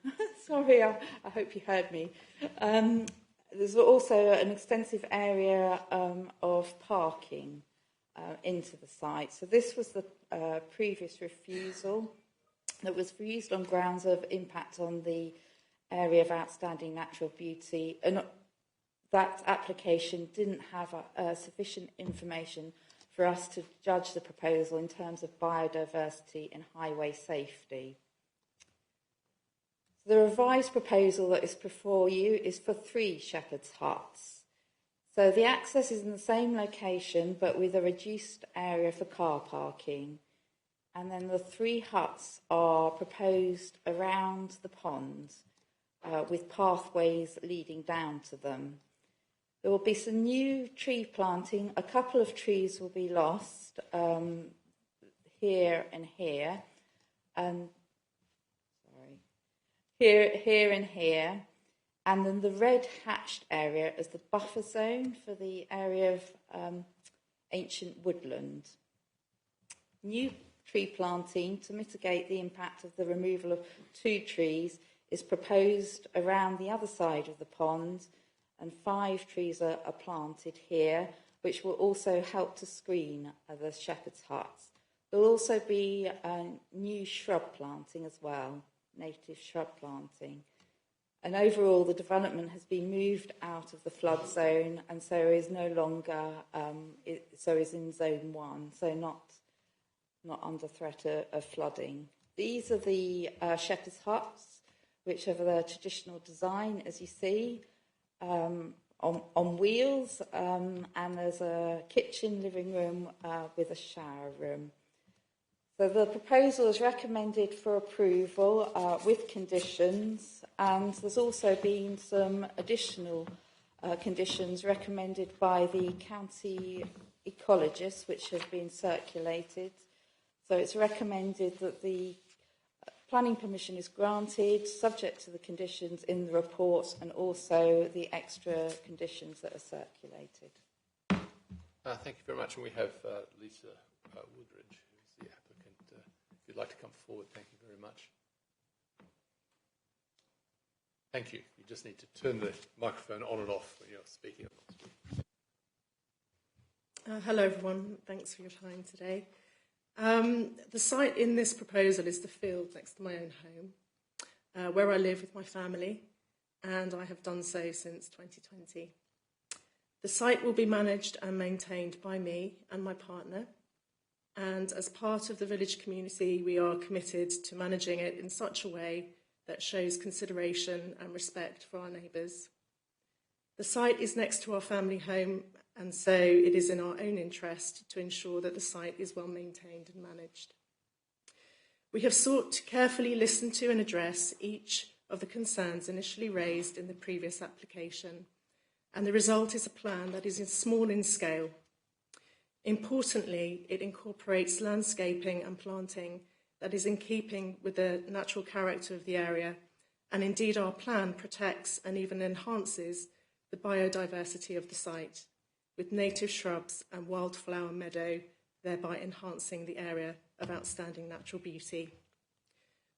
sorry, I hope you heard me. There's also an extensive area of parking into the site. So this was the previous refusal that was refused on grounds of impact on the area of outstanding natural beauty. And that application didn't have sufficient information for us to judge the proposal in terms of biodiversity and highway safety. The revised proposal that is before you is for 3 Shepherd's Huts. So the access is in the same location but with a reduced area for car parking. And then the 3 huts are proposed around the pond with pathways leading down to them. There will be some new tree planting. A couple of trees will be lost here and here. Here and here, and then the red hatched area is the buffer zone for the area of ancient woodland. New tree planting to mitigate the impact of the removal of 2 trees is proposed around the other side of the pond, and 5 trees are planted here, which will also help to screen the shepherd's huts. There will also be new shrub planting as well. Native shrub planting. And overall, the development has been moved out of the flood zone and so is no longer, is in zone 1, so not under threat of flooding. These are the shepherd's huts, which have the traditional design, as you see, on wheels, and there's a kitchen, living room with a shower room. So the proposal is recommended for approval with conditions, and there's also been some additional conditions recommended by the county ecologists, which have been circulated. So it's recommended that the planning permission is granted, subject to the conditions in the report and also the extra conditions that are circulated. Thank you very much. And we have Lisa Woodridge, who's the applicant. If you'd like to come forward, thank you very much. Thank you. You just need to turn the microphone on and off when you're speaking. Hello, everyone. Thanks for your time today. The site in this proposal is the field next to my own home, where I live with my family, and I have done so since 2020. The site will be managed and maintained by me and my partner, and as part of the village community, we are committed to managing it in such a way that shows consideration and respect for our neighbours. The site is next to our family home, and so it is in our own interest to ensure that the site is well maintained and managed. We have sought to carefully listen to and address each of the concerns initially raised in the previous application, and the result is a plan that is small in scale. Importantly, it incorporates landscaping and planting that is in keeping with the natural character of the area, and indeed our plan protects and even enhances the biodiversity of the site, with native shrubs and wildflower meadow, thereby enhancing the area of outstanding natural beauty.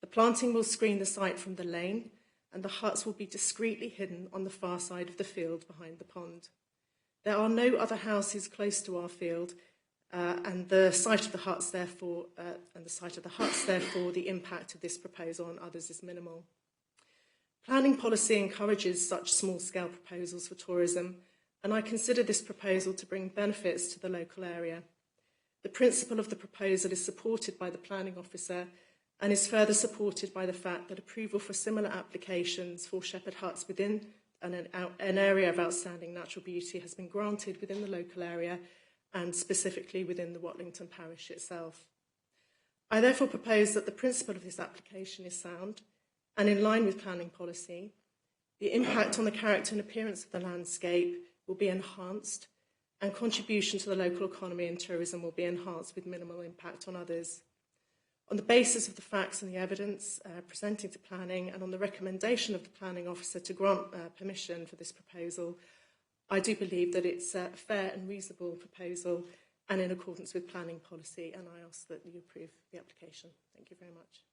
The planting will screen the site from the lane, and the huts will be discreetly hidden on the far side of the field behind the pond. There are no other houses close to our field, and the site of the huts, therefore, the impact of this proposal on others is minimal. Planning policy encourages such small-scale proposals for tourism, and I consider this proposal to bring benefits to the local area. The principle of the proposal is supported by the planning officer and is further supported by the fact that approval for similar applications for shepherd huts within an area of outstanding natural beauty has been granted within the local area and specifically within the Watlington parish itself. I therefore propose that the principle of this application is sound and in line with planning policy. The impact on the character and appearance of the landscape will be enhanced, and contribution to the local economy and tourism will be enhanced with minimal impact on others. On the basis of the facts and the evidence presented to planning, and on the recommendation of the planning officer to grant permission for this proposal, I do believe that it's a fair and reasonable proposal and in accordance with planning policy, and I ask that you approve the application. Thank you very much.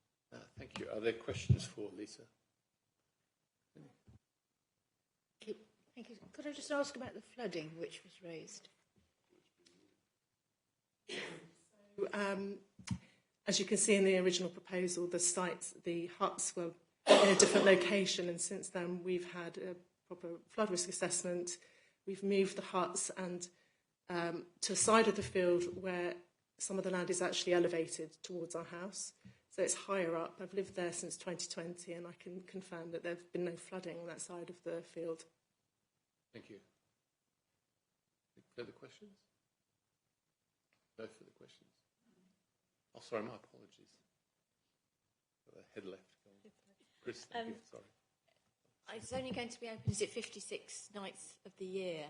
Thank you. Are there questions for Lisa? Thank you. Could I just ask about the flooding which was raised? As you can see in the original proposal, the huts were in a different location, and since then we've had a proper flood risk assessment. We've moved the huts and to a side of the field where some of the land is actually elevated towards our house. So it's higher up. I've lived there since 2020, and I can confirm that there have been no flooding on that side of the field. Thank you. Further questions? No further questions? Oh, sorry, my apologies. The head left. Chris, thank you. Sorry. It's only going to be open, is it 56 nights of the year?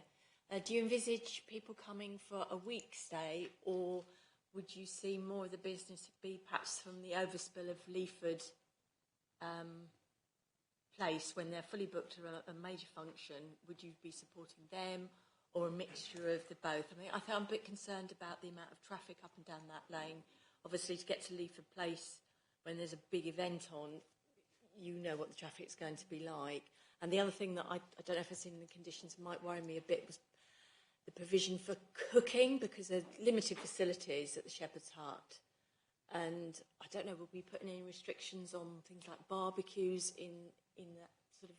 Do you envisage people coming for a week stay, or would you see more of the business be perhaps from the overspill of Leaford Place when they're fully booked for a major function? Would you be supporting them, or a mixture of the both? I mean, I think I'm a bit concerned about the amount of traffic up and down that lane. Obviously, to get to Leaford Place when there's a big event on, you know what the traffic's going to be like. And the other thing that I don't know if I've seen in the conditions might worry me a bit was the provision for cooking, because there's limited facilities at the Shepherd's Hut. And I don't know, will we be putting any restrictions on things like barbecues in that sort of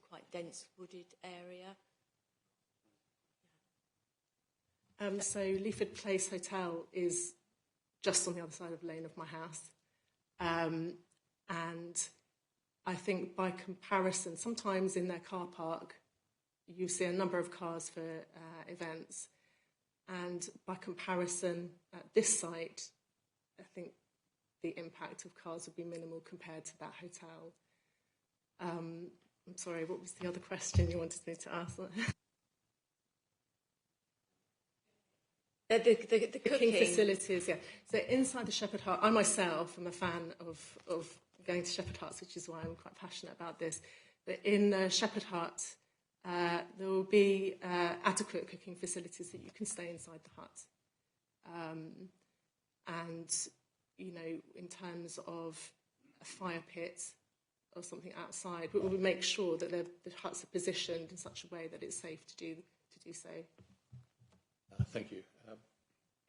quite dense wooded area? So Leaford Place Hotel is just on the other side of the lane of my house. And I think by comparison, sometimes in their car park, you see a number of cars for events. And by comparison, at this site, I think the impact of cars would be minimal compared to that hotel. I'm sorry, what was the other question you wanted me to ask? The cooking facilities, yeah. So inside the Shepherd Hut, I myself am a fan of going to Shepherd Huts, which is why I'm quite passionate about this. But in Shepherd Hut, there will be adequate cooking facilities that you can stay inside the hut. And, you know, in terms of a fire pit or something outside, we will make sure that the huts are positioned in such a way that it's safe to do so. Thank you.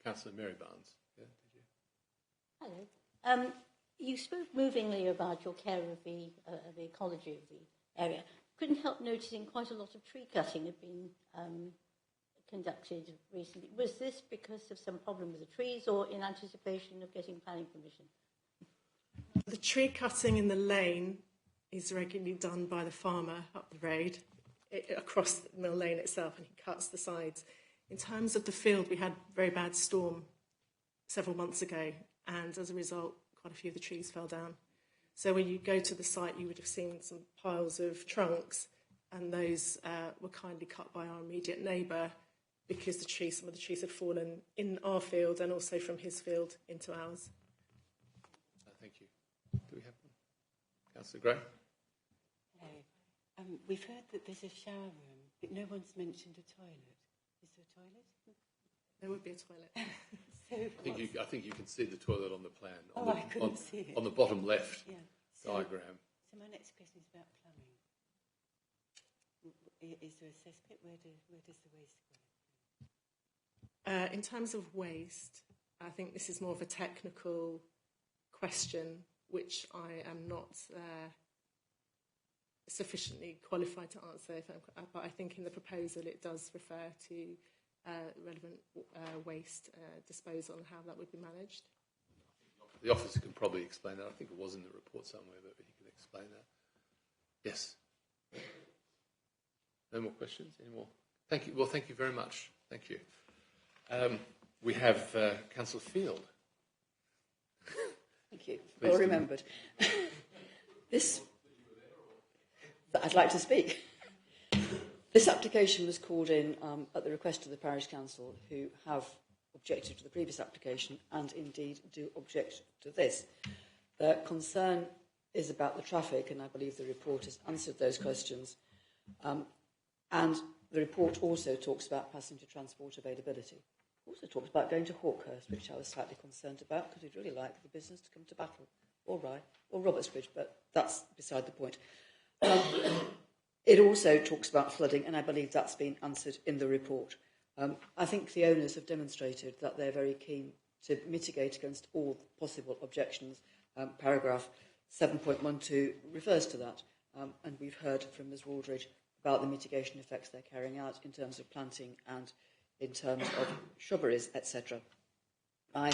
Councillor Mary Barnes. Yeah, did you? Hello. You spoke movingly about your care of the ecology of the area. Couldn't help noticing quite a lot of tree cutting had been conducted recently. Was this because of some problem with the trees, or in anticipation of getting planning permission? The tree cutting in the lane is regularly done by the farmer up the road, across the mill lane itself, and he cuts the sides. In terms of the field, we had a very bad storm several months ago, and as a result, quite a few of the trees fell down. So when you go to the site, you would have seen some piles of trunks, and those were kindly cut by our immediate neighbour, because some of the trees had fallen in our field and also from his field into ours. Thank you. Do we have one? Councillor Gray? Hello. We've heard that there's a shower room, but no one's mentioned a toilet. Is there a toilet? There would be a toilet. I think you can see the toilet on the plan. I couldn't see it. On the bottom left diagram. So my next question is about plumbing. Is there a cesspit? Where does the waste go? In terms of waste, I think this is more of a technical question, which I am not sufficiently qualified to answer. But I think in the proposal it does refer to relevant waste disposal and how that would be managed. The officer can probably explain that. I think it was in the report somewhere, but he can explain that. Yes. No more questions? Any more? Thank you. Well, thank you very much. Thank you. We have Councillor Field. Thank you. Well remembered. I'd like to speak. This application was called in at the request of the Parish Council, who have objected to the previous application and indeed do object to this. Their concern is about the traffic, and I believe the report has answered those questions. And the report also talks about passenger transport availability. Also talks about going to Hawkhurst, which I was slightly concerned about, because we'd really like the business to come to Battle or Rye, or Robertsbridge, but that's beside the point. It also talks about flooding, and I believe that's been answered in the report. I think the owners have demonstrated that they're very keen to mitigate against all possible objections. Paragraph 7.12 refers to that, and we've heard from Ms Waldridge about the mitigation effects they're carrying out in terms of planting and in terms of shrubberies, etc. My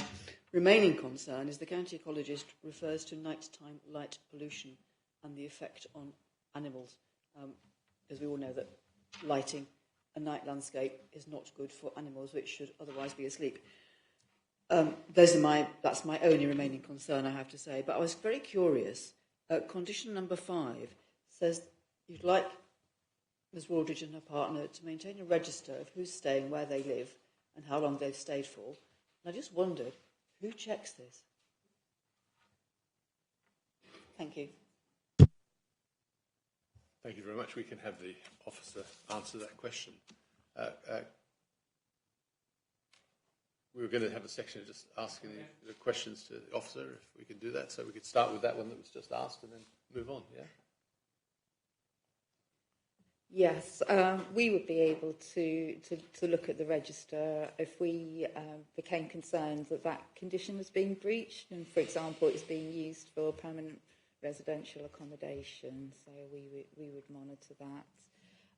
remaining concern is the county ecologist refers to nighttime light pollution and the effect on animals, because we all know that lighting a night landscape is not good for animals which should otherwise be asleep. That's my only remaining concern, I have to say. But I was very curious. Condition number 5 says you'd like Ms Waldridge and her partner to maintain a register of who's staying, where they live, and how long they've stayed for. And I just wondered, who checks this? Thank you. Thank you very much. We can have the officer answer that question. We were going to have a section just asking the questions to the officer, if we could do that. So we could start with that one that was just asked and then move on, yeah? Yes, we would be able to look at the register if we became concerned that that condition was being breached, and, for example, it's being used for permanent residential accommodation, so we would monitor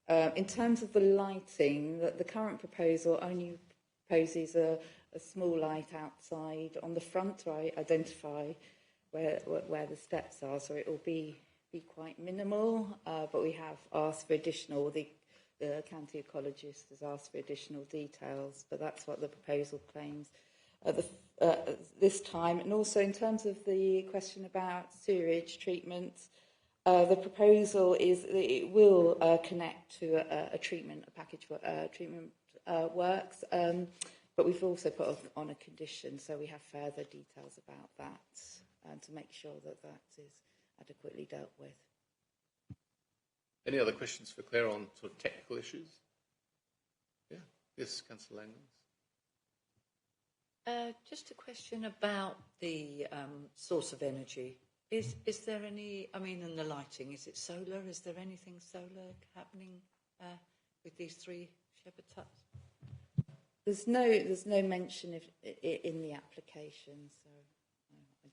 that. In terms of the lighting, the current proposal only proposes a small light outside on the front to identify where the steps are, so it will be quite minimal, but we have asked for additional, the county ecologist has asked for additional details, but that's what the proposal claims this time. And also in terms of the question about sewerage treatment, the proposal is that it will connect to a package treatment works, but we've also put on a condition, so we have further details about that to make sure that is adequately dealt with. Any other questions for Claire on sort of technical issues? Yeah. Yes, Councillor Langlands. Just a question about the source of energy. Is there any, I mean, in the lighting, is it solar? Is there anything solar happening with these 3 shepherd huts? There's no mention in the application, so I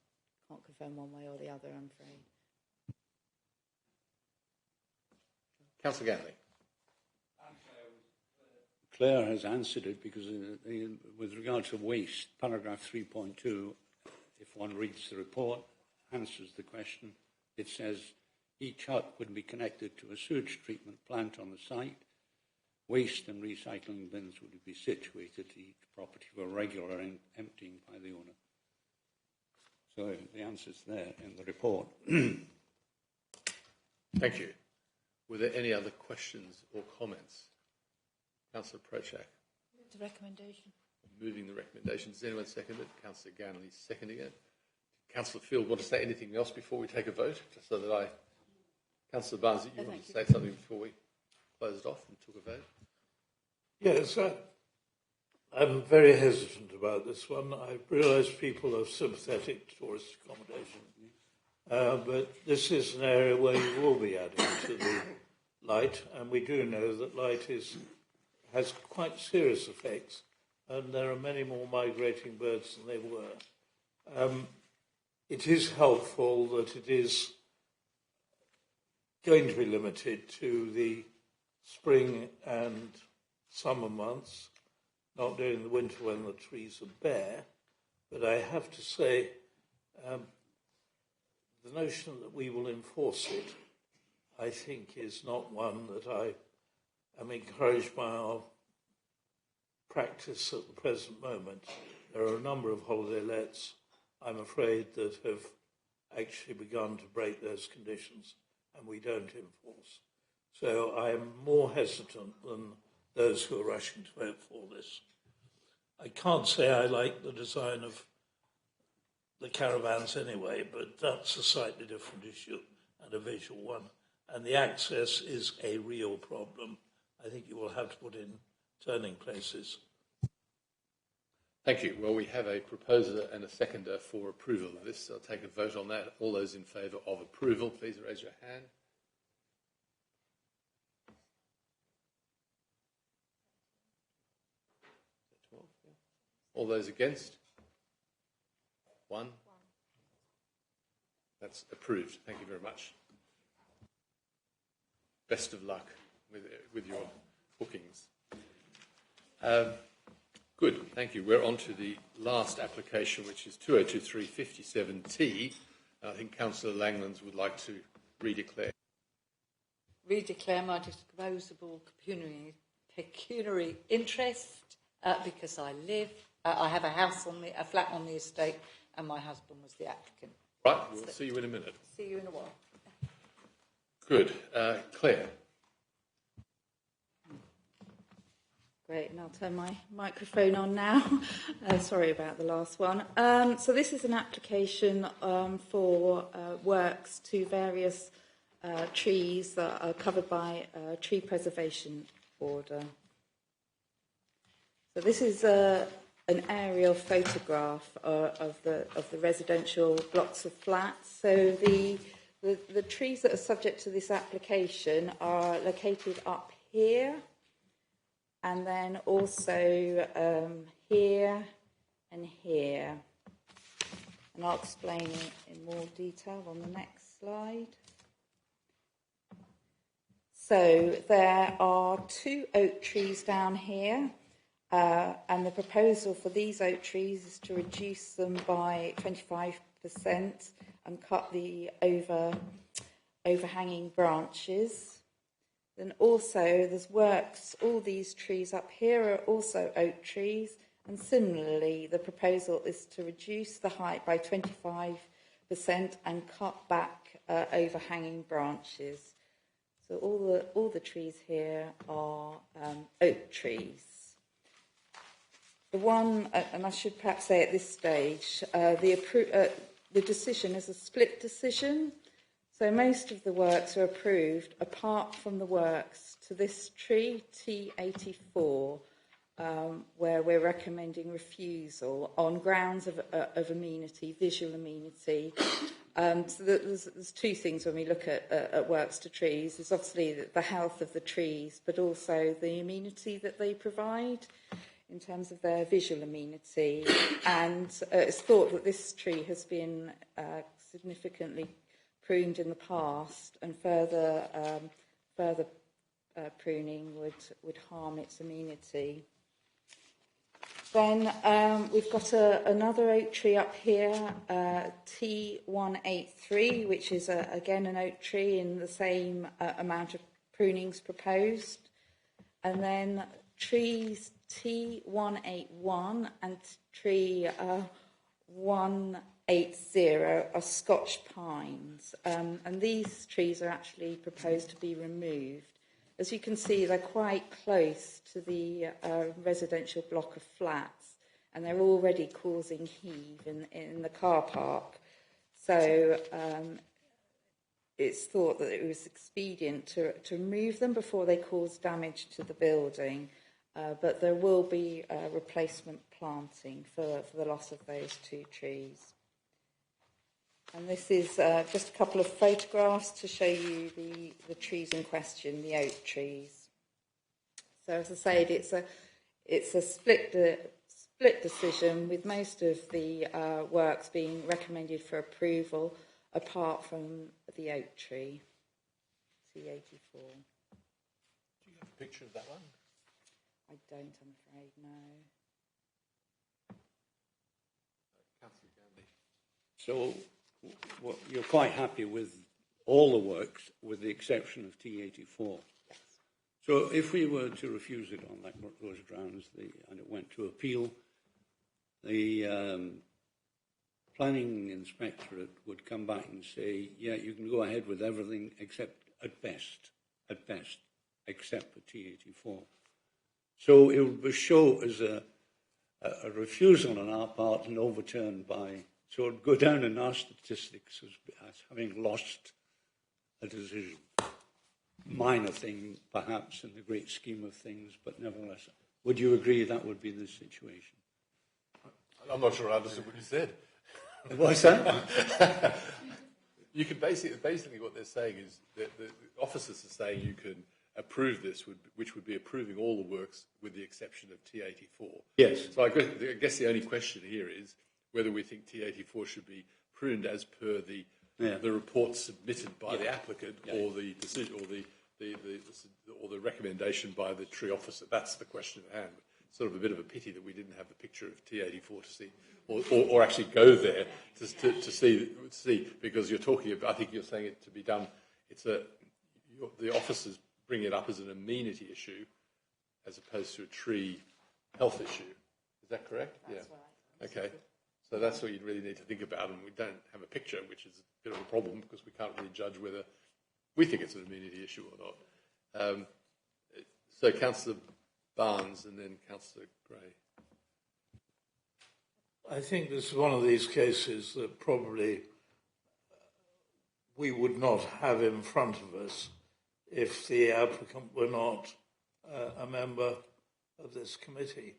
can't confirm one way or the other, I'm afraid. Councillor Ganley. Claire has answered it because with regard to waste, paragraph 3.2, if one reads the report, answers the question. It says each hut would be connected to a sewage treatment plant on the site. Waste and recycling bins would be situated at each property for regular emptying by the owner. So the answer's there in the report. Thank you. Were there any other questions or comments? Councillor Prochak. The recommendation. Moving the recommendation. Does anyone second it? Councillor Ganley seconding it. Councillor Field, want to say anything else before we take a vote? Just so that Councillor Barnes, you want to say something before we close it off and took a vote? Yes, I'm very hesitant about this one. I realise people are sympathetic to tourist accommodation, but this is an area where you will be adding to the light, and we do know that light has quite serious effects, and there are many more migrating birds than they were. It is helpful that it is going to be limited to the spring and summer months, not during the winter when the trees are bare. But I have to say, the notion that we will enforce it, I think, is not one that I am encouraged by our practice at the present moment. There are a number of holiday lets, I'm afraid, that have actually begun to break those conditions, and we don't enforce. So I am more hesitant than those who are rushing to vote for this. I can't say I like the design of the caravans anyway, but that's a slightly different issue and a visual one. And the access is a real problem. I think you will have to put in turning places. Thank you. Well, we have a proposer and a seconder for approval of this. I'll take a vote on that. All those in favour of approval, please raise your hand. All those against? One. That's approved. Thank you very much. Best of luck with your bookings. Good, thank you. We're on to the last application, which is 2023-57T. I think Councillor Langlands would like to redeclare. Redeclare my disposable pecuniary interest because I have a flat on the estate, and my husband was the applicant. Right, we'll see you in a minute. See you in a while. Good. Claire. Great, and I'll turn my microphone on now. Sorry about the last one. So this is an application for works to various trees that are covered by a tree preservation order. So this is an aerial photograph of the residential blocks of flats. So the trees that are subject to this application are located up here, and then also here and here. And I'll explain it in more detail on the next slide. So there are 2 oak trees down here, and the proposal for these oak trees is to reduce them by 25% and cut the overhanging branches. Then also there's works, all these trees up here are also oak trees, and similarly the proposal is to reduce the height by 25% and cut back overhanging branches. So all the trees here are oak trees. The one, and I should perhaps say at this stage, the decision is a split decision. So most of the works are approved apart from the works to this tree, T84, where we're recommending refusal on grounds of amenity, visual amenity. So there's 2 things when we look at works to trees. There's obviously the health of the trees, but also the amenity that they provide in terms of their visual amenity. And it's thought that this tree has been significantly pruned in the past, and further pruning would harm its amenity. Then we've got another oak tree up here, T183, which is again an oak tree in the same amount of prunings proposed. And then trees T181 and tree 180 are Scotch pines, and these trees are actually proposed to be removed. As you can see, they're quite close to the residential block of flats, and they're already causing heave in the car park. So it's thought that it was expedient to remove them before they cause damage to the building, but there will be replacement planting for the loss of those 2 trees. And this is just a couple of photographs to show you the trees in question, the oak trees. So as I said, it's a split decision, with most of the works being recommended for approval, apart from the oak tree, C84. Do you have a picture of that one? I don't, I'm afraid, no. Councillor Gandy. So you're quite happy with all the works, with the exception of T84? Yes. So if we were to refuse it on those grounds, and it went to appeal, the planning inspectorate would come back and say, yeah, you can go ahead with everything except, at best, except for T84. So it would show as a refusal on our part and overturned by, so it would go down in our statistics as having lost a decision. Minor thing, perhaps, in the great scheme of things, but nevertheless. Would you agree that would be the situation? I'm not sure I understood what you said. What's that? You can basically what they're saying is that the officers are saying you can approve this, which would be approving all the works with the exception of T84. Yes. So I guess the only question here is whether we think T84 should be pruned as per the report submitted by the applicant or the decision or the recommendation by the tree officer. That's the question at hand. Sort of a bit of a pity that we didn't have the picture of T84 to see, or actually go there to see, because you're talking about, I think you're saying it to be done, the officers bring it up as an amenity issue as opposed to a tree health issue. Is that correct? That's right. Okay. So that's what you really need to think about, and we don't have a picture, which is a bit of a problem because we can't really judge whether we think it's an amenity issue or not. So Councillor Barnes and then Councillor Gray. I think this is one of these cases that probably we would not have in front of us if the applicant were not a member of this committee.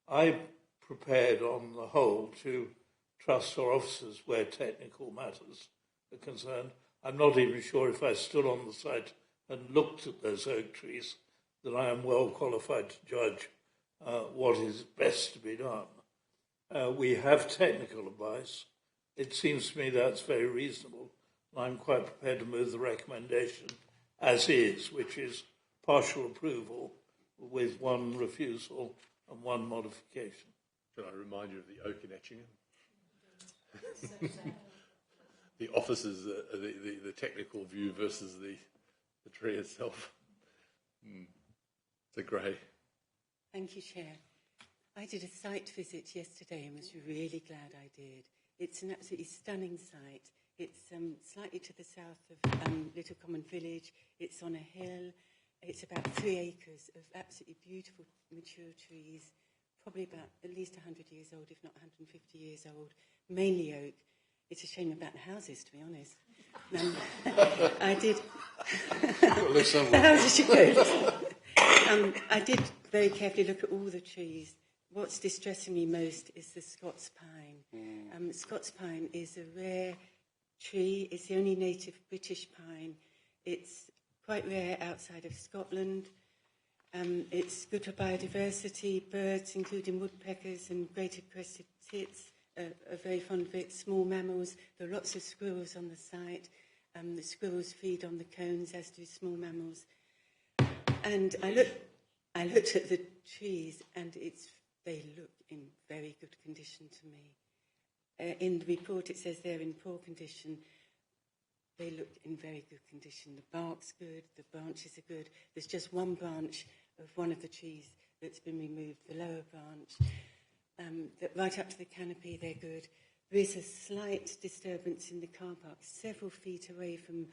I prepared on the whole to trust our officers where technical matters are concerned. I'm not even sure if I stood on the site and looked at those oak trees that I am well qualified to judge what is best to be done. We have technical advice. It seems to me that's very reasonable. I'm quite prepared to move the recommendation as is, which is partial approval with one refusal and one modification. Should I remind you of the oak in Etchingham? The officers, the technical view versus the tree itself. So Gray. Thank you, Chair. I did a site visit yesterday and was really glad I did. It's an absolutely stunning site. It's slightly to the south of Little Common Village. It's on a hill. It's about 3 acres of absolutely beautiful mature trees, probably about at least 100 years old, if not 150 years old, mainly oak. It's a shame about the houses, to be honest. I did... the houses should go. I did very carefully look at all the trees. What's distressing me most is the Scots pine. Scots pine is a rare tree. It's the only native British pine. It's quite rare outside of Scotland. It's good for biodiversity. Birds, including woodpeckers and greater crested tits, are very fond of it. Small mammals. There are lots of squirrels on the site. The squirrels feed on the cones, as do small mammals. And I looked at the trees, and they look in very good condition to me. In the report, it says they're in poor condition. They look in very good condition. The bark's good, the branches are good. There's just one branch of one of the trees that's been removed, the lower branch. Right up to the canopy, they're good. There is a slight disturbance in the car park, several feet away from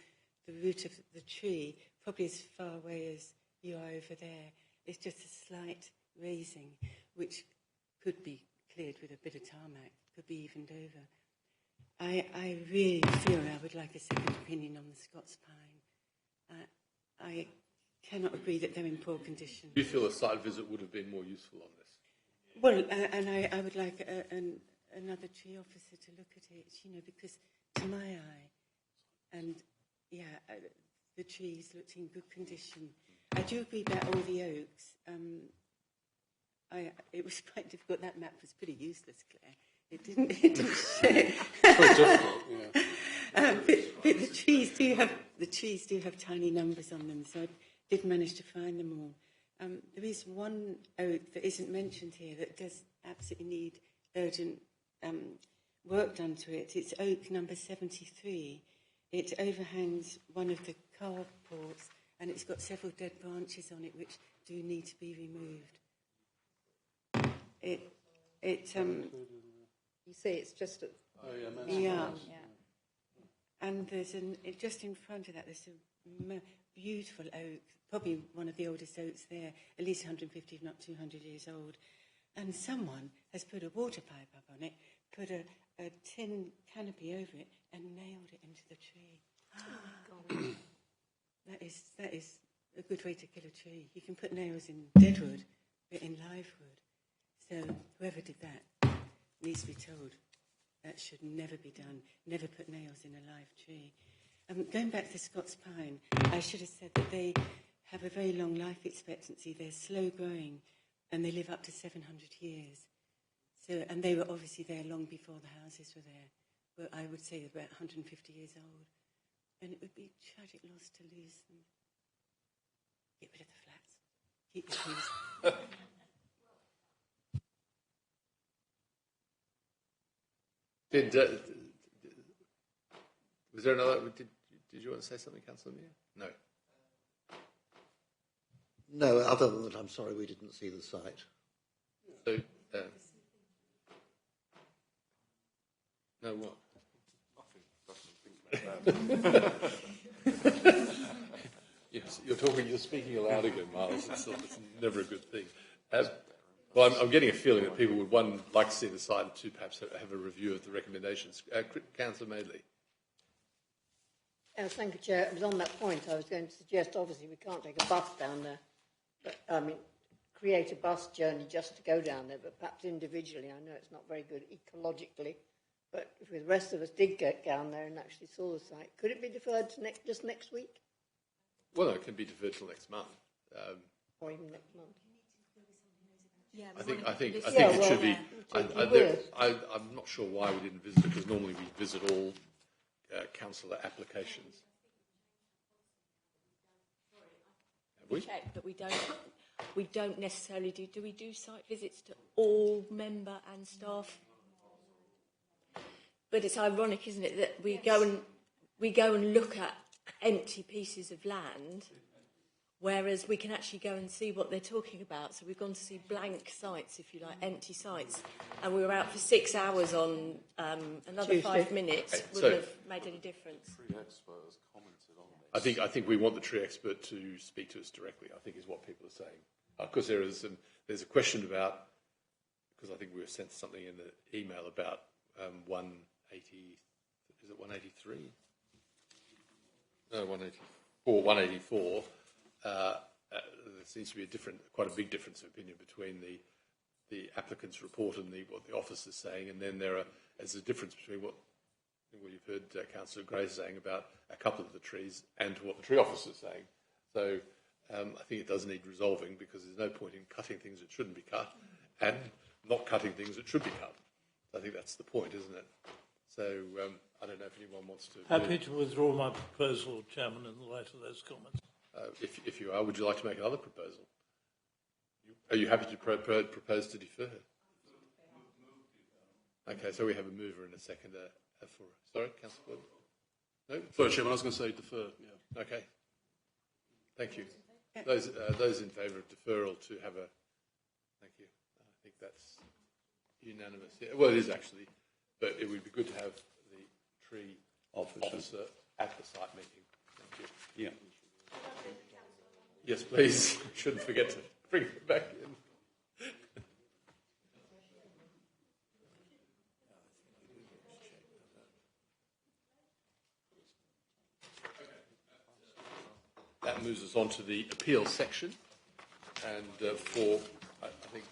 the root of the tree, probably as far away as you are over there. It's just a slight raising, which could be cleared with a bit of tarmac, could be evened over. I really feel I would like a second opinion on the Scots pine. I cannot agree that they're in poor condition. Do you feel a site visit would have been more useful on this? Well, and I would like another tree officer to look at it, because to my eye, and the trees looked in good condition. I do agree about all the oaks. It was quite difficult. That map was pretty useless, Claire. It didn't show. So difficult, yeah. But the trees do have tiny numbers on them, so I did manage to find them all. There is one oak that isn't mentioned here that does absolutely need urgent work done to it. It's oak number 73. It overhangs one of the carports, and it's got several dead branches on it which do need to be removed. You see, it's just at... And there's just in front of that, there's a beautiful oak, probably one of the oldest oaks there, at least 150, if not 200 years old. And someone has put a water pipe up on it, put a tin canopy over it, and nailed it into the tree. Oh, my God. That is a good way to kill a tree. You can put nails in dead wood, but in live wood. So whoever did that, needs to be told. That should never be done. Never put nails in a live tree. Going back to Scots pine, I should have said that they have a very long life expectancy. They're slow growing, and they live up to 700 years. So, and they were obviously there long before the houses were there. But I would say about 150 years old. And it would be a tragic loss to lose them. Get rid of the flats. Keep the trees. Was there another? Did you want to say something, Councillor Mear? No. No, other than that, I'm sorry we didn't see the site. So, no, what? Yes, you're speaking aloud again, Miles. It's never a good thing. Well, I'm getting a feeling that people would, one, like to see the site, and two, perhaps have a review of the recommendations. Councillor Madeley. Thank you, Chair. It was on that point I was going to suggest, obviously, we can't take a bus down there, but I mean, create a bus journey just to go down there, but perhaps individually. I know it's not very good ecologically, but if the rest of us did get down there and actually saw the site, could it be deferred to just next week? Well, no, it can be deferred till next month. Or even next month. Yeah, I think it should be. I'm not sure why we didn't visit it, because normally we visit all councillor applications. Have we? Check, but we don't necessarily do. Do we do site visits to all member and staff? But it's ironic, isn't it, that we go and look at empty pieces of land, whereas we can actually go and see what they're talking about. So we've gone to see blank sites, if you like, empty sites, and we were out for 6 hours on another Tuesday. 5 minutes. Wouldn't have made any difference. Tree expert has commented on this. I think we want the tree expert to speak to us directly, I think is what people are saying. Of course, there's a question about, because I think we were sent something in the email about 180, is it 183? No, 184. There seems to be quite a big difference of opinion between the applicant's report and what the office is saying, and then there's a difference between what you've heard Councillor Gray saying about a couple of the trees and what the tree office is saying. So I think it does need resolving, because there's no point in cutting things that shouldn't be cut and not cutting things that should be cut. I think that's the point, isn't it? So I don't know if anyone wants to... Happy to withdraw my proposal, Chairman, in the light of those comments. If you are, would you like to make another proposal? Are you happy to propose to defer? Okay, so we have a mover and a seconder for... Sorry, Councillor Gordon? No? Sorry, Chairman, I was going to say defer, yeah. Okay. Thank you. Those in favour of deferral to have a... Thank you. I think that's unanimous. Yeah, well, it is actually, but it would be good to have the tree officer at the site meeting. Thank you. Yeah. Yes, please. Shouldn't forget to bring it back in. That moves us on to the appeals section, and I think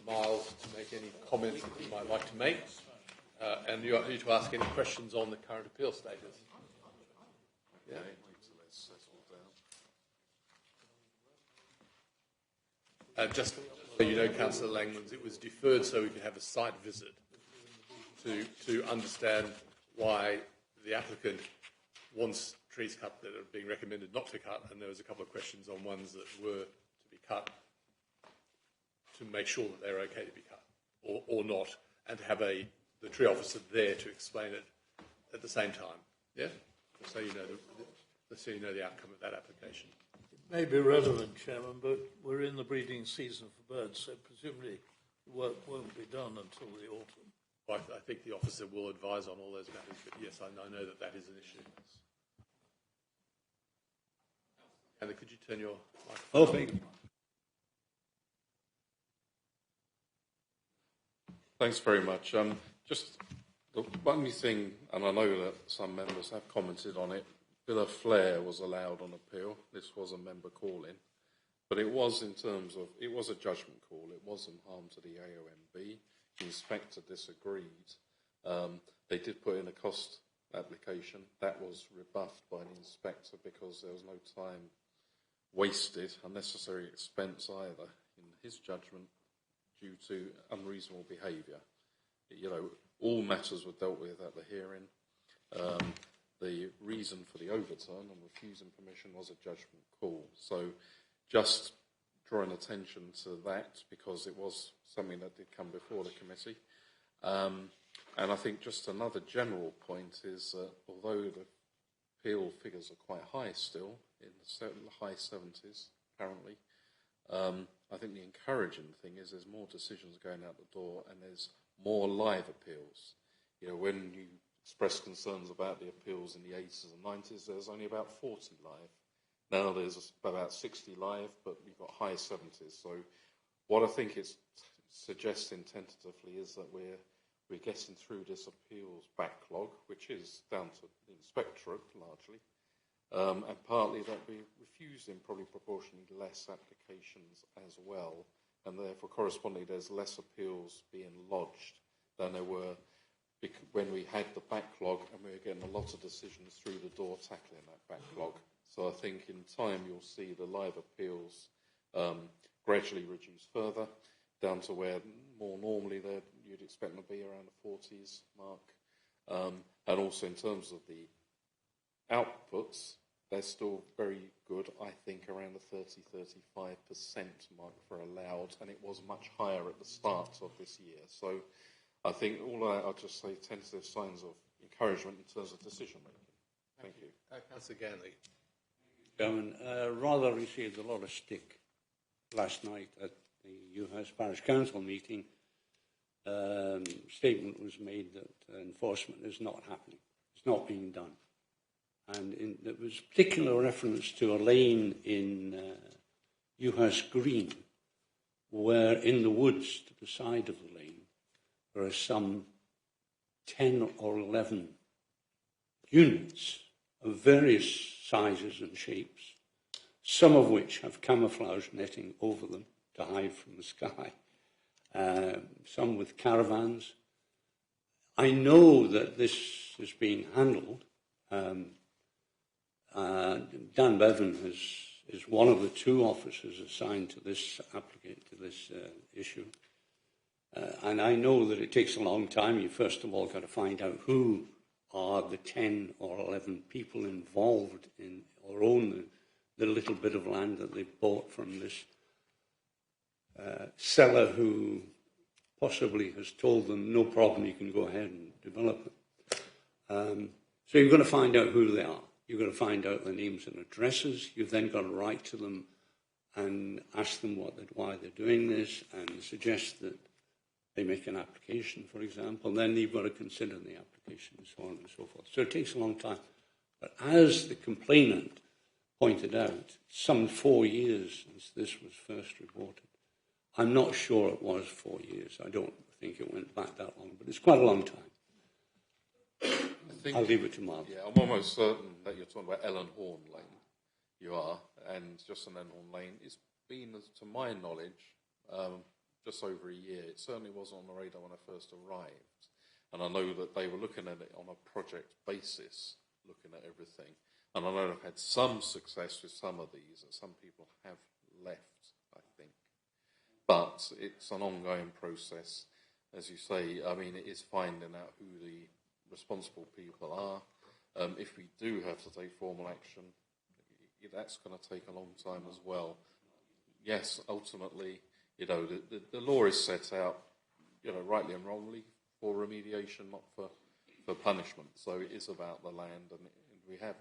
Miles to make any comments that you might like to make, and you need to ask any questions on the current appeal status. Yeah. Just so you know, Councillor Langmans, it was deferred so we could have a site visit to understand why the applicant wants trees cut that are being recommended not to cut, and there was a couple of questions on ones that were to be cut to make sure that they're okay to be cut or not, and to have the tree officer there to explain it at the same time. Yeah, so you know the outcome of that application. May be relevant, Chairman, but we're in the breeding season for birds, so presumably the work won't be done until the autumn. Well, I think the officer will advise on all those matters, but yes, I know that is an issue. Anna, could you turn your microphone on? Thanks very much. Just the only thing, and I know that some members have commented on it, a bit of flair was allowed on appeal. This was a member call-in, but it was it was a judgment call. It wasn't harm to the AONB. the inspector disagreed. They did put in a cost application. That was rebuffed by the inspector because there was no time wasted, unnecessary expense either, in his judgment, due to unreasonable behaviour. You know, all matters were dealt with at the hearing. The reason for the overturn and refusing permission was a judgment call. So just drawing attention to that, because it was something that did come before the committee. And I think just another general point is that although the appeal figures are quite high still, in the high 70s currently, I think the encouraging thing is there's more decisions going out the door and there's more live appeals. You know, when you express concerns about the appeals in the 80s and 90s, there's only about 40 live. Now there's about 60 live, but we've got high 70s. So what I think it's suggesting tentatively is that we're getting through this appeals backlog, which is down to the inspectorate largely, and partly that we're refusing probably proportionally less applications as well, and therefore correspondingly there's less appeals being lodged than there were when we had the backlog, and we were getting a lot of decisions through the door tackling that backlog. So I think in time you'll see the live appeals gradually reduce further, down to where more normally you'd expect them to be around the 40s mark. And also in terms of the outputs, they're still very good, I think, around the 30-35% mark for allowed, and it was much higher at the start of this year. So I think all of that, I'll just say tentative signs of encouragement in terms of decision making. Thank you. Councillor Ganley. Chairman, rather received a lot of stick last night at the Ewhurst Parish Council meeting. Statement was made that enforcement is not happening. It's not being done. And there was particular reference to a lane in Ewhurst Green, where in the woods to the side of the lane there are some 10 or 11 units of various sizes and shapes, some of which have camouflage netting over them to hide from the sky, some with caravans. I know that this is being handled. Dan Bevan is one of the two officers assigned to this issue. And I know that it takes a long time. You first of all got to find out who are the 10 or 11 people involved in or own the little bit of land that they bought from this seller who possibly has told them, no problem, you can go ahead and develop it. So you've got to find out who they are. You've got to find out their names and addresses. You've then got to write to them and ask them why they're doing this and suggest that they make an application, for example. Then you've got to consider the application and so on and so forth. So it takes a long time. But as the complainant pointed out, some 4 years since this was first reported. I'm not sure it was 4 years. I don't think it went back that long, but it's quite a long time. I'll leave it to Mark. Yeah, I'm almost certain that you're talking about Ellenhorn Lane. You are, and just on Ellenhorn Lane, it's been, to my knowledge, just over a year. It certainly wasn't on the radar when I first arrived, and I know that they were looking at it on a project basis, looking at everything. And I know they've had some success with some of these, and some people have left, I think. But it's an ongoing process. As you say, I mean, it is finding out who the responsible people are. If we do have to take formal action, that's going to take a long time as well. Yes, ultimately, you know, the law is set out, you know, rightly and wrongly for remediation, not for punishment. So it is about the land, and we have,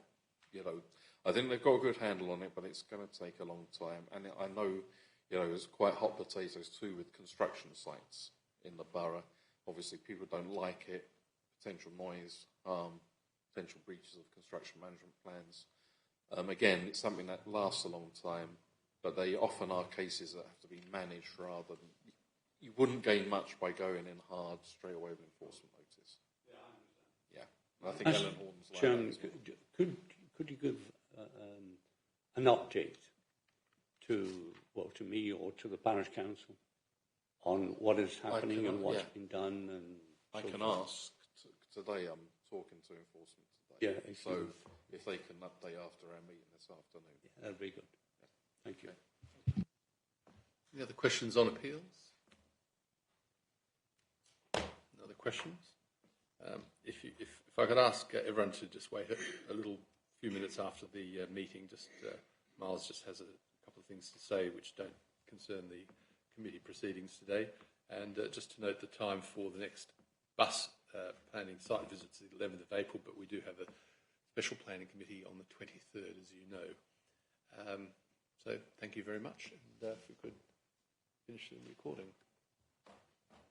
you know, I think they've got a good handle on it, but it's going to take a long time. And I know, you know, it's quite hot potatoes too with construction sites in the borough. Obviously, people don't like it. Potential noise, potential breaches of construction management plans. Again, it's something that lasts a long time, but they often are cases that have to be managed rather than... You wouldn't gain much by going in hard straight away with enforcement notice. Yeah, I think Ellenhorn's like Chairman, could you give an update to me or to the parish council on what is happening and what's yeah. been done. And I so can forth. ask today. I'm talking to enforcement today. Yeah, if so you- if they can update after our meeting this afternoon. Yeah, that'd be good. Thank you. Any other questions on appeals? No other questions? If I could ask everyone to just wait a little few minutes after the meeting, just Miles just has a couple of things to say which don't concern the committee proceedings today, and just to note the time for the next bus planning site visits is the 11th of April, but we do have a special planning committee on the 23rd, as you know. So thank you very much, and if we could finish the recording.